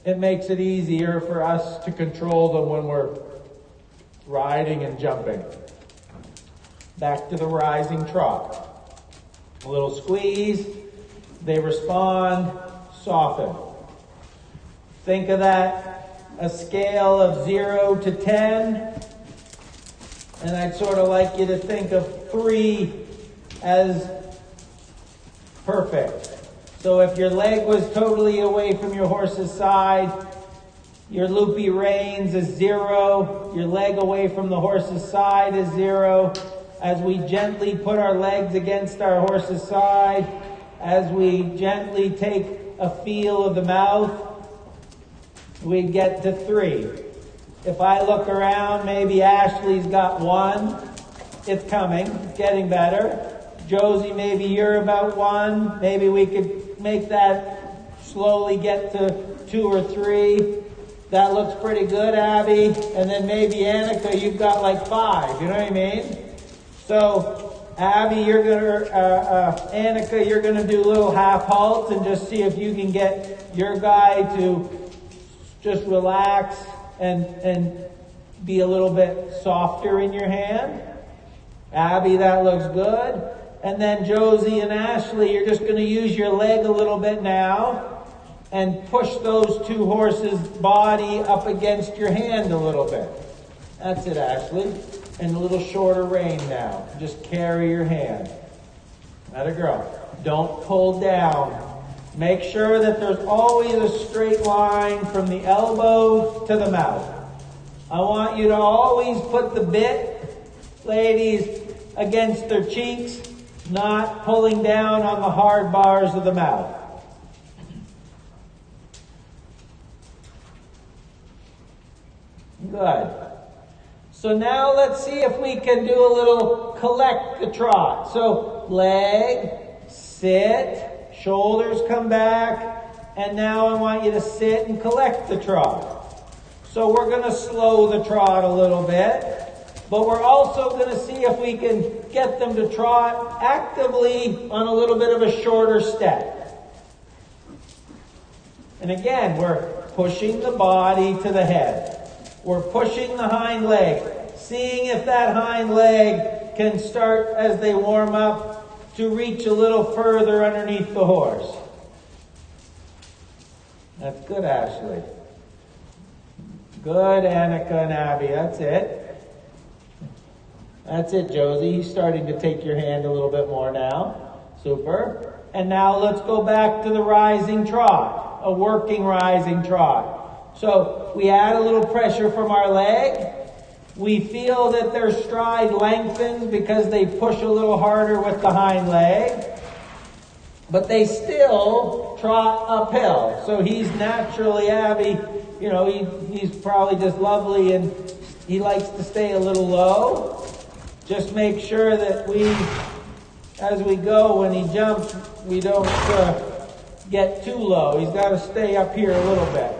it makes it easier for us to control them when we're riding and jumping. Back to the rising trot. A little squeeze, they respond, soften. Think of that, a scale of 0 to 10, and I'd sort of like you to think of 3 as perfect. So if your leg was totally away from your horse's side, your loopy reins is 0, your leg away from the horse's side is 0. As we gently put our legs against our horse's side, as we gently take a feel of the mouth, we get to 3. If I look around, maybe Ashley's got 1. It's coming, it's getting better. Josie, maybe you're about 1. Maybe we could make that slowly get to 2 or 3. That looks pretty good, Abby. And then maybe Annika, you've got like 5. You know what I mean? So, Abby, Annika, you're gonna do little half halts and just see if you can get your guy to just relax and be a little bit softer in your hand. Abby, that looks good. And then Josie and Ashley, you're just going to use your leg a little bit now and push those 2 horses' body up against your hand a little bit. That's it, Ashley. And a little shorter rein now. Just carry your hand. Atta girl. Don't pull down. Make sure that there's always a straight line from the elbow to the mouth. I want you to always put the bit, ladies, against their cheeks, not pulling down on the hard bars of the mouth. Good. So now let's see if we can do a little collect the trot. So leg, sit, shoulders come back, and now I want you to sit and collect the trot. So we're going to slow the trot a little bit, but we're also going to see if we can get them to trot actively on a little bit of a shorter step. And again, we're pushing the body to the head. We're pushing the hind leg, seeing if that hind leg can start as they warm up to reach a little further underneath the horse. That's good, Ashley. Good, Annika and Abby. That's it. That's it, Josie. He's starting to take your hand a little bit more now. Super. And now let's go back to the rising trot, a working rising trot. So we add a little pressure from our leg. We feel that their stride lengthens because they push a little harder with the hind leg. But they still trot uphill. So he's naturally, Abby, he's probably just lovely and he likes to stay a little low. Just make sure that as we go, when he jumps, we don't get too low. He's got to stay up here a little bit.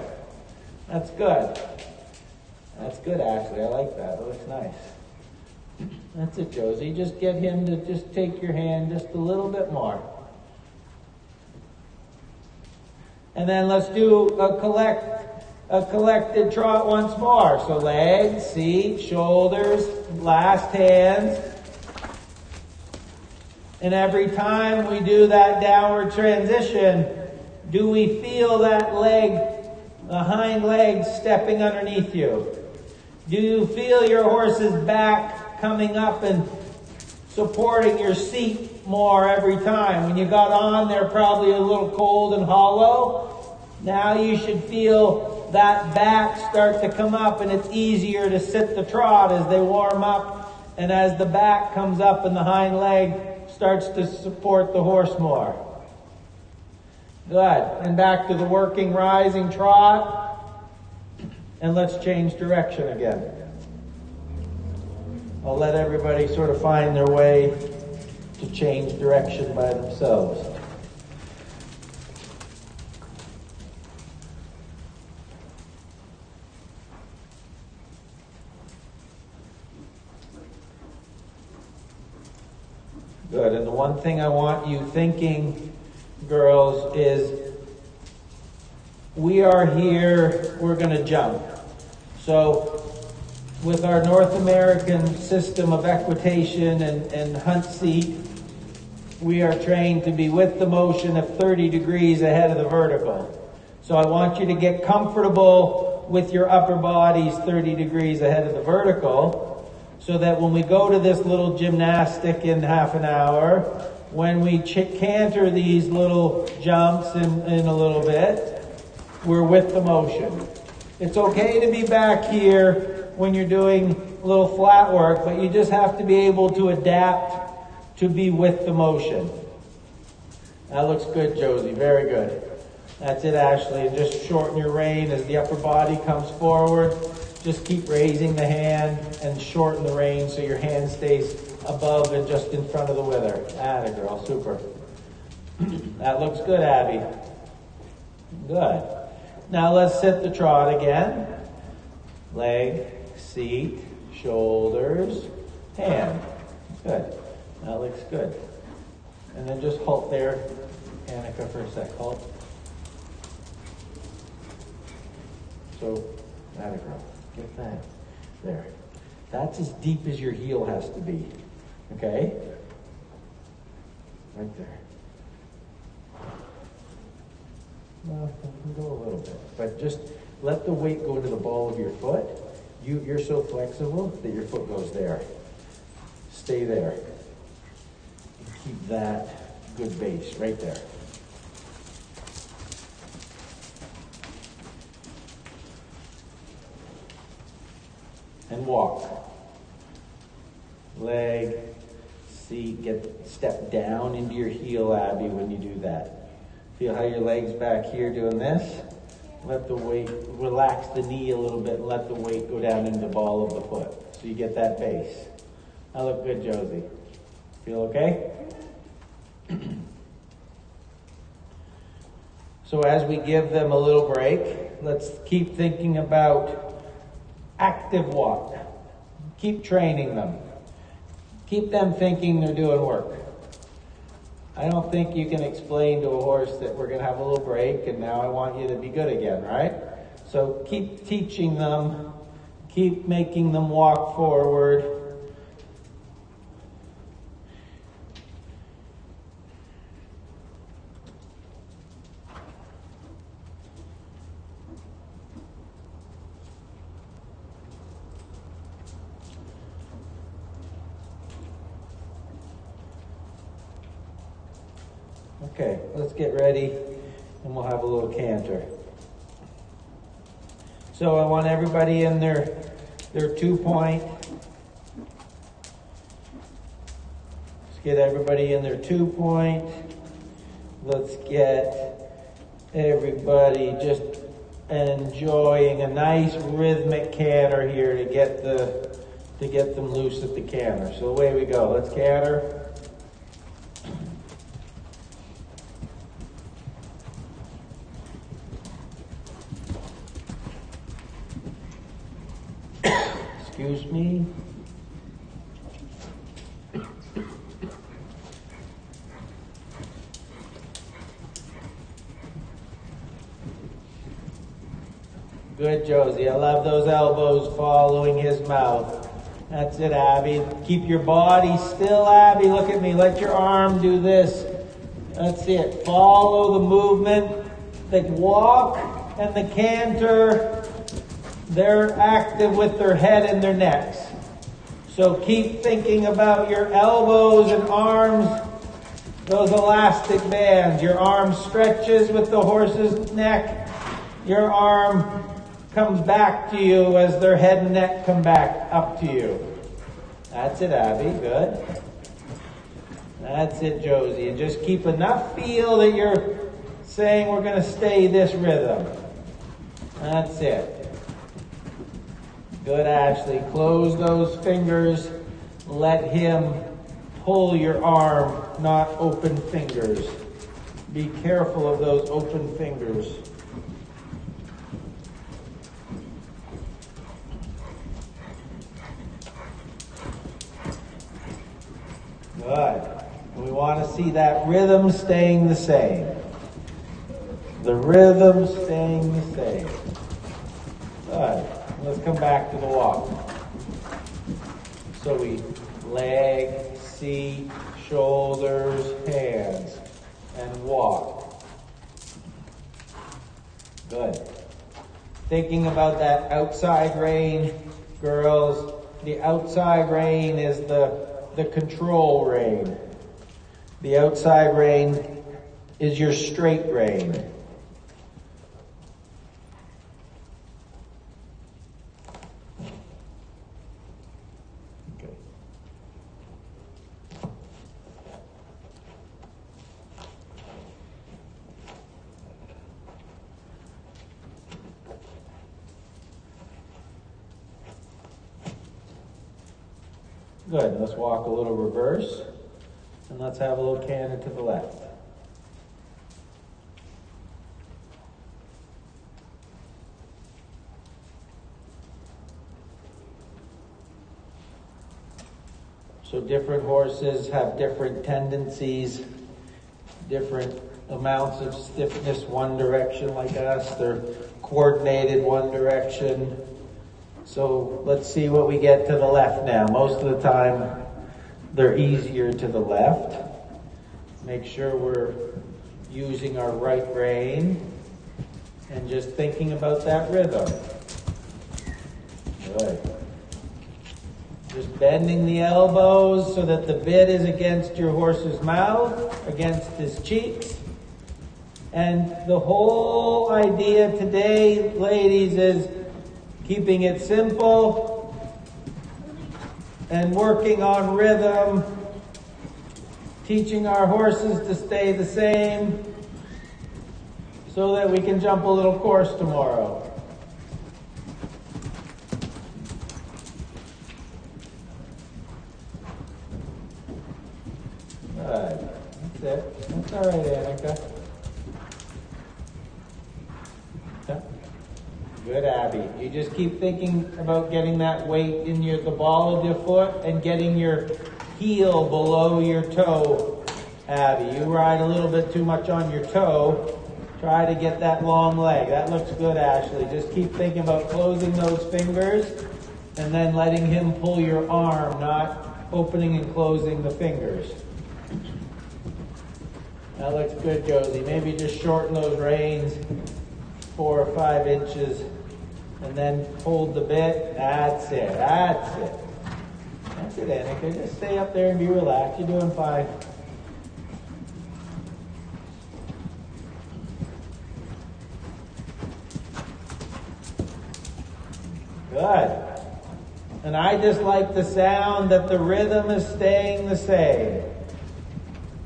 That's good. That's good, Ashley. I like that. That looks nice. That's it, Josie. Just get him to just take your hand just a little bit more. And then let's do a collected trot once more. So legs, seat, shoulders, last hands. And every time we do that downward transition, do we feel that leg, the hind leg, stepping underneath you? Do you feel your horse's back coming up and supporting your seat more every time. When you got on, they're probably a little cold and hollow. Now you should feel that back start to come up, and it's easier to sit the trot as they warm up and as the back comes up and the hind leg starts to support the horse more. Good. And back to the working rising trot. And let's change direction again. I'll let everybody sort of find their way to change direction by themselves. Good. And the one thing I want you thinking, girls, is we are here, we're going to jump. So with our North American system of equitation and hunt seat, we are trained to be with the motion of 30 degrees ahead of the vertical. So I want you to get comfortable with your upper bodies 30 degrees ahead of the vertical, so that when we go to this little gymnastic in half an hour, when we canter these little jumps in a little bit, we're with the motion. It's okay to be back here when you're doing a little flat work, but you just have to be able to adapt to be with the motion. That looks good, Josie. Very good. That's it, Ashley. And just shorten your rein as the upper body comes forward. Just keep raising the hand and shorten the rein so your hand stays above and just in front of the wither. Atta girl, super. That looks good, Abby. Good. Now let's sit the trot again. Leg, seat, shoulders, hand. Good. That looks good. And then just halt there, Annika, for a sec. Halt. So, atta girl. Get that. There. That's as deep as your heel has to be. Okay? Right there. Well, you can go a little bit. But just let the weight go to the ball of your foot. You're so flexible that your foot goes there. Stay there. Keep that good base right there. And walk. Leg, seat, step down into your heel, Abby, when you do that. Feel how your leg's back here doing this? Let the weight, relax the knee a little bit and let the weight go down into the ball of the foot. So you get that base. That look good, Josie. Feel okay? So as we give them a little break, let's keep thinking about active walk. Keep training them. Keep them thinking they're doing work. I don't think you can explain to a horse that we're going to have a little break and now I want you to be good again, right? So keep teaching them. Keep making them walk forward. Okay, let's get ready and we'll have a little canter. So I want everybody in their 2-point. Let's get everybody in their 2-point. Let's get everybody just enjoying a nice rhythmic canter here to get them loose at the canter. So away we go. Let's canter. Excuse me. Good, Josie. I love those elbows following his mouth. That's it, Abby. Keep your body still, Abby. Look at me. Let your arm do this. That's it. Follow the movement. The walk and the canter, they're active with their head and their necks. So keep thinking about your elbows and arms, those elastic bands. Your arm stretches with the horse's neck. Your arm comes back to you as their head and neck come back up to you. That's it, Abby. Good. That's it, Josie. And just keep enough feel that you're saying we're going to stay this rhythm. That's it. Good, Ashley. Close those fingers. Let him pull your arm, not open fingers. Be careful of those open fingers. Good. We want to see that rhythm staying the same. The rhythm staying the same. Good. Let's come back to the walk. So we leg, seat, shoulders, hands, and walk. Good. Thinking about that outside rein, girls, the outside rein is the control rein. The outside rein is your straight rein. Okay. Good. Let's walk a little reverse. And let's have a little canter to the left. So different horses have different tendencies, different amounts of stiffness one direction like us. They're coordinated one direction. So let's see what we get to the left now. Most of the time, they're easier to the left. Make sure we're using our right rein and just thinking about that rhythm. Good. Just bending the elbows so that the bit is against your horse's mouth, against his cheeks. And the whole idea today, ladies, is keeping it simple and working on rhythm, teaching our horses to stay the same so that we can jump a little course tomorrow. Good. That's it. That's all right, Annika. Yeah. Good, Abby. You just keep thinking about getting that weight in the ball of your foot and getting your heel below your toe, Abby. You ride a little bit too much on your toe. Try to get that long leg. That looks good, Ashley. Just keep thinking about closing those fingers and then letting him pull your arm, not opening and closing the fingers. That looks good, Josie. Maybe just shorten those reins 4 or 5 inches and then hold the bit. That's it. That's it. That's it, Annika. Just stay up there and be relaxed. You're doing fine. Good. And I just like the sound that the rhythm is staying the same.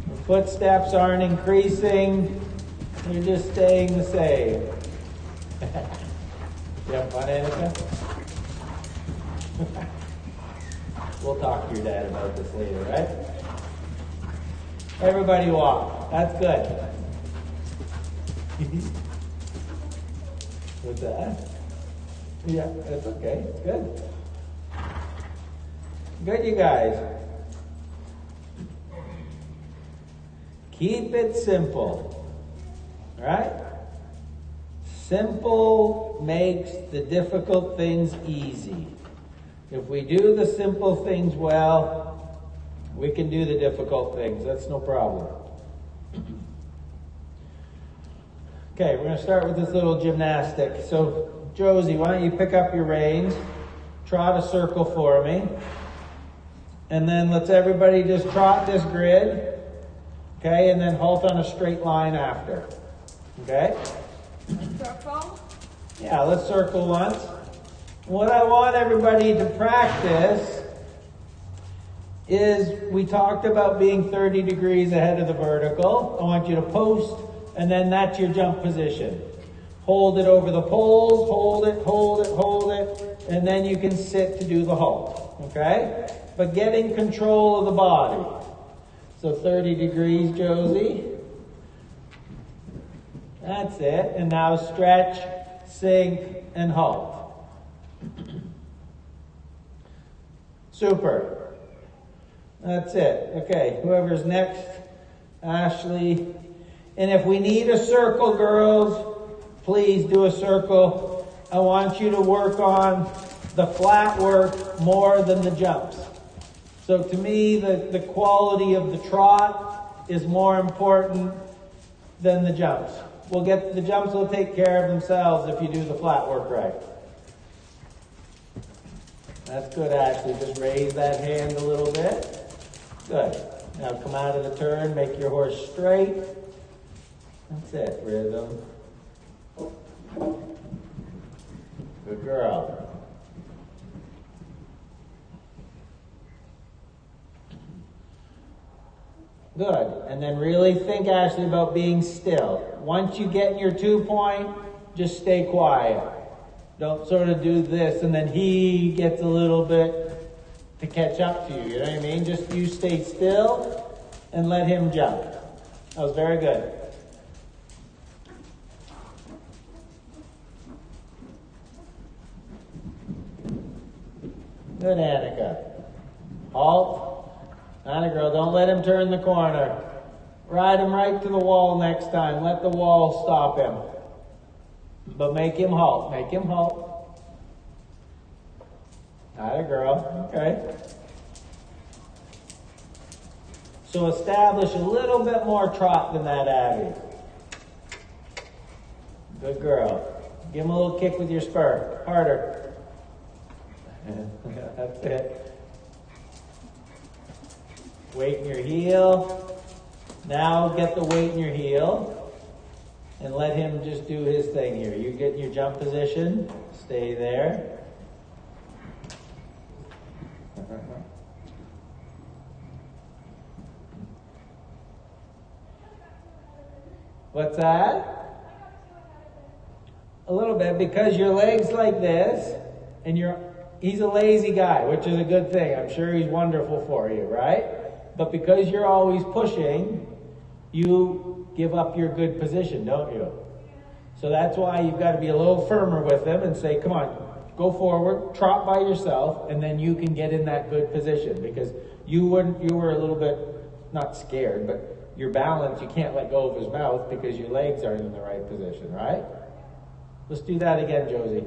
The footsteps aren't increasing. They're just staying the same. You have fun, Annika? We'll talk to your dad about this later, right? Everybody walk. That's good. What's that? Yeah, that's okay. Good. Good, you guys. Keep it simple. All right? Simple makes the difficult things easy. If we do the simple things well, we can do the difficult things. That's no problem. Okay, we're going to start with this little gymnastic. So, Josie, why don't you pick up your reins, trot a circle for me, And then let's everybody just trot this grid. Okay, and then halt on a straight line after. Okay? Circle. Yeah, let's circle once. What I want everybody to practice is we talked about being 30 degrees ahead of the vertical. I want you to post, and then that's your jump position. Hold it over the poles, hold it, hold it, hold it, and then you can sit to do the halt. Okay? But getting control of the body. So 30 degrees, Josie. That's it. And now stretch, sink, and halt. Super. That's it. Okay, whoever's next, Ashley. And if we need a circle, girls, please do a circle. I want you to work on the flat work more than the jumps. So to me, the quality of the trot is more important than the jumps. The jumps will take care of themselves if you do the flat work right. That's good, Ashley. Just raise that hand a little bit. Good. Now come out of the turn, make your horse straight. That's it, rhythm. Good girl. Good. And then really think, Ashley, about being still. Once you get in your 2 point, just stay quiet. Don't sort of do this and then he gets a little bit to catch up to you. You know what I mean? Just you stay still and let him jump. That was very good. Good, Annika. Halt. Anna girl, don't let him turn the corner. Ride him right to the wall next time. Let the wall stop him. But make him halt. Make him halt. Atta girl. Okay. So establish a little bit more trot than that, Abby. Good girl. Give him a little kick with your spur. Harder. That's it. Weight in your heel. Now get the weight in your heel. And let him just do his thing here. You get in your jump position. Stay there. What's that? A little bit, because your leg's like this, and he's a lazy guy, which is a good thing. I'm sure he's wonderful for you, right? But because you're always pushing, you give up your good position, don't you? So that's why you've got to be a little firmer with him and say, come on, go forward, trot by yourself, and then you can get in that good position. Because you were a little bit, not scared, but your balance, you can't let go of his mouth because your legs aren't in the right position, right? Let's do that again, Josie.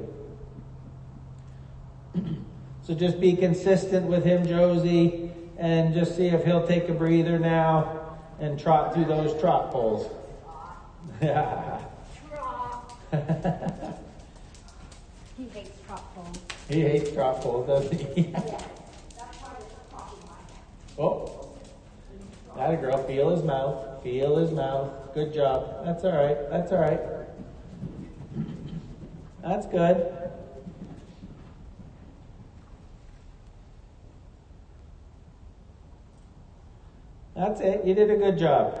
So just be consistent with him, Josie, and just see if he'll take a breather now and trot through those trot poles. Yeah. He hates trot poles. He hates trot poles, doesn't he? Yeah. That's why it's a coffee line. Oh. That girl, feel his mouth. Feel his mouth. Good job. That's all right. That's all right. That's good. That's it. You did a good job.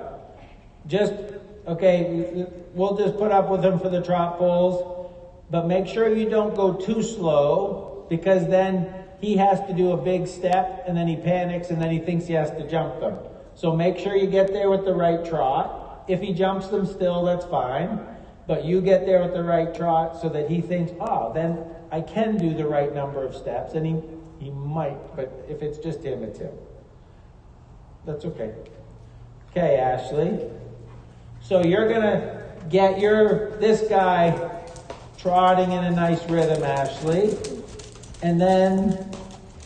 We'll just put up with him for the trot poles, but make sure you don't go too slow, because then he has to do a big step and then he panics and then he thinks he has to jump them. So make sure you get there with the right trot. If he jumps them still, that's fine, but you get there with the right trot so that he thinks, then I can do the right number of steps, and he might, but if it's just him, it's him. That's okay. Okay, Ashley. So you're gonna get this guy trotting in a nice rhythm, Ashley. And then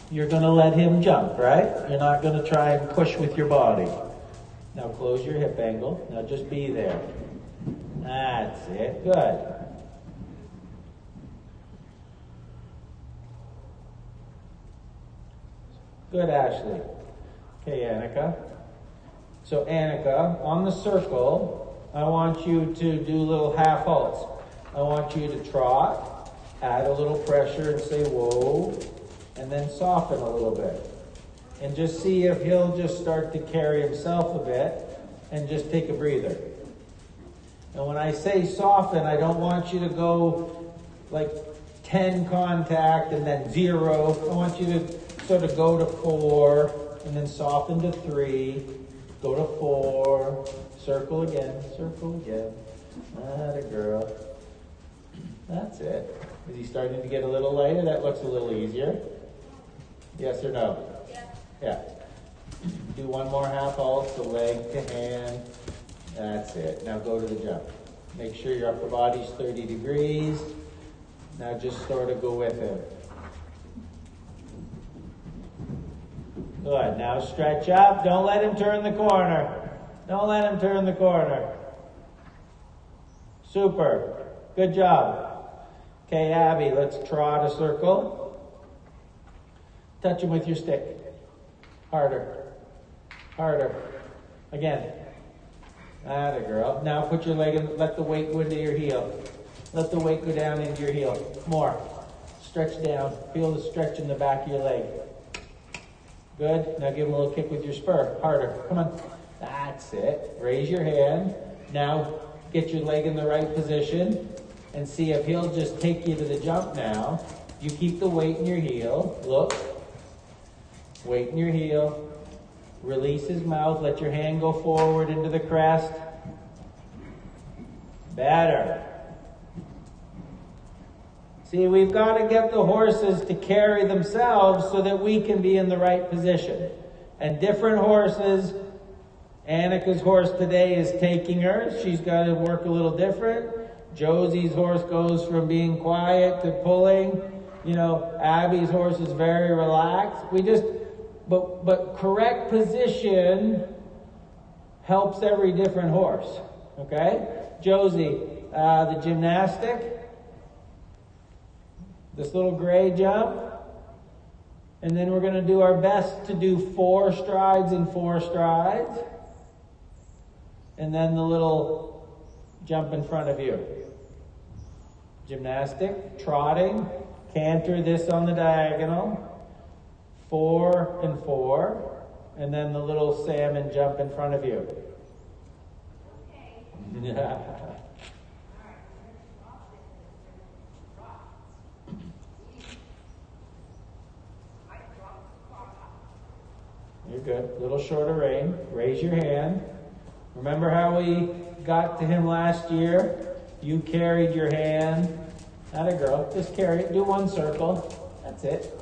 you're gonna let him jump, right? You're not gonna try and push with your body. Now close your hip angle. Now just be there. That's it. Good. Good, Ashley. Okay, Annika. So Annika, on the circle, I want you to do little half halts. I want you to trot, add a little pressure and say whoa, and then soften a little bit. And just see if he'll just start to carry himself a bit and just take a breather. And when I say soften, I don't want you to go like 10 contact and then 0. I want you to sort of go to 4 and then soften to 3, go to 4, circle again. Atta girl. That's it. Is he starting to get a little lighter? That looks a little easier. Yes or no? Yeah. Do one more half halt, so leg to hand. That's it. Now go to the jump. Make sure your upper body's 30 degrees. Now just sort of go with him. Good. Now stretch up. Don't let him turn the corner. Don't let him turn the corner. Super. Good job. Okay, Abby, let's trot a circle. Touch him with your stick. Harder. Harder. Again. Atta girl. Now put your leg in, let the weight go into your heel. Let the weight go down into your heel. More. Stretch down. Feel the stretch in the back of your leg. Good. Now give him a little kick with your spur. Harder. Come on. That's it. Raise your hand. Now get your leg in the right position and see if he'll just take you to the jump now. You keep the weight in your heel. Look. Weight in your heel. Release his mouth. Let your hand go forward into the crest. Better. See, we've got to get the horses to carry themselves so that we can be in the right position. And different horses, Annika's horse today is taking her. She's got to work a little different. Josie's horse goes from being quiet to pulling. You know, Abby's horse is very relaxed. But correct position helps every different horse. Okay? Josie, the gymnastic. This little gray jump. And then we're going to do our best to do 4 strides and 4 strides. And then the little jump in front of you. Gymnastic, trotting, canter this on the diagonal. 4 and 4. And then the little salmon jump in front of you. Okay. You're good. A little shorter rein. Raise your hand. Remember how we got to him last year? You carried your hand. Atta girl. Just carry it. Do 1 circle. That's it.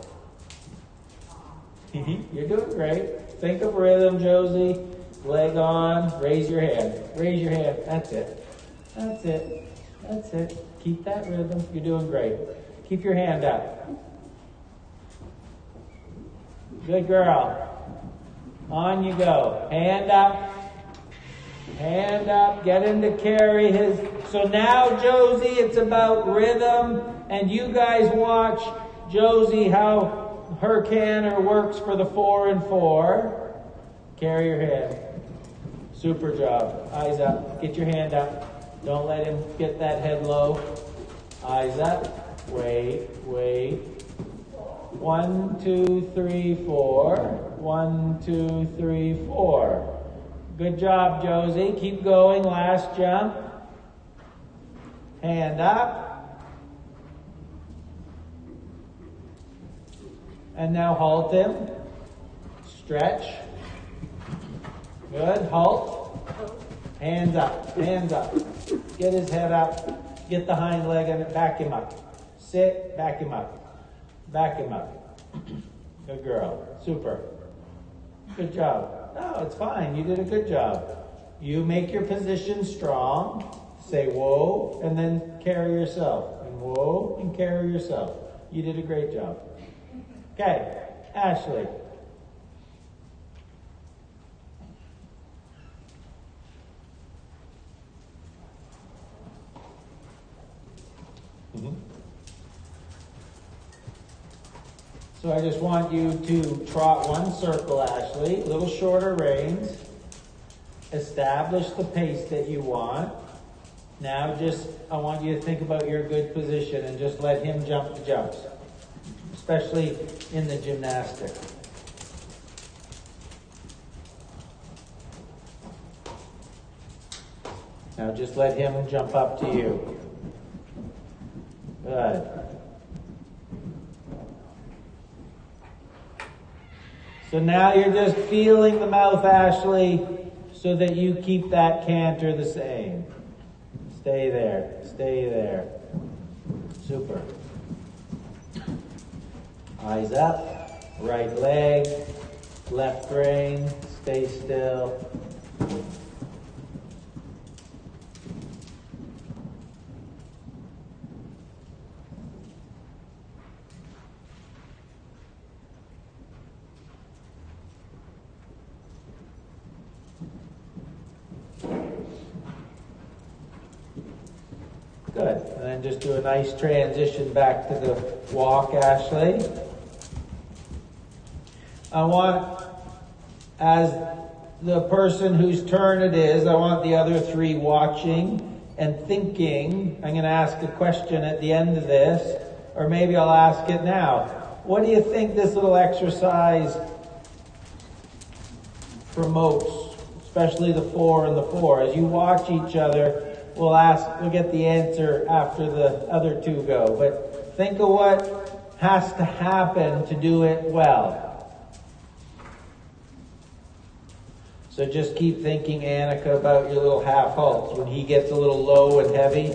You're doing great. Think of rhythm, Josie. Leg on. Raise your hand. Raise your hand. That's it. That's it. That's it. Keep that rhythm. You're doing great. Keep your hand up. Good girl. On you go. Hand up. Hand up. Get him to carry his. So now, Josie, it's about rhythm. And you guys watch Josie how her canter works for the 4 and 4. Carry your hand. Super job. Eyes up. Get your hand up. Don't let him get that head low. Eyes up. Wait. 1, 2, 3, 4. 1, 2, 3, 4. Good job, Josie. Keep going. Last jump. Hand up. And now halt him. Stretch. Good. Halt. Hands up. Hands up. Get his head up. Get the hind leg and back him up. Sit. Back him up. Back him up. Good girl. Super. Good job. No, it's fine. You did a good job. You make your position strong. Say whoa, and then carry yourself. And whoa, and carry yourself. You did a great job. Okay, Ashley. So I just want you to trot one circle, Ashley, a little shorter reins. Establish the pace that you want. Now I want you to think about your good position and just let him jump the jumps, especially in the gymnastic. Now just let him jump up to you. Good. So now you're just feeling the mouth, Ashley, so that you keep that canter the same. Stay there. Stay there. Super. Eyes up. Right leg. Left rein. Stay still. Good. And then just do a nice transition back to the walk, Ashley. I want, as the person whose turn it is, I want the other three watching and thinking. I'm going to ask a question at the end of this, or maybe I'll ask it now. What do you think this little exercise promotes, especially the 4 and the 4? As you watch each other, we'll get the answer after the other two go. But think of what has to happen to do it well. So just keep thinking, Annika, about your little half halts. When he gets a little low and heavy,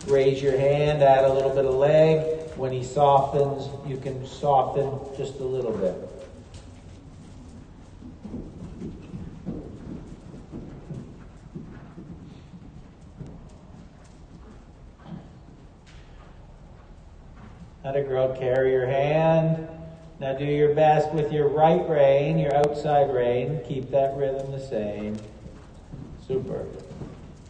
raise your hand, add a little bit of leg. When he softens, you can soften just a little bit. Let a girl carry your hand. Now do your best with your right rein, your outside rein. Keep that rhythm the same. Super.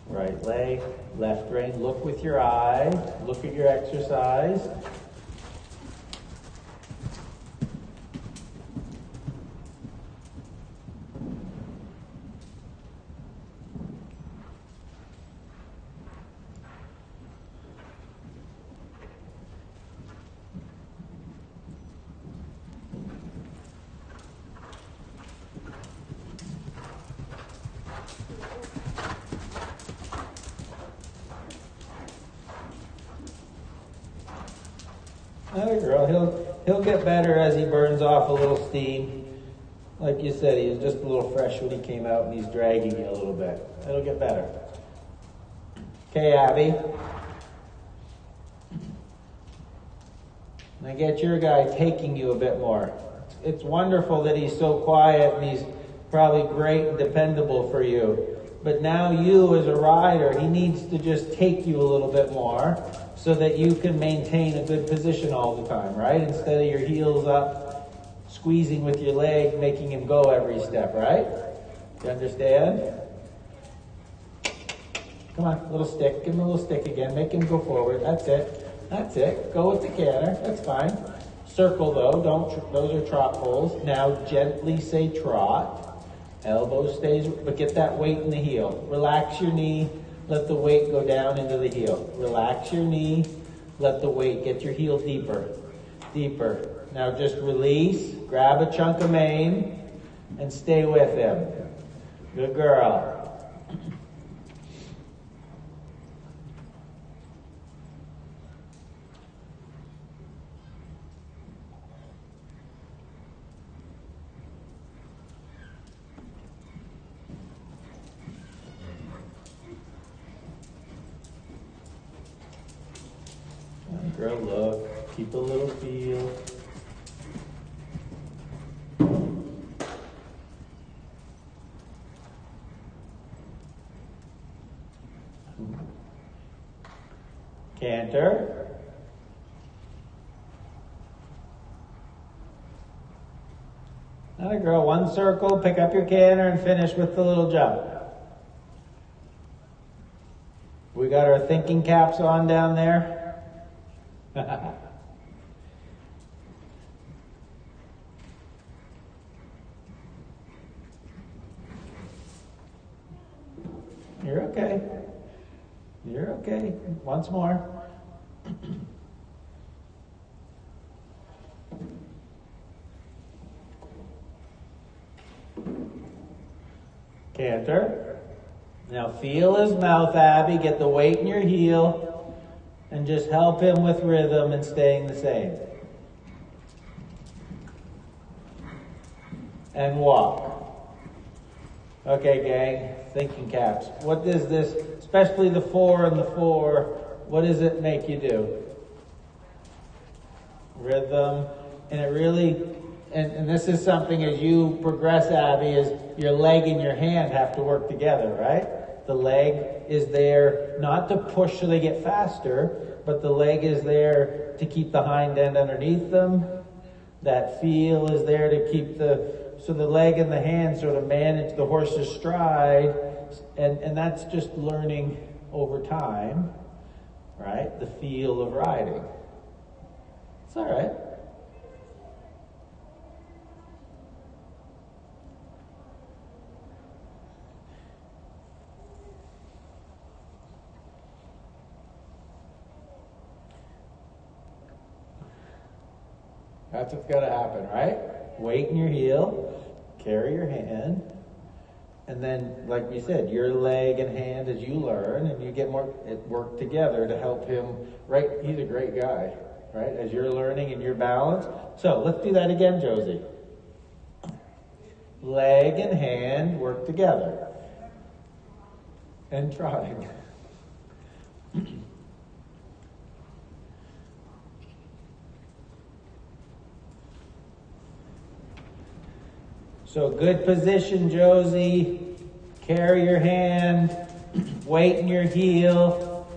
Right leg, left rein. Look with your eye. Look at your exercise. Another girl, he'll get better as he burns off a little steam. Like you said, he was just a little fresh when he came out and he's dragging you a little bit. It'll get better. Okay, Abby. Now get your guy taking you a bit more. It's wonderful that he's so quiet and he's probably great and dependable for you. But now you as a rider, he needs to just take you a little bit more so that you can maintain a good position all the time, right? Instead of your heels up, squeezing with your leg, making him go every step, right? You understand? Come on, little stick. Give him a little stick again. Make him go forward. That's it. That's it. Go with the canter. That's fine. Circle though. Those are trot poles. Now gently say trot. Elbow stays, but get that weight in the heel. Relax your knee. Let the weight go down into the heel. Relax your knee. Let the weight get your heel deeper. Deeper. Now just release. Grab a chunk of mane and stay with him. Good girl. Girl, look. Keep a little feel. Canter. Another girl. One circle. Pick up your canter and finish with the little jump. We got our thinking caps on down there. okay. You're okay. Once more. Canter. Now feel his mouth, Abby. Get the weight in your heel. And just help him with rhythm and staying the same. And walk. Okay, gang. Thinking caps. What does this, especially the 4 and the 4, what does it make you do? Rhythm. And it really, and this is something as you progress, Abby, is your leg and your hand have to work together, right? The leg is there not to push so they get faster, but the leg is there to keep the hind end underneath them. That feel is there to keep so the leg and the hand sort of manage the horse's stride, and that's just learning over time, right? The feel of riding. It's all right. That's what's got to happen, right? Weight in your heel, carry your hand, and then, like we said, your leg and hand as you learn, and you get more, it work together to help him, right? He's a great guy, right? As you're learning and you're balanced. So let's do that again, Josie. Leg and hand work together. And trotting. So good position, Josie. Carry your hand. Weight in your heel.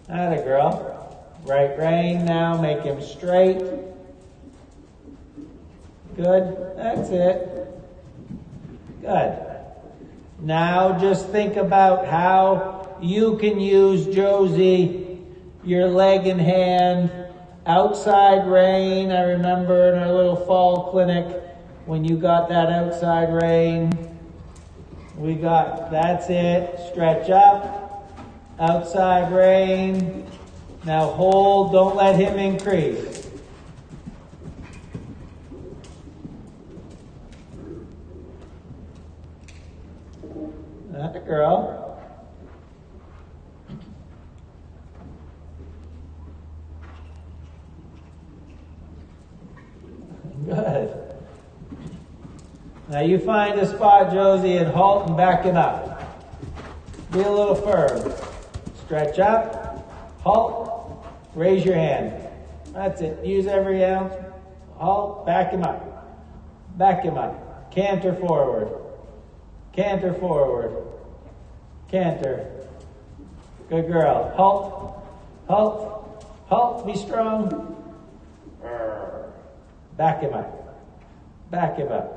Atta girl. Right rein now. Make him straight. Good. That's it. Good. Now just think about how you can use, Josie, your leg and hand. Outside rein. I remember in our little fall clinic, when you got that outside rein, that's it. Stretch up. Outside rein. Now hold, don't let him increase. That's a girl. Good. Now you find a spot, Josie, and halt and back him up. Be a little firm. Stretch up, halt, raise your hand. That's it. Use every ounce. Halt, back him up. Back him up. Canter forward. Canter forward. Canter. Good girl. Halt. Halt. Halt. Be strong. Back him up. Back him up.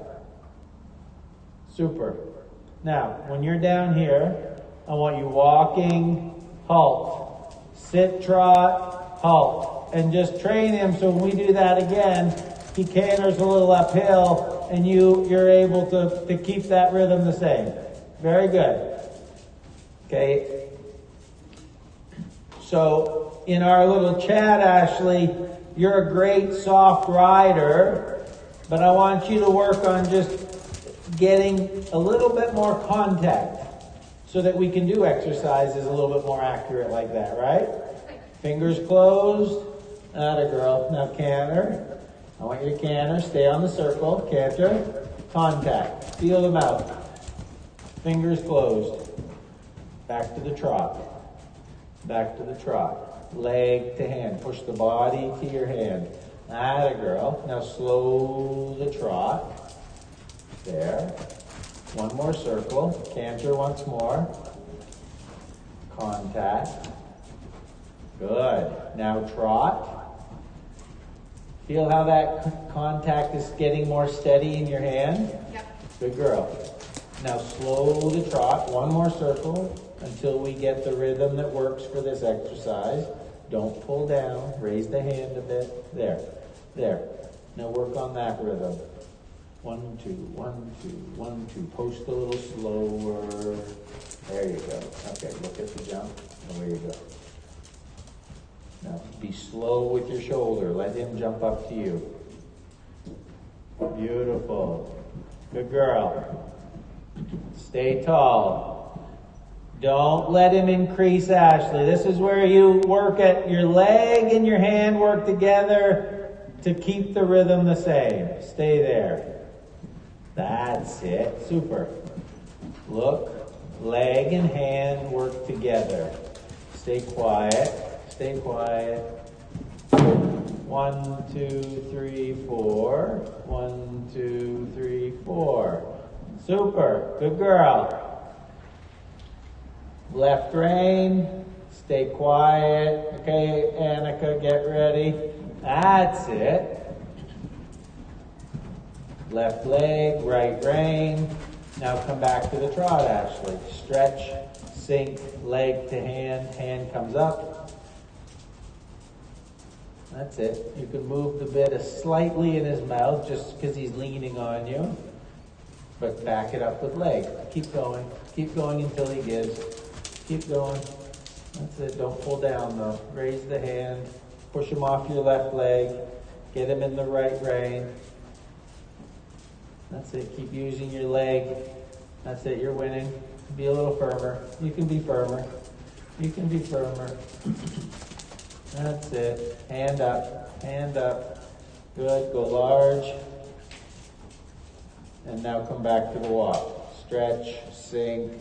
Super. Now, when you're down here, I want you walking, halt. Sit, trot, halt. And just train him so when we do that again, he canters a little uphill and you're able to keep that rhythm the same. Very good. Okay. So, in our little chat, Ashley, you're a great soft rider, but I want you to work on just getting a little bit more contact so that we can do exercises a little bit more accurate like that, right? Fingers closed. Atta girl. Now canter. I want you to canter. Stay on the circle. Canter. Contact. Feel the mouth. Fingers closed. Back to the trot. Back to the trot. Leg to hand. Push the body to your hand. Atta girl. Now slow the trot. There. One more circle. Canter once more. Contact. Good. Now trot. Feel how that contact is getting more steady in your hand? Yep. Good girl. Now slow the trot. One more circle until we get the rhythm that works for this exercise. Don't pull down. Raise the hand a bit. There. There. Now work on that rhythm. 1, 2, 1, 2, 1, 2. Post a little slower. There you go. Okay, look at the jump. Away you go. Now, be slow with your shoulder. Let him jump up to you. Beautiful. Good girl. Stay tall. Don't let him increase, Ashley. This is where you work at your leg and your hand work together to keep the rhythm the same. Stay there. That's it. Super. Look, leg and hand work together. Stay quiet. Stay quiet. 1, 2, 3, 4. 1, 2, 3, 4. Super. Good girl. Left rein. Stay quiet. Okay, Annika, get ready. That's it. Left leg, right rein. Now come back to the trot, Ashley. Stretch, sink, leg to hand comes up. That's it. You can move the bit slightly in his mouth just because he's leaning on you. But back it up with leg. Keep going. Keep going until he gives. Keep going. That's it. Don't pull down though. Raise the hand. Push him off your left leg. Get him in the right rein. That's it. Keep using your leg. That's it. You're winning. Be a little firmer. You can be firmer. You can be firmer. That's it. Hand up. Hand up. Good. Go large. And now come back to the walk. Stretch. Sink.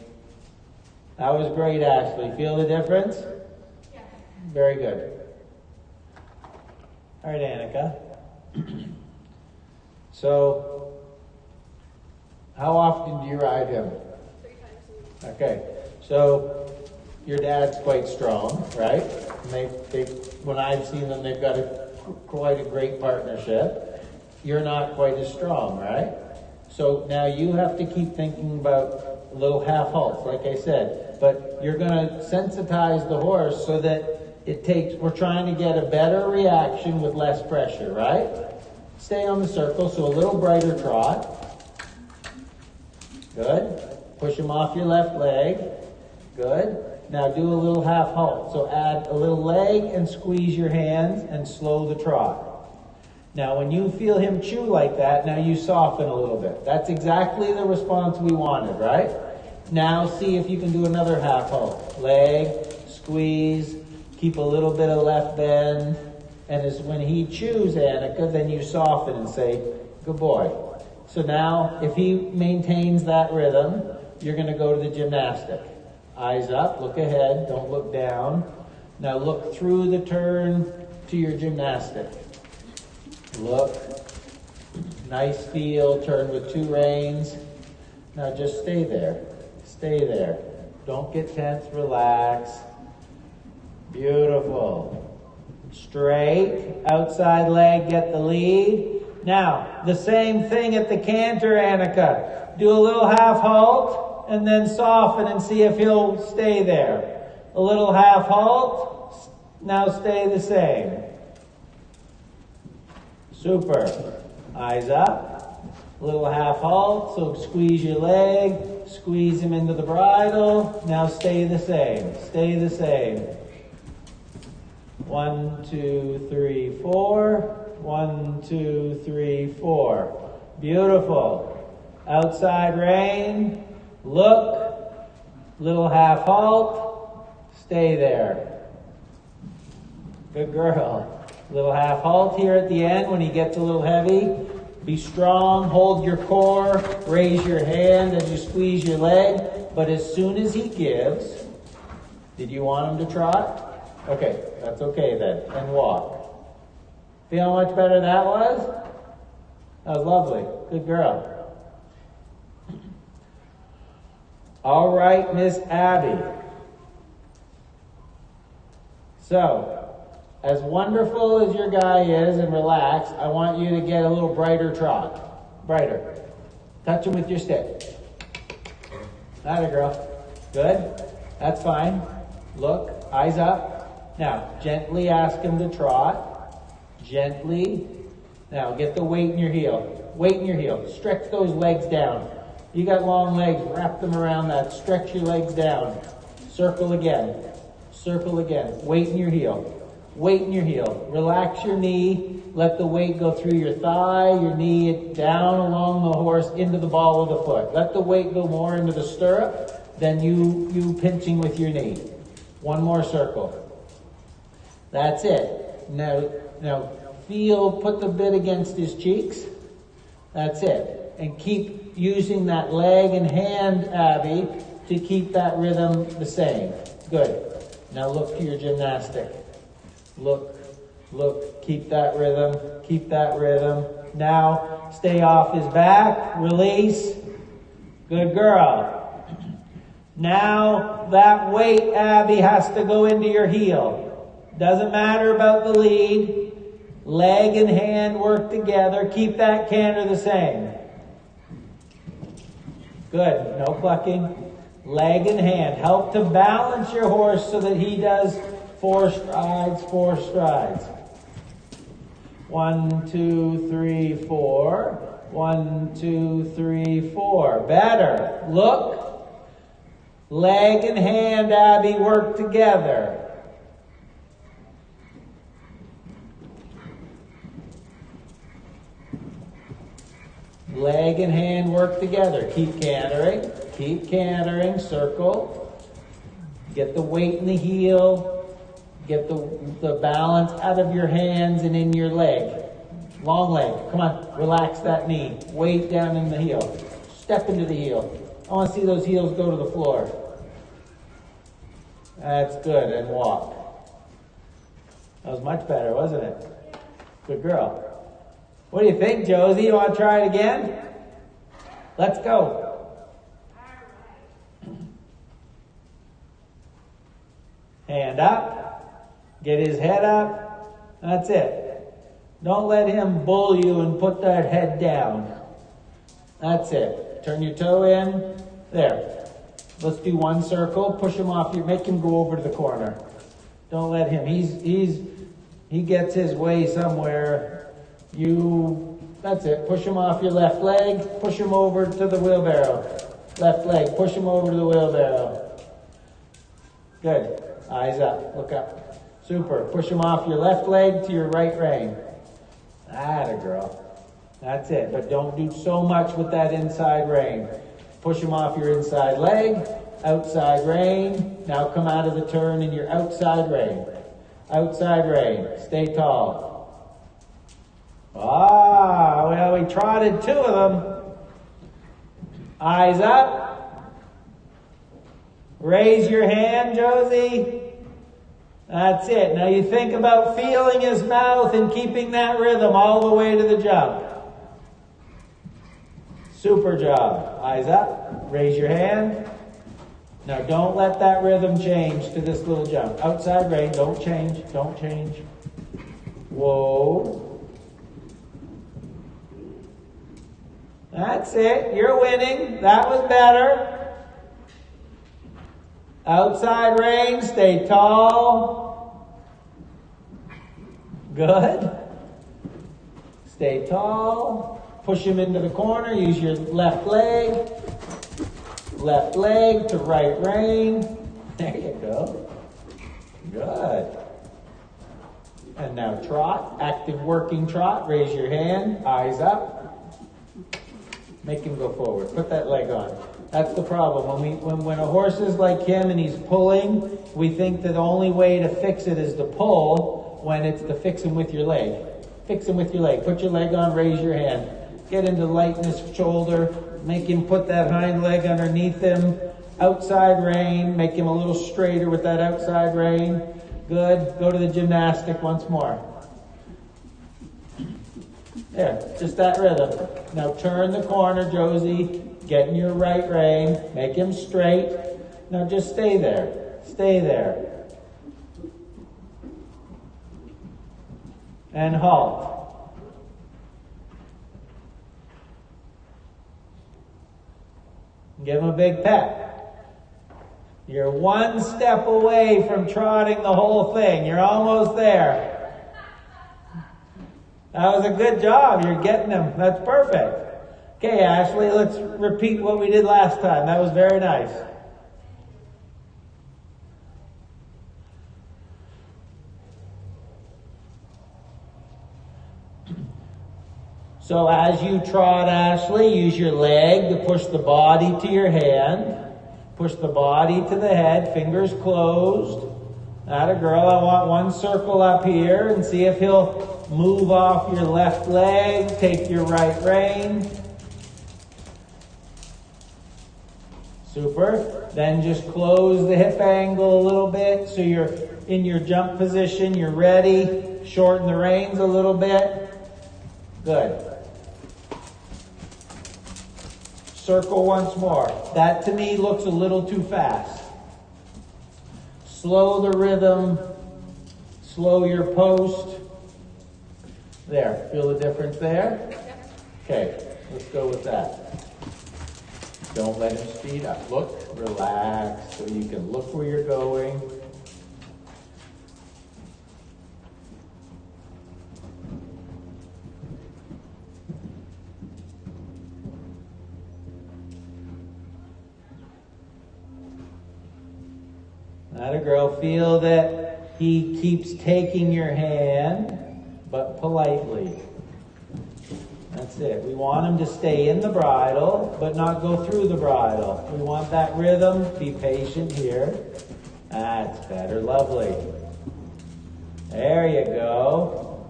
That was great, Ashley. Feel the difference? Yeah. Very good. All right, Annika. So, how often do you ride him? 3 times a week. Okay. So, your dad's quite strong, right? And when I've seen them, they've got quite a great partnership. You're not quite as strong, right? So now you have to keep thinking about little half halts, like I said. But you're going to sensitize the horse so that we're trying to get a better reaction with less pressure, right? Stay on the circle, so a little brighter trot. Good. Push him off your left leg. Good. Now do a little half halt. So add a little leg and squeeze your hands and slow the trot. Now when you feel him chew like that, now you soften a little bit. That's exactly the response we wanted, right? Now see if you can do another half halt. Leg, squeeze, keep a little bit of left bend. And as when he chews, Annika, then you soften and say, good boy. So now if he maintains that rhythm, you're going to go to the gymnastic. Eyes up, look ahead, don't look down. Now look through the turn to your gymnastic. Look, nice feel, turn with 2 reins. Now just stay there, stay there. Don't get tense, relax. Beautiful. Straight, outside leg, get the lead. Now, the same thing at the canter, Annika. Do a little half halt and then soften and see if he'll stay there. A little half halt, now stay the same. Super. Eyes up. A little half halt, so squeeze your leg, squeeze him into the bridle. Now stay the same. Stay the same. 1, 2, 3, 4. 1, 2, 3, 4. Beautiful. Outside rein. Look. Little half halt. Stay there. Good girl. Little half halt here at the end when he gets a little heavy. Be strong, hold your core, raise your hand as you squeeze your leg. But as soon as he gives, did you want him to trot? Okay, that's okay then. And walk. See how much better that was? That was lovely. Good girl. All right, Miss Abby. So, as wonderful as your guy is and relaxed, I want you to get a little brighter trot. Brighter. Touch him with your stick. Atta girl. Good. That's fine. Look, eyes up. Now, gently ask him to trot. Gently. Now get the weight in your heel. Weight in your heel. Stretch those legs down. You got long legs, wrap them around that. Stretch your legs down. Circle again. Circle again. Weight in your heel. Weight in your heel. Relax your knee. Let the weight go through your thigh, your knee, down along the horse, into the ball of the foot. Let the weight go more into the stirrup than you pinching with your knee. One more circle. That's it. Now feel, put the bit against his cheeks. That's it. And keep using that leg and hand, Abby, to keep that rhythm the same. Good. Now look to your gymnastic. Look, keep that rhythm, keep that rhythm. Now, stay off his back, release. Good girl. Now, that weight, Abby, has to go into your heel. Doesn't matter about the lead. Leg and hand work together. Keep that canter the same. Good, no clucking. Leg and hand. Help to balance your horse so that he does 4 strides, 4 strides. 1, 2, 3, 4. 1, 2, 3, 4. Better. Look. Leg and hand, Abby, work together. Leg and hand work together. Keep cantering. Keep cantering. Circle. Get the weight in the heel. Get the balance out of your hands and in your leg. Long leg. Come on. Relax that knee. Weight down in the heel. Step into the heel. I want to see those heels go to the floor. That's good. And walk. That was much better, wasn't it? Good girl. What do you think, Josie? You want to try it again? Let's go. Hand up. Get his head up. That's it. Don't let him bull you and put that head down. That's it. Turn your toe in. There. Let's do 1 circle. Push him off. Make him go over to the corner. Don't let him. He gets his way somewhere. That's it. Push him off your left leg. Push him over to the wheelbarrow. Left leg. Push him over to the wheelbarrow. Good. Eyes up. Look up. Super. Push him off your left leg to your right rein. Atta girl. That's it. But don't do so much with that inside rein. Push him off your inside leg. Outside rein. Now come out of the turn in your outside rein. Outside rein. Stay tall. Well, we trotted 2 of them. Eyes up. Raise your hand, Josie. That's it. Now you think about feeling his mouth and keeping that rhythm all the way to the jump. Super job. Eyes up. Raise your hand. Now don't let that rhythm change to this little jump. Outside rein. Don't change. Don't change. Whoa. That's it. You're winning. That was better. Outside rein. Stay tall. Good. Stay tall. Push him into the corner. Use your left leg. Left leg to right rein. There you go. Good. And now trot. Active working trot. Raise your hand. Eyes up. Make him go forward. Put that leg on. That's the problem. When a horse is like him and he's pulling, we think that the only way to fix it is to pull, when it's to fix him with your leg. Fix him with your leg. Put your leg on, raise your hand. Get into lightness shoulder. Make him put that hind leg underneath him. Outside rein. Make him a little straighter with that outside rein. Good. Go to the gymnastic once more. There, just that rhythm. Now turn the corner, Josie. Get in your right rein. Make him straight. Now just stay there. Stay there. And halt. Give him a big pat. You're 1 step away from trotting the whole thing. You're almost there. That was a good job. You're getting them. That's perfect. Okay, Ashley, let's repeat what we did last time. That was very nice. So as you trot, Ashley, use your leg to push the body to your hand. Push the body to the head, fingers closed. Atta girl, I want one circle up here and see if he'll move off your left leg, take your right rein. Super. Then just close the hip angle a little bit so you're in your jump position, you're ready. Shorten the reins a little bit. Good. Circle once more. That to me looks a little too fast. Slow the rhythm. Slow your post. There. Feel the difference there? Okay. Let's go with that. Don't let him speed up. Look, relax so you can look where you're going. Atta girl, feel that he keeps taking your hand, but politely. That's it. We want him to stay in the bridle, but not go through the bridle. We want that rhythm. Be patient here. That's better. Lovely. There you go.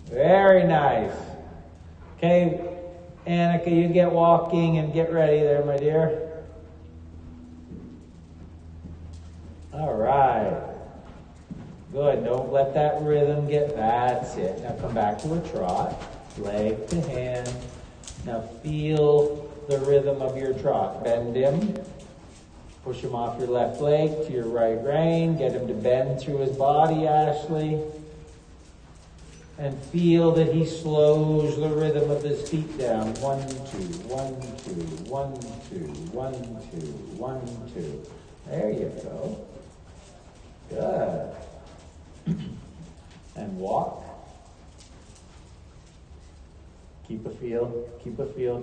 Very nice. Okay, Annika, you get walking and get ready there, my dear. All right. Good. Don't let that rhythm get, that's it. Now come back to a trot. Leg to hand. Now feel the rhythm of your trot. Bend him. Push him off your left leg to your right rein. Get him to bend through his body, Ashley. And feel that he slows the rhythm of his feet down. 1, 2, 1, 2, 1, 2, 1, 2, 1, 2. There you go. Good. And walk. Keep a feel,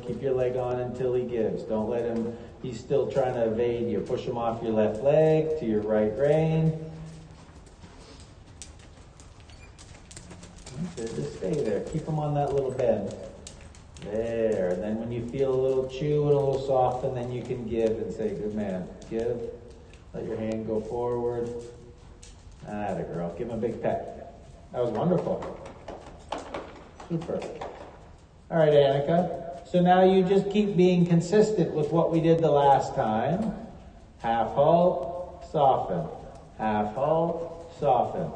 keep your leg on until he gives. Don't let him, he's still trying to evade you. Push him off your left leg to your right rein. Just stay there. Keep him on that little bend. There. And then when you feel a little chew and a little soften, then you can give and say, good man. Give. Let your hand go forward. Atta girl. Give him a big peck. That was wonderful. Super. All right, Annika. So now you just keep being consistent with what we did the last time. Half halt, soften. Half halt, soften.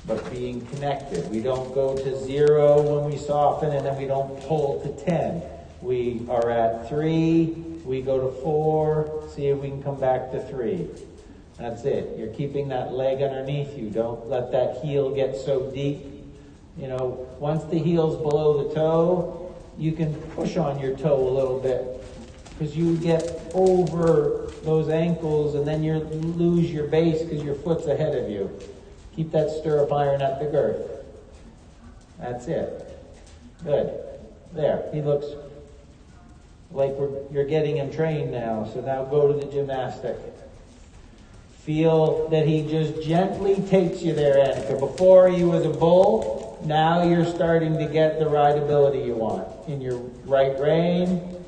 But being connected. We don't go to 0 when we soften, and then we don't pull to 10. We are at 3. We go to 4, see if we can come back to 3. That's it. You're keeping that leg underneath you. Don't let that heel get so deep. You know, once the heel's below the toe, you can push on your toe a little bit because you get over those ankles and then you lose your base because your foot's ahead of you. Keep that stirrup iron at the girth. That's it. Good. There. He looks like you're getting him trained now. So now go to the gymnastic. Feel that he just gently takes you there, Annika. Before he was a bull, now you're starting to get the rideability you want. In your right rein.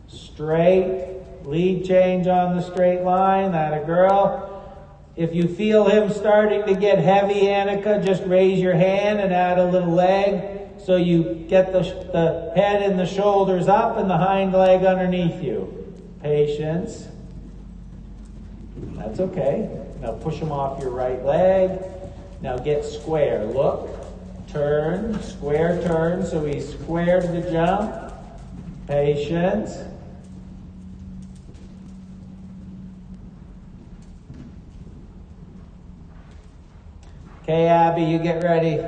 Straight. Lead change on the straight line. That a girl. If you feel him starting to get heavy, Annika, just raise your hand and add a little leg so you get the head and the shoulders up and the hind leg underneath you. Patience. That's okay. Now push him off your right leg. Now get square. Look. Turn. Square turn so he's square to the jump. Patience. Okay, Abby, you get ready.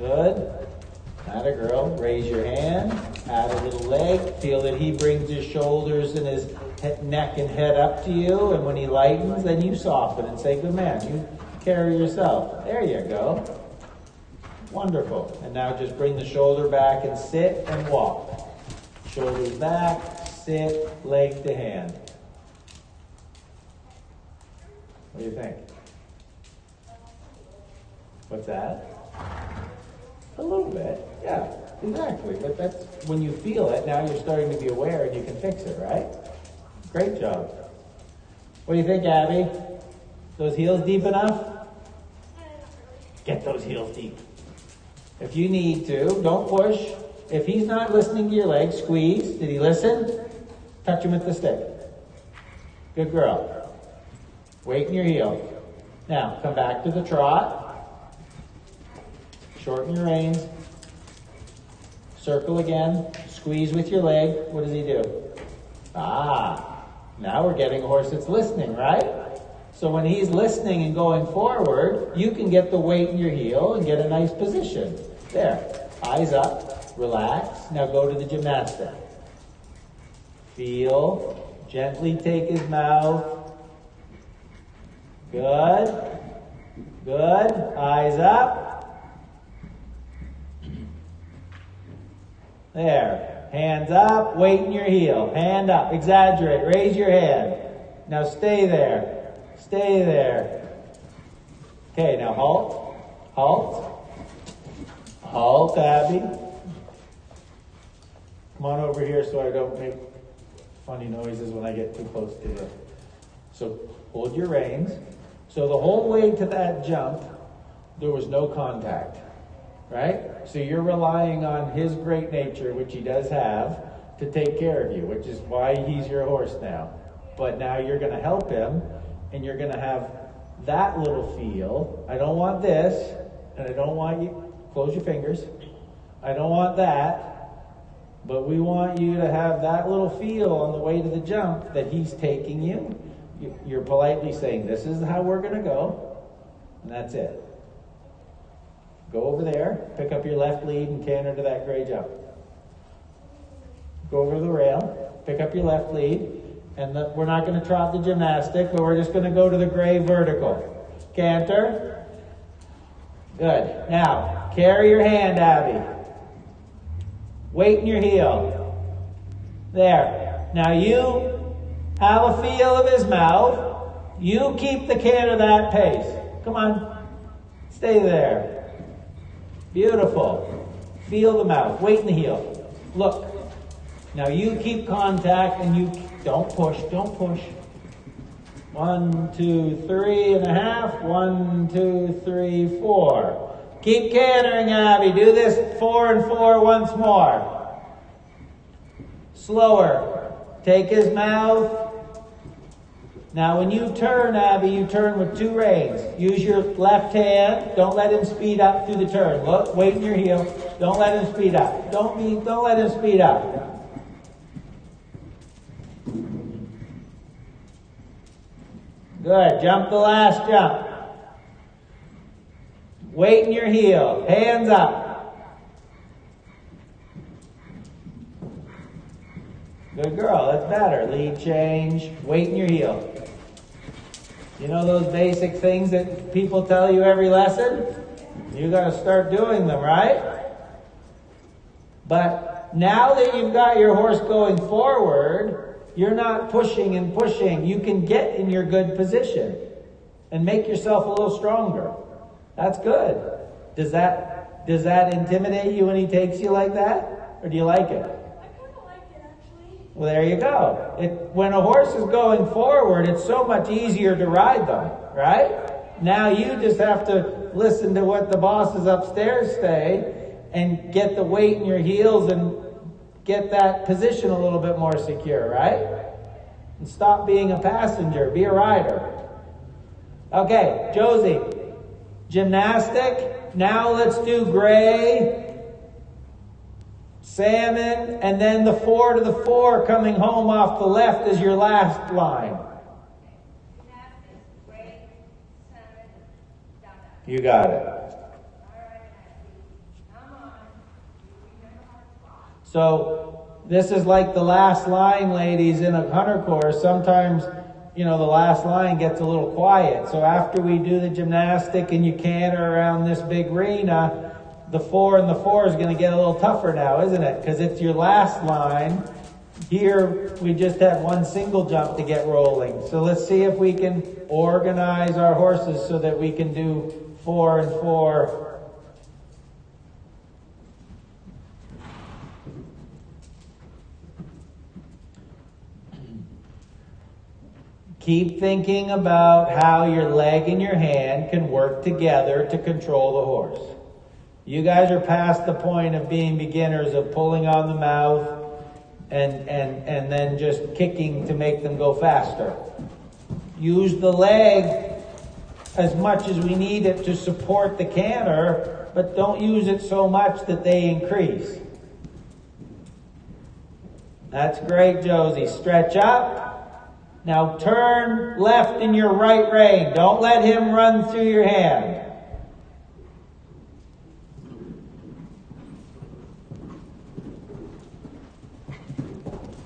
Good. Atta girl. Raise your hand. Add a little leg. Feel that he brings his shoulders and his neck and head up to you. And when he lightens, then you soften and say, good man, you carry yourself. There you go. Wonderful. And now just bring the shoulder back and sit and walk. Shoulders back, sit, leg to hand. What do you think? What's that? A little bit, yeah, exactly. But that's when you feel it, now you're starting to be aware and you can fix it, right? Great job. What do you think, Abby? Those heels deep enough? Get those heels deep. If you need to, don't push. If he's not listening to your legs, squeeze. Did he listen? Touch him with the stick. Good girl. Weight in your heel. Now, come back to the trot. Shorten your reins. Circle again. Squeeze with your leg. What does he do? Ah, now we're getting a horse that's listening, right? So when he's listening and going forward, you can get the weight in your heel and get a nice position. There. Eyes up. Relax. Now go to the gymnastic. Feel. Gently take his mouth. Good. Good. Eyes up. There. Hands up. Weight in your heel. Hand up. Exaggerate. Raise your hand. Now stay there. Stay there. Okay, now halt. Halt. Halt, Abby. Come on over here so I don't make funny noises when I get too close to you. So hold your reins. So the whole way to that jump, there was no contact. Right? So you're relying on his great nature, which he does have, to take care of you, which is why he's your horse now. But now you're going to help him, and you're going to have that little feel. I don't want this, and I don't want you, close your fingers. I don't want that, but we want you to have that little feel on the way to the jump that he's taking you. You're politely saying, this is how we're going to go, and that's it. Go over there, pick up your left lead and canter to that gray jump. Go over the rail, pick up your left lead, and we're not going to trot the gymnastic, but we're just going to go to the gray vertical. Canter. Good. Now, carry your hand, Abby. Weight in your heel. There. Now you have a feel of his mouth. You keep the canter that pace. Come on. Stay there. Beautiful. Feel the mouth. Weight in the heel. Look. Now you keep contact and you don't push. Don't push. 1, 2, 3.5. 1, 2, 3, 4. Keep cantering, Abby. Do this 4 and 4 once more. Slower. Take his mouth. Now when you turn, Abby, you turn with 2 reins. Use your left hand. Don't let him speed up through the turn. Look, weight in your heel. Don't let him speed up. Don't let him speed up. Good. Jump the last jump. Weight in your heel. Hands up. Good girl. That's better. Lead change. Weight in your heel. You know those basic things that people tell you every lesson? You got to start doing them, right? But now that you've got your horse going forward, you're not pushing and pushing. You can get in your good position and make yourself a little stronger. That's good. Does that intimidate you when he takes you like that? Or do you like it? I kind of like it, actually. Well, there you go. When a horse is going forward, it's so much easier to ride them, right? Now you just have to listen to what the bosses upstairs say and get the weight in your heels and get that position a little bit more secure, right? And stop being a passenger. Be a rider. Okay, Josie. Gymnastic. Now let's do gray, salmon, and then the 4 to the 4 coming home off the left is your last line. Gymnastics, gray, salmon, down. You got it. So this is like the last line, ladies, in a hunter course. Sometimes, the last line gets a little quiet. So after we do the gymnastic and you canter around this big arena, the 4 and the 4 is going to get a little tougher now, isn't it? Because it's your last line. Here, we just had one single jump to get rolling. So let's see if we can organize our horses so that we can do 4 and 4. Keep thinking about how your leg and your hand can work together to control the horse. You guys are past the point of being beginners of pulling on the mouth and then just kicking to make them go faster. Use the leg as much as we need it to support the canter, but don't use it so much that they increase. That's great, Josie. Stretch up. Now turn left in your right rein. Don't let him run through your hand.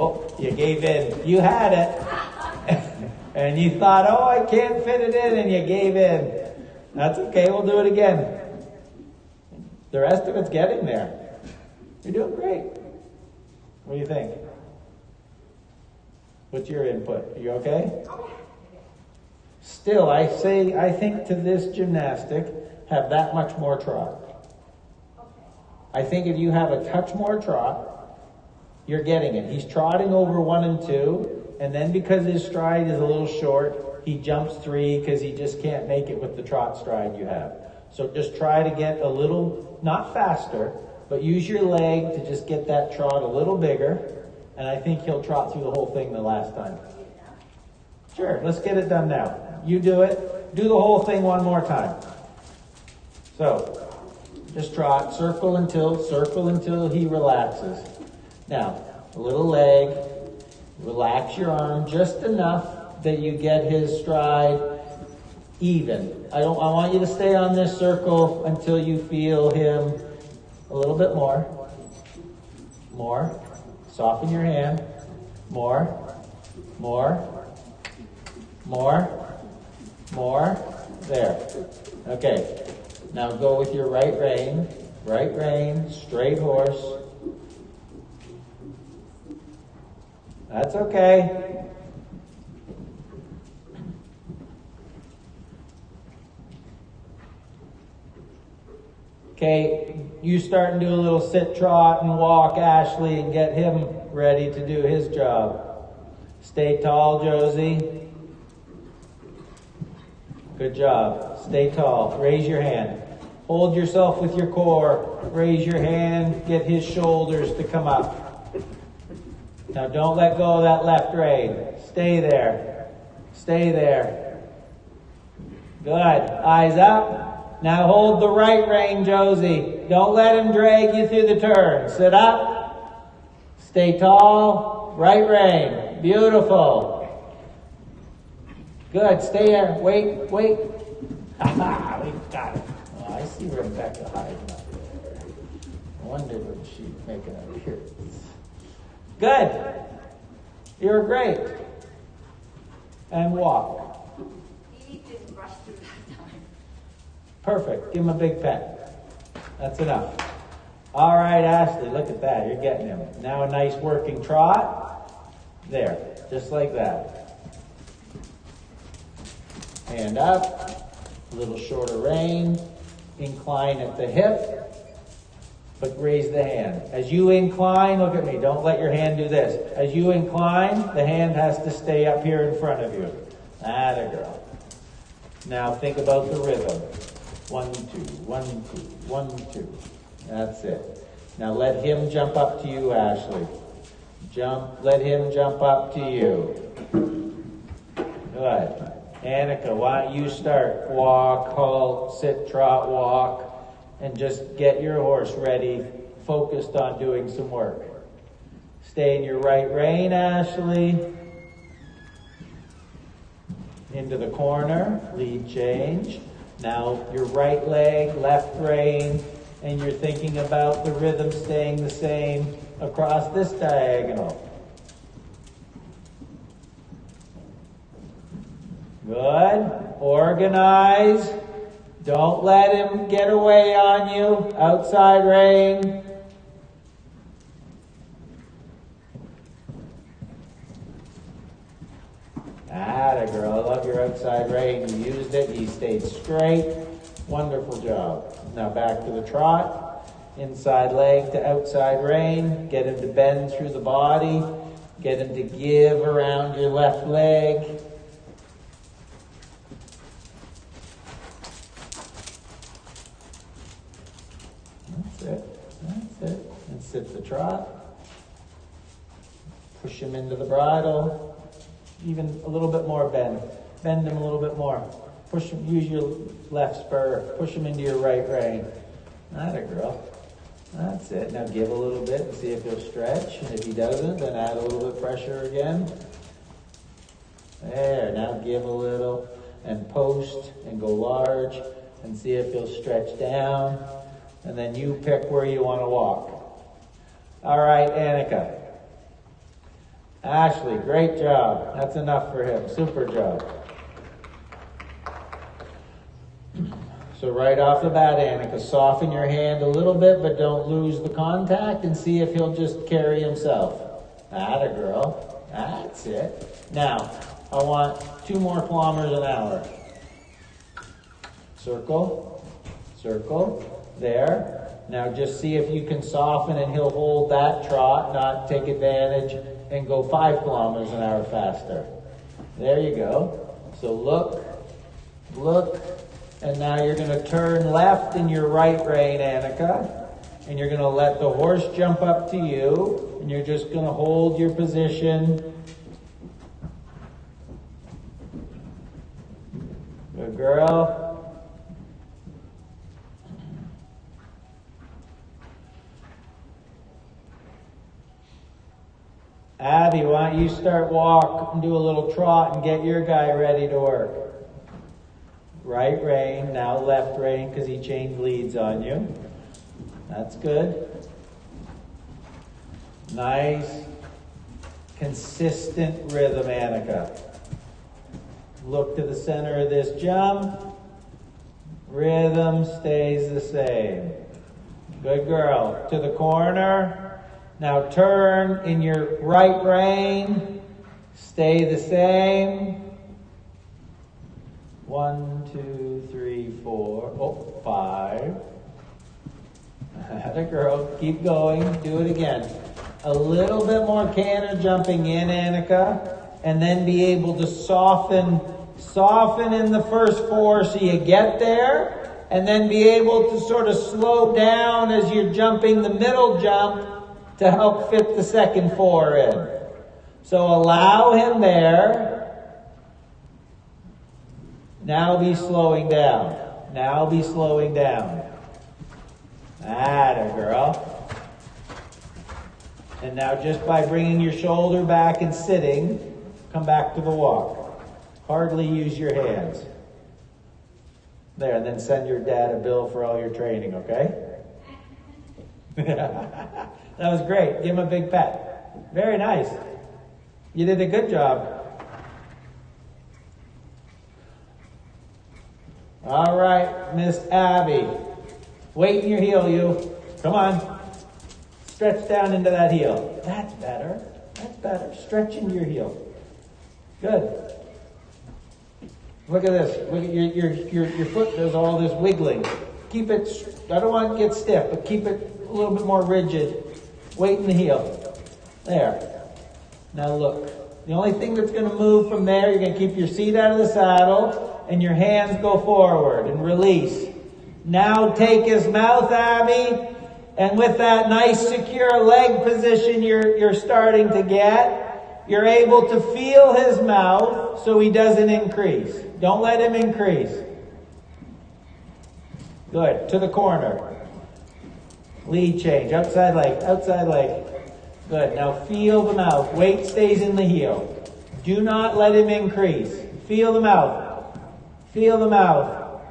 Oh, you gave in. You had it. And you thought, I can't fit it in, and you gave in. That's okay, we'll do it again. The rest of it's getting there. You're doing great. What do you think? What's your input? Are you okay? Still, I think to this gymnastic, have that much more trot. I think if you have a touch more trot, you're getting it. He's trotting over 1 and 2, and then because his stride is a little short, he jumps 3 because he just can't make it with the trot stride you have. So just try to get a little, not faster, but use your leg to just get that trot a little bigger. And I think he'll trot through the whole thing the last time. Sure, let's get it done now. You do it. Do the whole thing one more time. So, just trot, circle until he relaxes. Now, a little leg, relax your arm just enough that you get his stride even. I want you to stay on this circle until you feel him a little bit more. More. Soften your hand. More. There. Okay. Now go with your right rein. Right rein, straight horse. That's okay. Okay, you start and do a little sit, trot, and walk, Ashley, and get him ready to do his job. Stay tall, Josie. Good job. Stay tall. Raise your hand. Hold yourself with your core. Raise your hand. Get his shoulders to come up. Now don't let go of that left rein. Stay there. Stay there. Good. Eyes up. Now hold the right rein, Josie. Don't let him drag you through the turn. Sit up. Stay tall. Right rein. Beautiful. Good. Stay there. Wait. Aha, we got it. Oh, I see Rebecca hiding up there. I wondered when she'd make an appearance. Good. You're great. And walk. He didn't rush through that time. Perfect. Give him a big pat. That's enough. All right, Ashley, look at that. You're getting him. Now a nice working trot. There. Just like that. Hand up. A little shorter rein. Incline at the hip. But raise the hand. As you incline, look at me. Don't let your hand do this. As you incline, the hand has to stay up here in front of you. Atta girl. Now think about the rhythm. 1, 2, 1, 2, 1, 2. That's it. Now let him jump up to you, Ashley. Let him jump up to you. Good. Annika, why don't you start? Walk, halt, sit, trot, walk, and just get your horse ready, focused on doing some work. Stay in your right rein, Ashley. Into the corner, lead change. Now your right leg, left rein, and you're thinking about the rhythm staying the same across this diagonal. Good. Organize. Don't let him get away on you. Outside rein. Atta girl, I love your outside rein. You used it, you stayed straight. Wonderful job. Now back to the trot. Inside leg to outside rein. Get him to bend through the body. Get him to give around your left leg. That's it. That's it. And sit the trot. Push him into the bridle. Even a little bit more bend. Bend him a little bit more. Push him, use your left spur. Push him into your right rein. Atta girl. That's it. Now give a little bit and see if he'll stretch. And if he doesn't, then add a little bit of pressure again. There. Now give a little and post and go large and see if he'll stretch down. And then you pick where you want to walk. All right, Annika. Ashley, great job. That's enough for him. Super job. So right off the bat, Annika, soften your hand a little bit, but don't lose the contact and see if he'll just carry himself. Atta girl. That's it. Now, I want 2 more kilometers an hour. Circle. Circle. There. Now just see if you can soften and he'll hold that trot, not take advantage and go 5 kilometers an hour faster. There you go. So look, and now you're going to turn left in your right rein, Annika, and you're going to let the horse jump up to you, and you're just going to hold your position. Good girl. Abby, why don't you start walk and do a little trot and get your guy ready to work. Right rein, now left rein because he changed leads on you. That's good. Nice, consistent rhythm, Annika. Look to the center of this jump. Rhythm stays the same. Good girl. To the corner. Now turn in your right rein. Stay the same. 1, 2, 3, 4. Oh, 5. Atta girl. Keep going. Do it again. A little bit more canter jumping in, Annika. And then be able to soften in the first 4 so you get there. And then be able to sort of slow down as you're jumping the middle jump to help fit the second 4 in. So allow him there. Now be slowing down. Now be slowing down. Atta girl. And now just by bringing your shoulder back and sitting, come back to the walk. Hardly use your hands. There, and then send your dad a bill for all your training, okay? That was great. Give him a big pat. Very nice. You did a good job. All right, Miss Abby. Weight in your heel, you. Come on. Stretch down into that heel. That's better. That's better. Stretch into your heel. Good. Look at this. Look at your foot does all this wiggling. Keep it, I don't want it to get stiff, but keep it a little bit more rigid. Weight in the heel. There. Now look. The only thing that's going to move from there, you're going to keep your seat out of the saddle and your hands go forward and release. Now take his mouth, Abby, and with that nice secure leg position you're starting to get, you're able to feel his mouth so he doesn't increase. Don't let him increase. Good. To the corner. Lead change. Outside leg. Outside leg. Good. Now feel the mouth. Weight stays in the heel. Do not let him increase. Feel the mouth. Feel the mouth.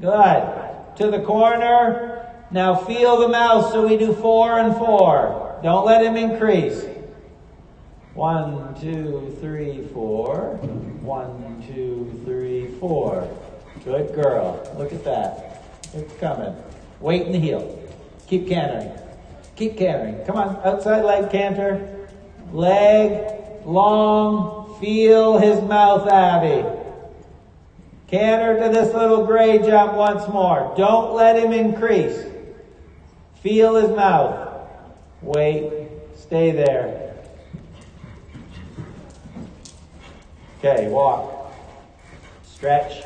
Good. To the corner. Now feel the mouth, so we do 4 and 4. Don't let him increase. 1, 2, 3, 4. 1, 2, 3, 4. Good girl. Look at that. It's coming. Weight in the heel. Keep cantering. Keep cantering. Come on, outside leg canter. Leg long. Feel his mouth, Abby. Canter to this little gray jump once more. Don't let him increase. Feel his mouth. Wait. Stay there. Okay, walk. Stretch.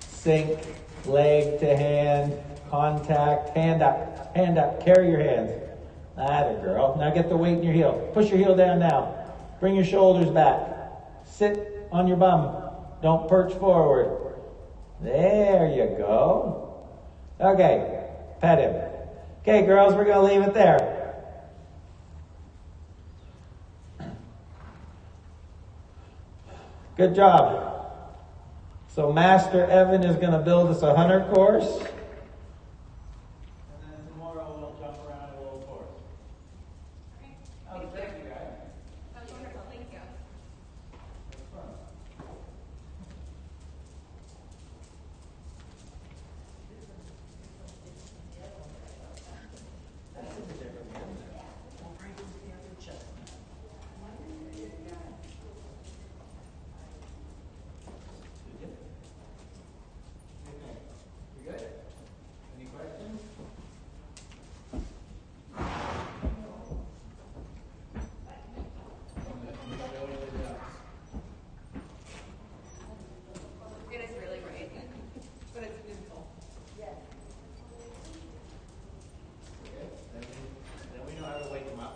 Sink. Leg to hand. Contact. Hand up. Hand up. Carry your hands. Atta girl. Now get the weight in your heel. Push your heel down now. Bring your shoulders back. Sit on your bum. Don't perch forward. There you go. Okay. Pet him. Okay, girls, we're going to leave it there. Good job. So Master Evan is going to build us a hunter course. And then tomorrow we'll jump around a little course. Oh, thank you, guys. That was wonderful. Thank you. That's fun. That's a different one. We'll bring the other chest. You good? Any questions? It is really great, but it's beautiful. Okay, then we know how to wake them up.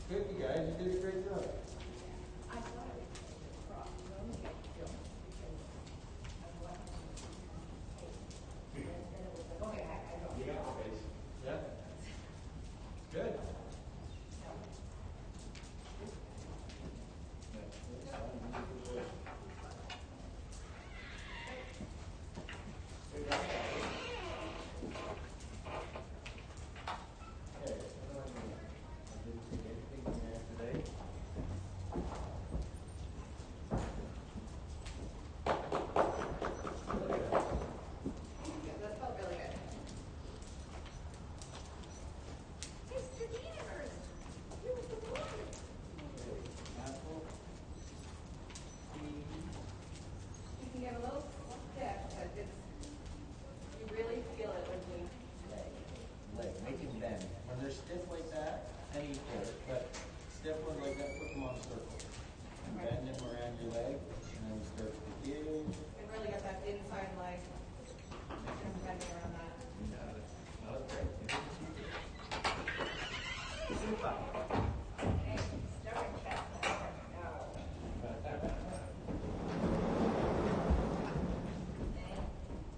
Good, you guys, you did a great job. Yeah. Good. That felt really good. It's the universe. You were the one. You can get a little stiff, but it's, you really feel it when you Leg, make him bend. When they're stiff like that, any foot, but stiff ones like that, put them on a circle. And bend them around your leg, and then start to give. and really get that inside leg. And bending around that. You got it. That was great. Super. Okay, stomach chest. No.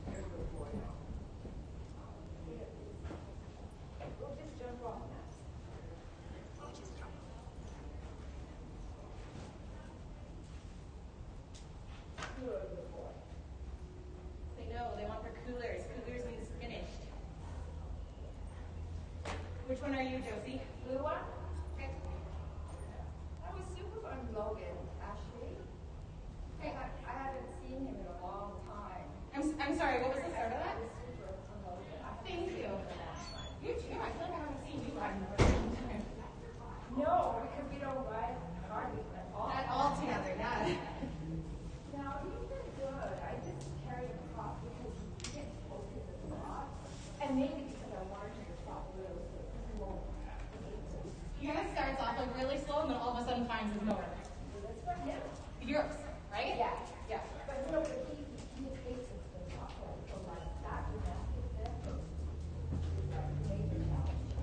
You're a good boy. We'll just jump off now. You're a good boy. They know, they want their coolers. Coolers means finished. Which one are you, Josie? Blue one? Okay. That was super fun, Logan. Ashley? Hey, I haven't seen him in a long time. I'm sorry, what was the start of that? Super fun, Logan. Thank you. You too. I feel like I haven't seen you ride in a really long time. No, because we don't ride cars at all. At all together, yeah. No, he's been good. I just carry him across because he gets focused a lot. And maybe because I wanted him to stop really slow. He kind of starts off like really slow and then all of a sudden finds his motor. So that's for him. Yours, right? Yeah. Yeah. But no, but he takes it to the top level. So like that gymnastics there is like major challenge.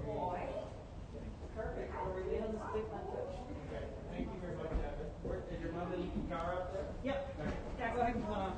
Boy. Perfect. Thank you very much, Evan. Is your mother leaving the car up there? Yep. Yeah, go ahead and pull it on.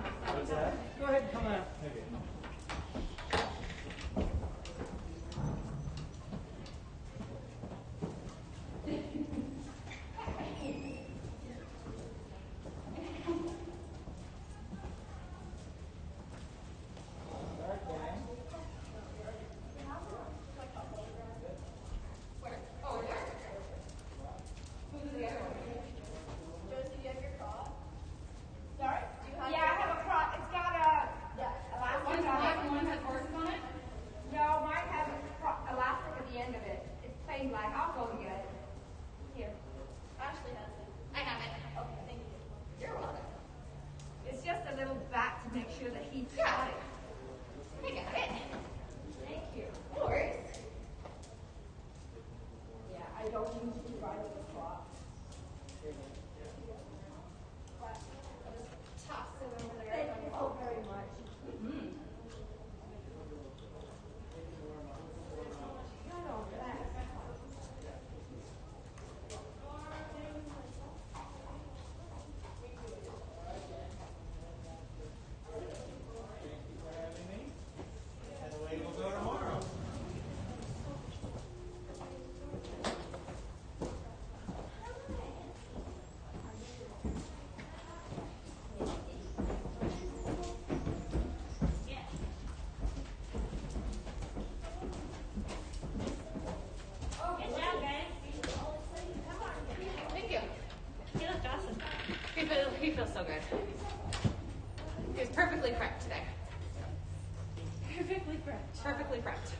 It's perfectly prepped.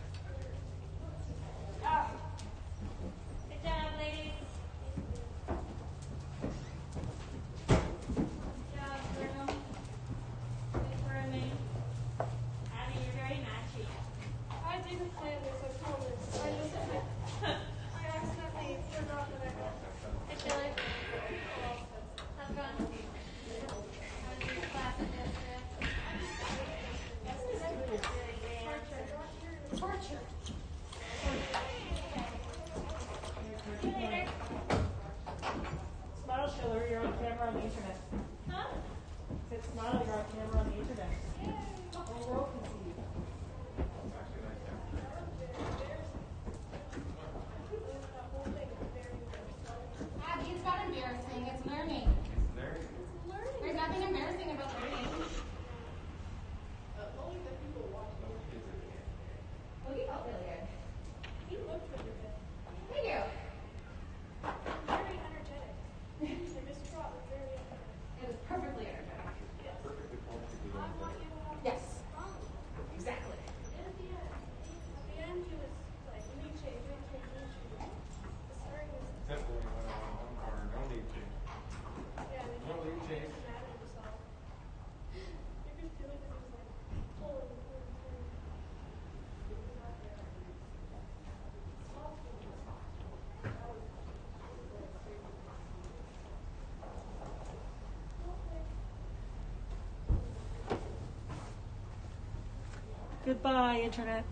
Good job, ladies. Good job, Bruno. Good for me. Abby, you're very matchy. I didn't plan this, I promise. I accidentally forgot that I had. Hey, Philip. How's it going? How was your class yesterday? Torture. Smile, Schiller, you're on camera on the internet. Huh? Said smile, you're on camera on the internet. The whole world can see you. Abby, it's not embarrassing. It's learning. There's nothing embarrassing about learning. Well, you felt really good. He looked really good. Thank you. Very energetic. I just thought was very energetic. It was perfectly energetic. Yes. I want you to have Yes. fun. Exactly. And at the end, he was like, we need change, we need change, we need change. The story was, Except when we went on one corner, no need to. yeah, and No need he change. was mad at himself. You could feel it, he was like, pulling. He was not there. Small thing. That was Goodbye, internet.